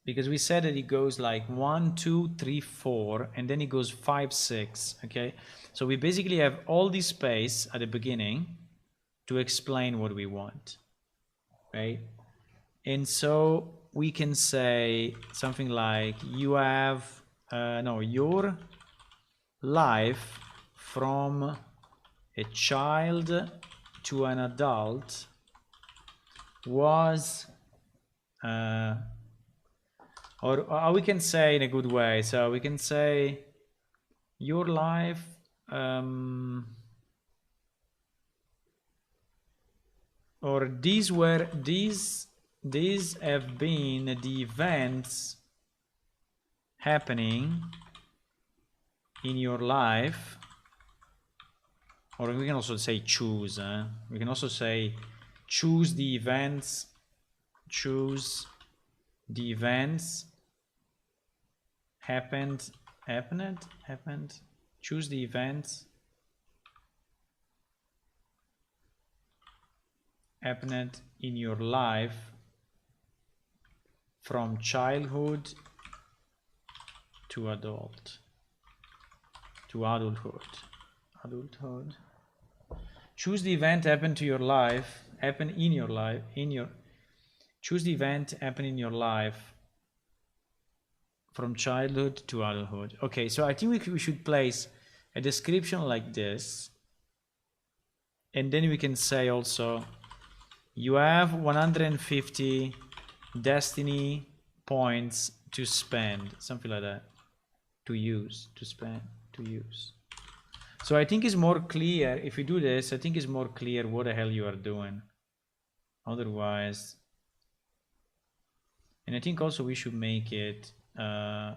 because we said that it goes like 1, 2, 3, 4, and then it goes 5, 6. Okay, so we basically have all this space at the beginning to explain what we want, right? And so we can say something like you have your life from a child to an adult was or we can say in a good way, so we can say your life or these have been the events happening in your life. Or we can also say choose. We can also say choose the events. Choose the events happened. Choose the events happened in your life from childhood to adulthood. Choose the event happened to your life, choose the event happened in your life from childhood to adulthood. Okay, so I think we should place a description like this, and then we can say also you have 150 destiny points to spend, something like that, to use. So I think it's more clear if we do this. I think it's more clear what the hell you are doing. Otherwise, and I think also we should make it I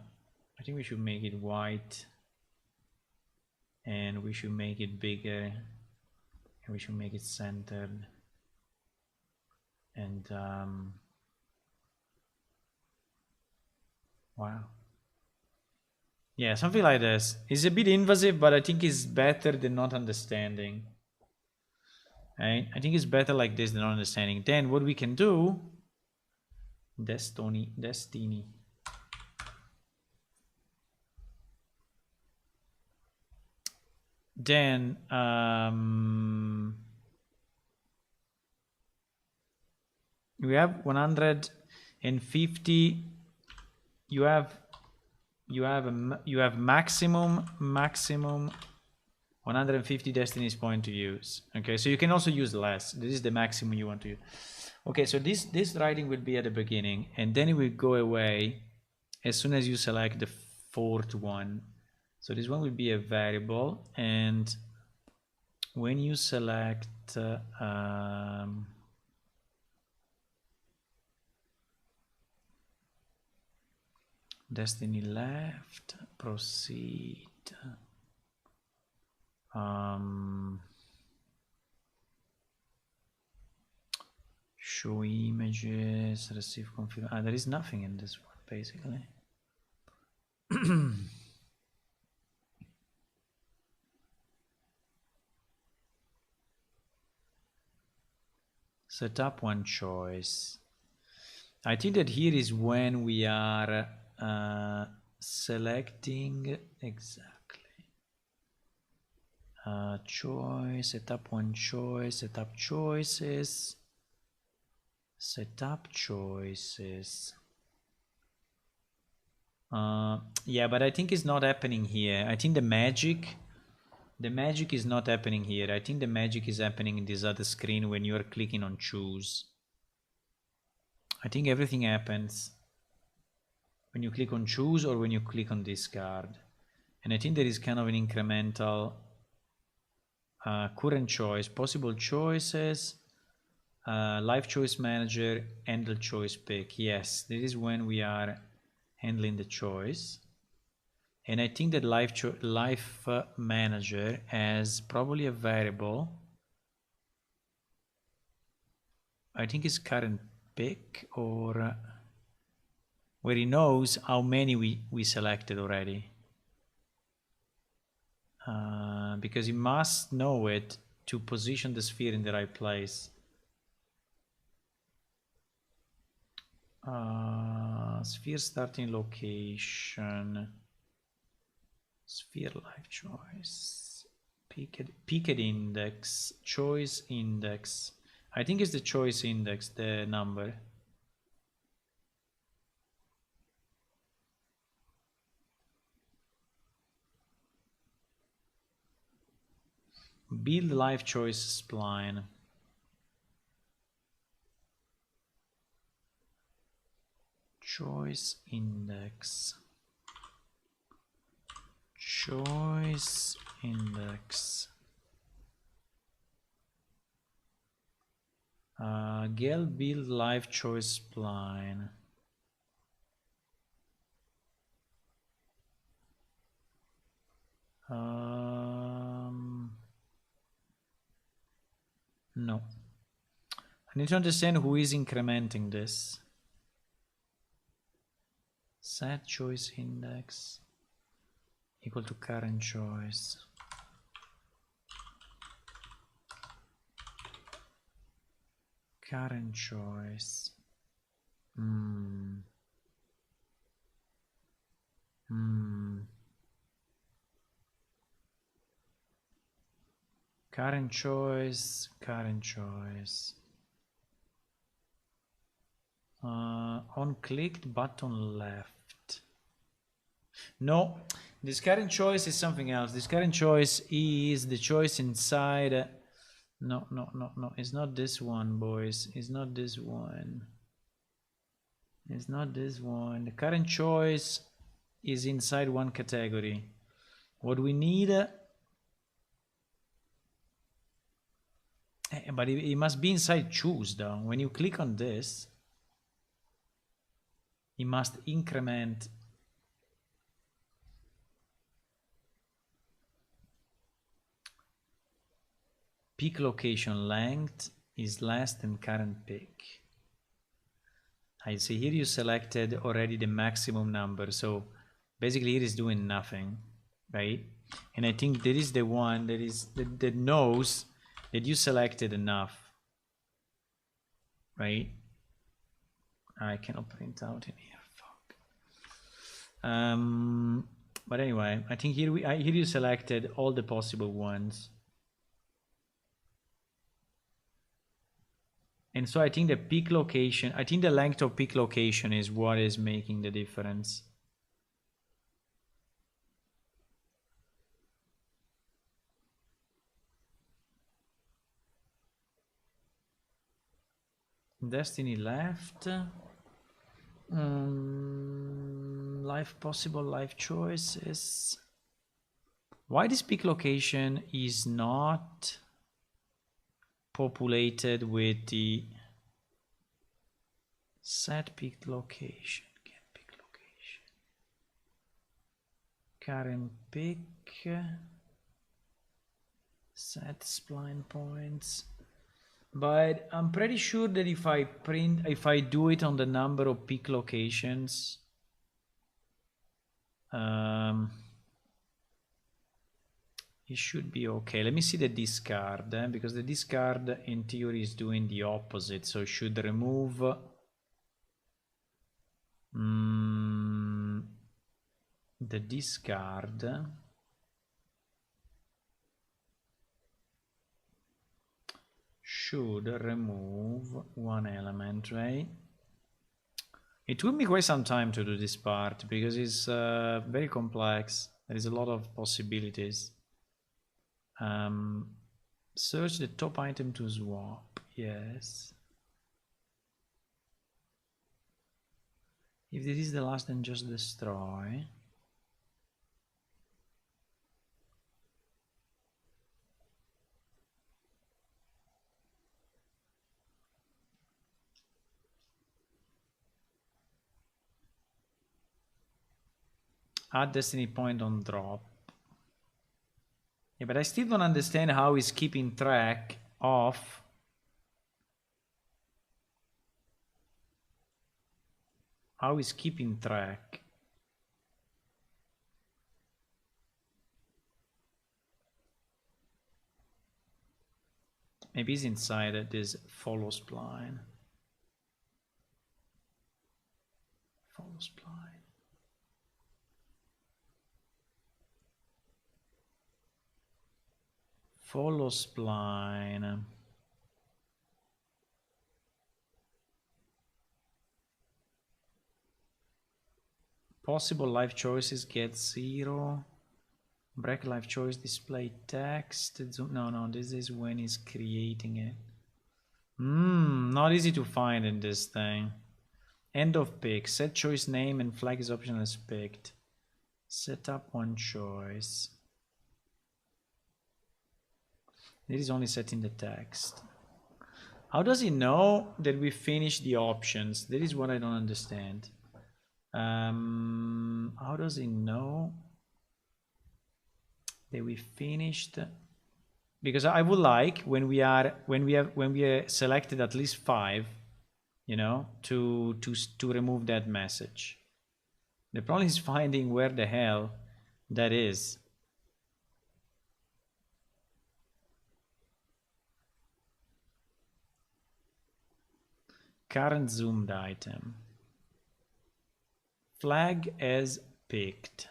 think we should make it white, and we should make it bigger, and we should make it centered, and wow, yeah, something like this. It's a bit invasive, but I think it's better than not understanding. Right? I think it's better like this than not understanding. Then what we can do, destiny. Then we have 150. You have maximum 150 destinies point to use. Okay, so you can also use less. This is the maximum you want to use. Okay, so this writing will be at the beginning, and then it will go away as soon as you select the 4th one. So this one will be a variable, and when you select destiny left, proceed, show images, receive confirm. There is nothing in this one basically. Set up one choice. I think that here is when we are selecting exactly. Choice, set up one choice, set up choices, set up choices. Yeah, but I think it's not happening here. I think the magic is not happening here. I think the magic is happening in this other screen when you are clicking on choose. I think everything happens when you click on choose or when you click on discard. And I think there is kind of an incremental current choice, possible choices, live choice manager, handle choice pick. Yes, this is when we are handling the choice. And I think that life manager has probably a variable. I think it's current pick, or where he knows how many we selected already. Because he must know it to position the sphere in the right place. Sphere starting location. Sphere live choice. Picked index. Choice index. I think it's the choice index, the number. Build live choice spline. Choice index. Choice index. Gel build live choice spline. No. I need to understand who is incrementing this. Set choice index equal to current choice. Current choice. Current choice, current choice. On clicked button left. No, this current choice is something else. This current choice is the choice inside. No, it's not this one, boys. It's not this one. It's not this one. The current choice is inside one category. What we need, but it must be inside choose though. When you click on this, it must increment peak location length is less than current peak. I see here you selected already the maximum number, so basically it is doing nothing, right? And I think that is the one that knows that you selected enough, right? I cannot print out in here. Fuck. But anyway, I think here here you selected all the possible ones. And so I think the peak location, I think the length of peak location is what is making the difference. Destiny left. Life possible life choices. Why this peak location is not populated with the set peak location? Get peak location. Current peak. Set spline points. But I'm pretty sure that if I do it on the number of peak locations, It should be okay. Let me see the discard, because the discard in theory is doing the opposite. So it should remove the discard. Should remove one element, right? It took me quite some time to do this part because it's very complex. There is a lot of possibilities. Search the top item to swap. Yes. If this is the last, then just destroy. Add destiny point on drop. Yeah, but I still don't understand how he's keeping track of Maybe he's inside this follow spline. Follow spline. Follow spline. Possible life choices get 0. Break life choice, display text. No, this is when he's creating it. Not easy to find in this thing. End of pick. Set choice name and flag is optional as picked. Set up one choice. This is only setting the text. How does he know that we finished the options? That is what I don't understand. How does he know that we finished? Because I would like when we are selected at least 5, you know, to remove that message. The problem is finding where the hell that is. Current zoomed item. Flag as picked.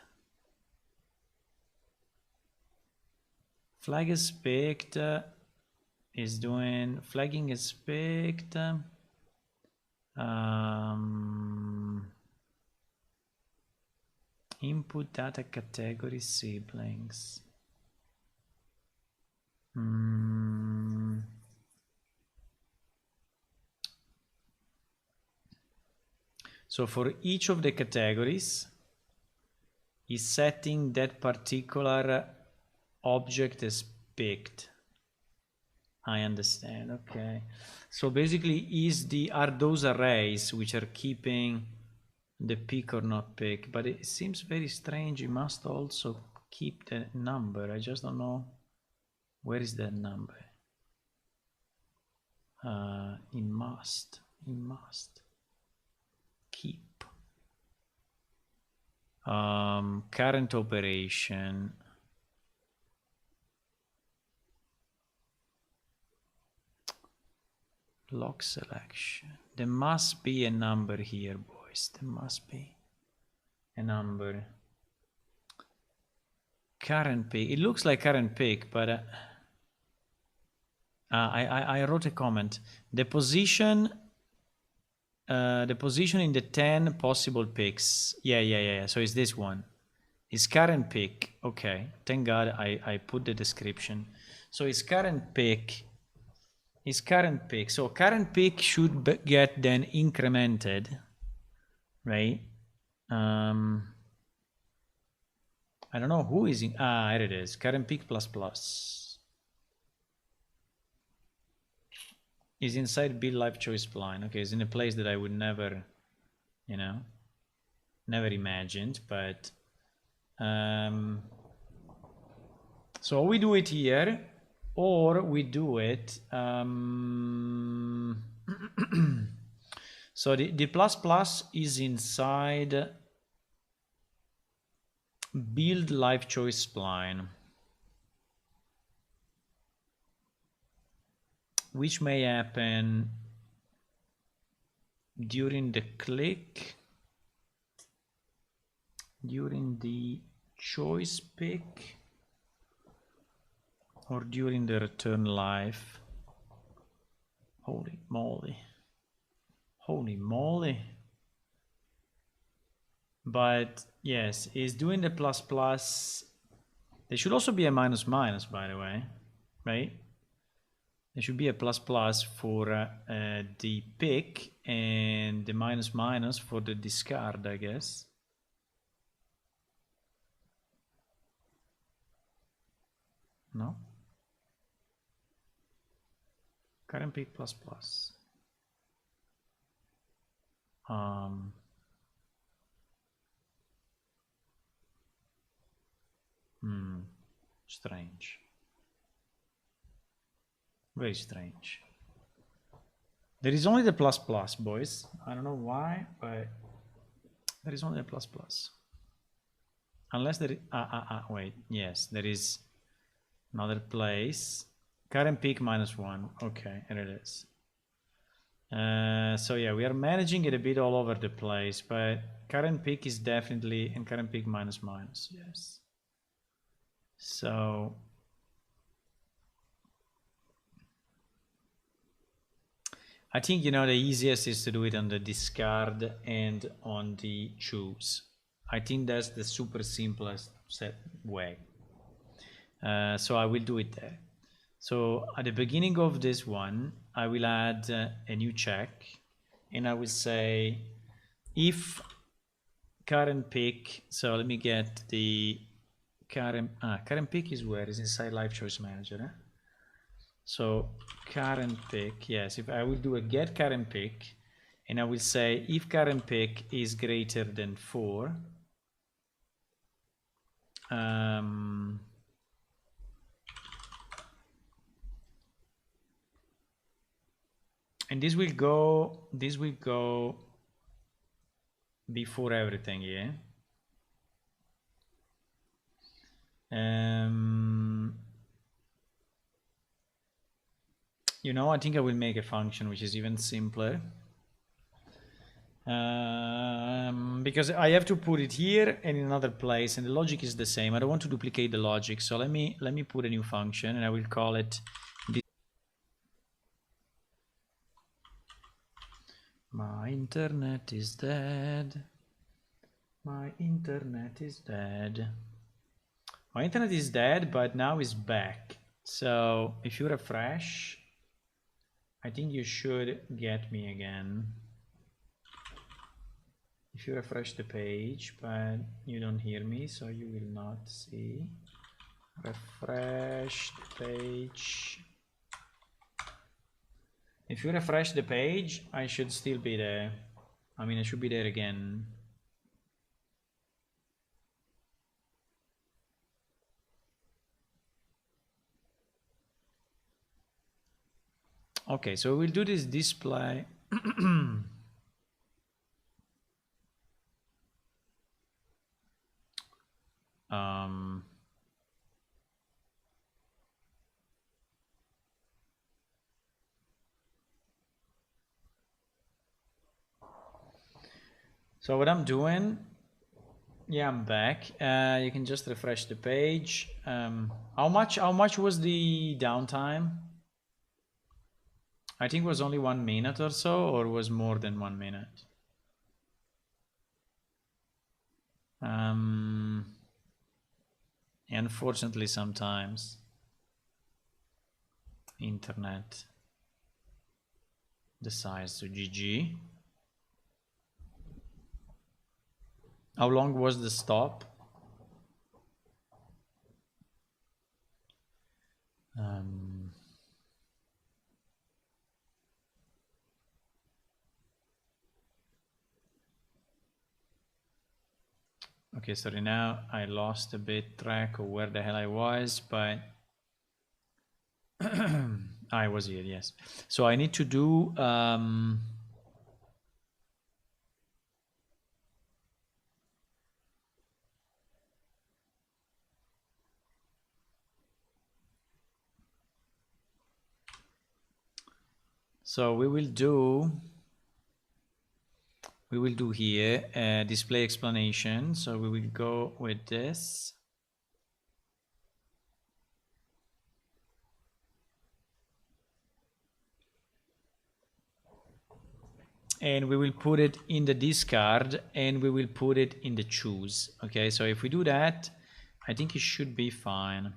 Flag is picked is doing flagging is picked. Input data category siblings. So for each of the categories, is setting that particular object as picked. I understand. Okay. So basically, are those arrays which are keeping the pick or not pick? But it seems very strange. You must also keep the number. I just don't know where is that number. It must keep. Current operation. Lock selection. There must be a number here, boys. There must be a number. Current pick. It looks like current pick, but I wrote a comment. The position in the 10 possible picks. Yeah. So it's this one. It's current pick. Okay. Thank God I put the description. So it's current pick. Is current pick. So current pick should get then incremented, right? I don't know who is in. Here it is. Current pick plus is inside build life choice spline. Okay, it's in a place that I would never, you know, never imagined. But so we do it here. Or we do it, so the plus is inside build life choice spline. which may happen during the click, during the choice pick, or during the return live. Holy moly. Holy moly. But yes, is doing the plus plus. There should also be a minus minus, by the way, right? There should be a plus plus for the pick and the minus minus for the discard, I guess. No? Current pick plus plus. Strange. Very strange. There is only the plus plus, boys. I don't know why, but there is only the plus plus. Unless there is, wait, yes, there is another place. Current peak -1. Okay, here it is. So yeah, we are managing it a bit all over the place, but current peak is definitely, and current peak minus minus, yes. So I think, you know, the easiest is to do it on the discard and on the choose. I think that's the super simplest way. So I will do it there. So at the beginning of this one, I will add a new check, and I will say if current pick, so let me get the current pick is where? Is inside Live Choice Manager. Eh? So current pick, yes, if I will do a get current pick, and I will say if current pick is greater than 4, and this will go before everything, yeah. You know, I think I will make a function which is even simpler. Because I have to put it here and in another place, and the logic is the same. I don't want to duplicate the logic, so let me put a new function, and I will call it my internet is dead. My internet is dead. My internet is dead, but now is back. So if you refresh, I think you should get me again. If you refresh the page, but you don't hear me, so you will not see. Refresh the page. If you refresh the page, I should still be there. I mean, I should be there again. Okay, so we'll do this display. So what I'm doing, yeah, I'm back. You can just refresh the page. How much was the downtime? I think it was only 1 minute or so, or was more than 1 minute. Unfortunately, sometimes internet decides to GG. How long was the stop? Okay, sorry, now I lost a bit track of where the hell I was, but I was here, yes. So I need to do So we will do here display explanation. So we will go with this. And we will put it in the discard and we will put it in the choose. Okay, so if we do that, I think it should be fine.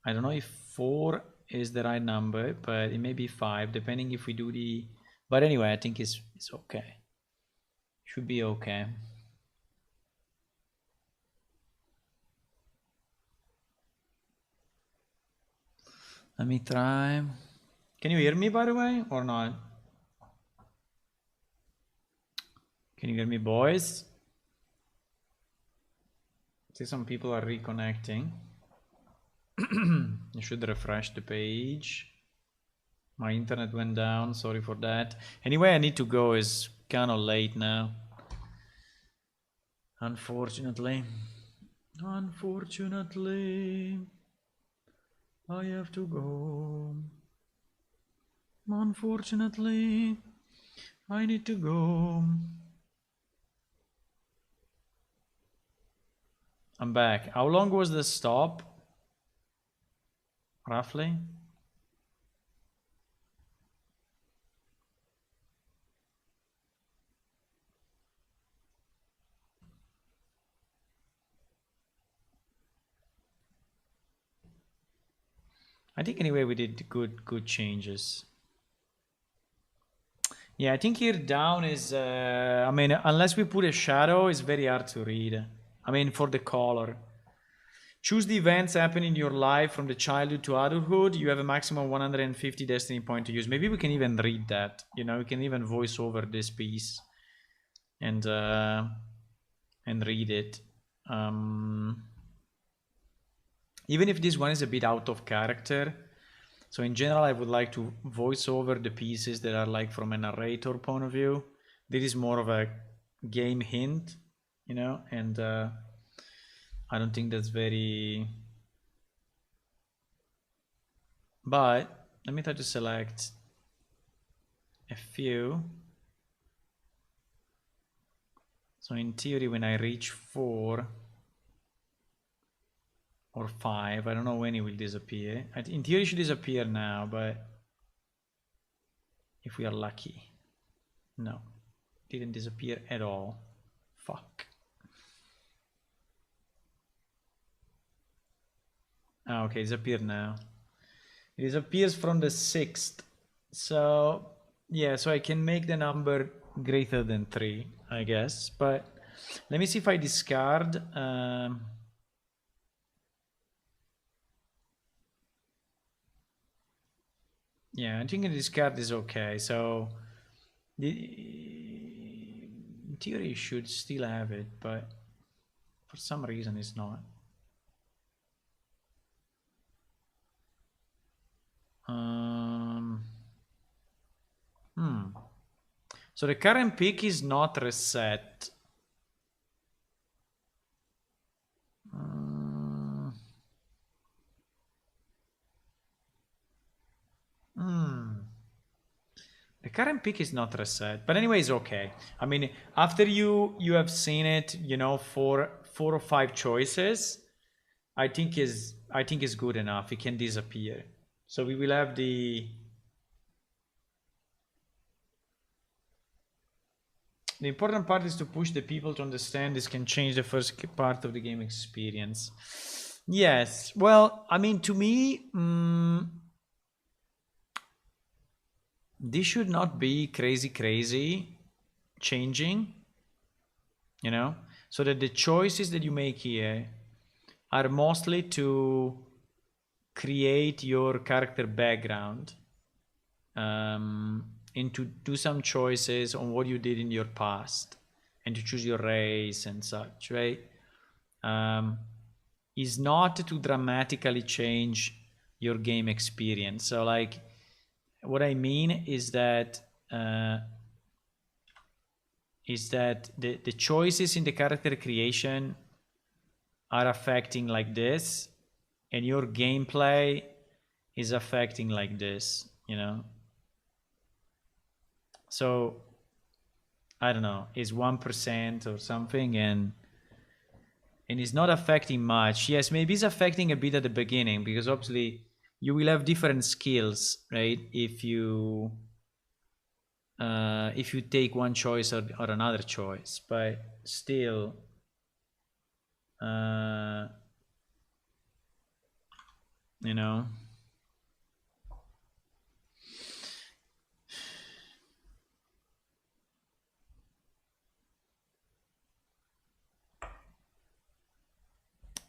I don't know if 4 is the right number, but it may be 5, depending if we do the... But anyway, I think it's okay. Should be okay. Let me try. Can you hear me, by the way, or not? Can you hear me, boys? I see some people are reconnecting. I should refresh the page. My internet went down, sorry for that. Anyway, I need to go, it's kind of late now. Unfortunately. Unfortunately, I have to go. Unfortunately, I need to go. I'm back. How long was the stop? Roughly? I think anyway we did good changes. Yeah, I think here down is, I mean, unless we put a shadow, it's very hard to read. I mean, for the color. Choose the events happening in your life from the childhood to adulthood. You have a maximum of 150 destiny point to use. Maybe we can even read that. You know, we can even voice over this piece and read it. Even if this one is a bit out of character. So in general, I would like to voice over the pieces that are like from a narrator point of view. This is more of a game hint, you know, and I don't think that's very... But let me try to select a few. So in theory, when I reach 4 or 5, I don't know when it will disappear. In theory, it should disappear now, but if we are lucky. No, didn't disappear at all. Fuck. Ah, okay, disappeared now. It disappears from the 6th. So, yeah, so I can make the number greater than 3, I guess. But let me see if I discard. Yeah, I think a discard is okay. So, in theory, you should still have it, but for some reason it's not. So the current peak is not reset. The current peak is not reset, but anyway, it's okay. I mean, after you have seen it, you know, for 4 or 5 choices, I think is good enough. It can disappear. So we will have the important part is to push the people to understand this can change the first part of the game experience. Yes. Well, I mean, to me, this should not be crazy changing, you know, so that the choices that you make here are mostly to create your character background and to do some choices on what you did in your past and to choose your race and such, right? Is not to dramatically change your game experience. So like, what I mean is that the choices in the character creation are affecting like this, and your gameplay is affecting like this, you know. So I don't know, is 1% or something, and it's not affecting much. Yes, maybe it's affecting a bit at the beginning, because obviously you will have different skills, right? If you take one choice or another choice, but still, you know.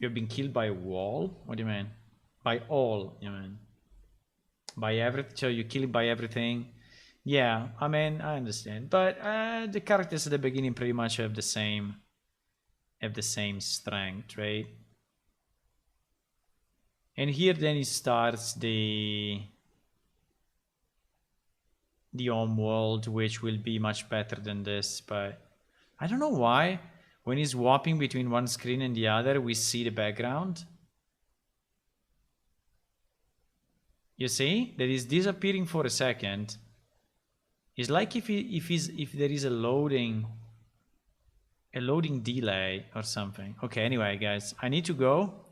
You've been killed by a wall? What do you mean? By all, you mean? By everything? So you kill it by everything? Yeah, I mean, I understand. But the characters at the beginning pretty much have the same strength, right? And here then it starts the home world, which will be much better than this, but I don't know why. When he's swapping between one screen and the other, we see the background. You see? That is disappearing for a second. It's like if there is a loading delay or something. Okay, anyway, guys, I need to go,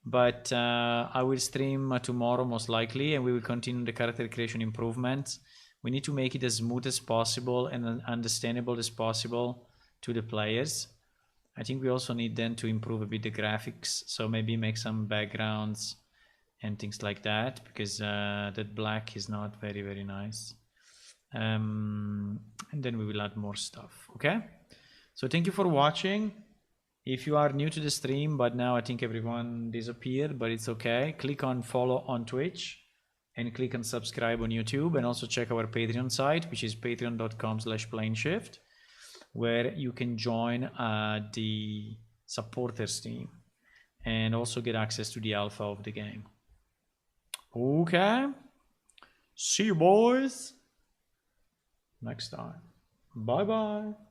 but I will stream tomorrow most likely, and we will continue the character creation improvements. We need to make it as smooth as possible and understandable as possible to the players. I think we also need then to improve a bit the graphics, so maybe make some backgrounds and things like that, because that black is not very, very nice. And then we will add more stuff. Okay, so thank you for watching. If you are new to the stream, but now I think everyone disappeared, but it's okay, click on follow on Twitch and click on subscribe on YouTube, and also check our Patreon site, which is patreon.com/planeshift, where you can join the supporters team and also get access to the alpha of the game. Okay, see you boys next time. Bye bye.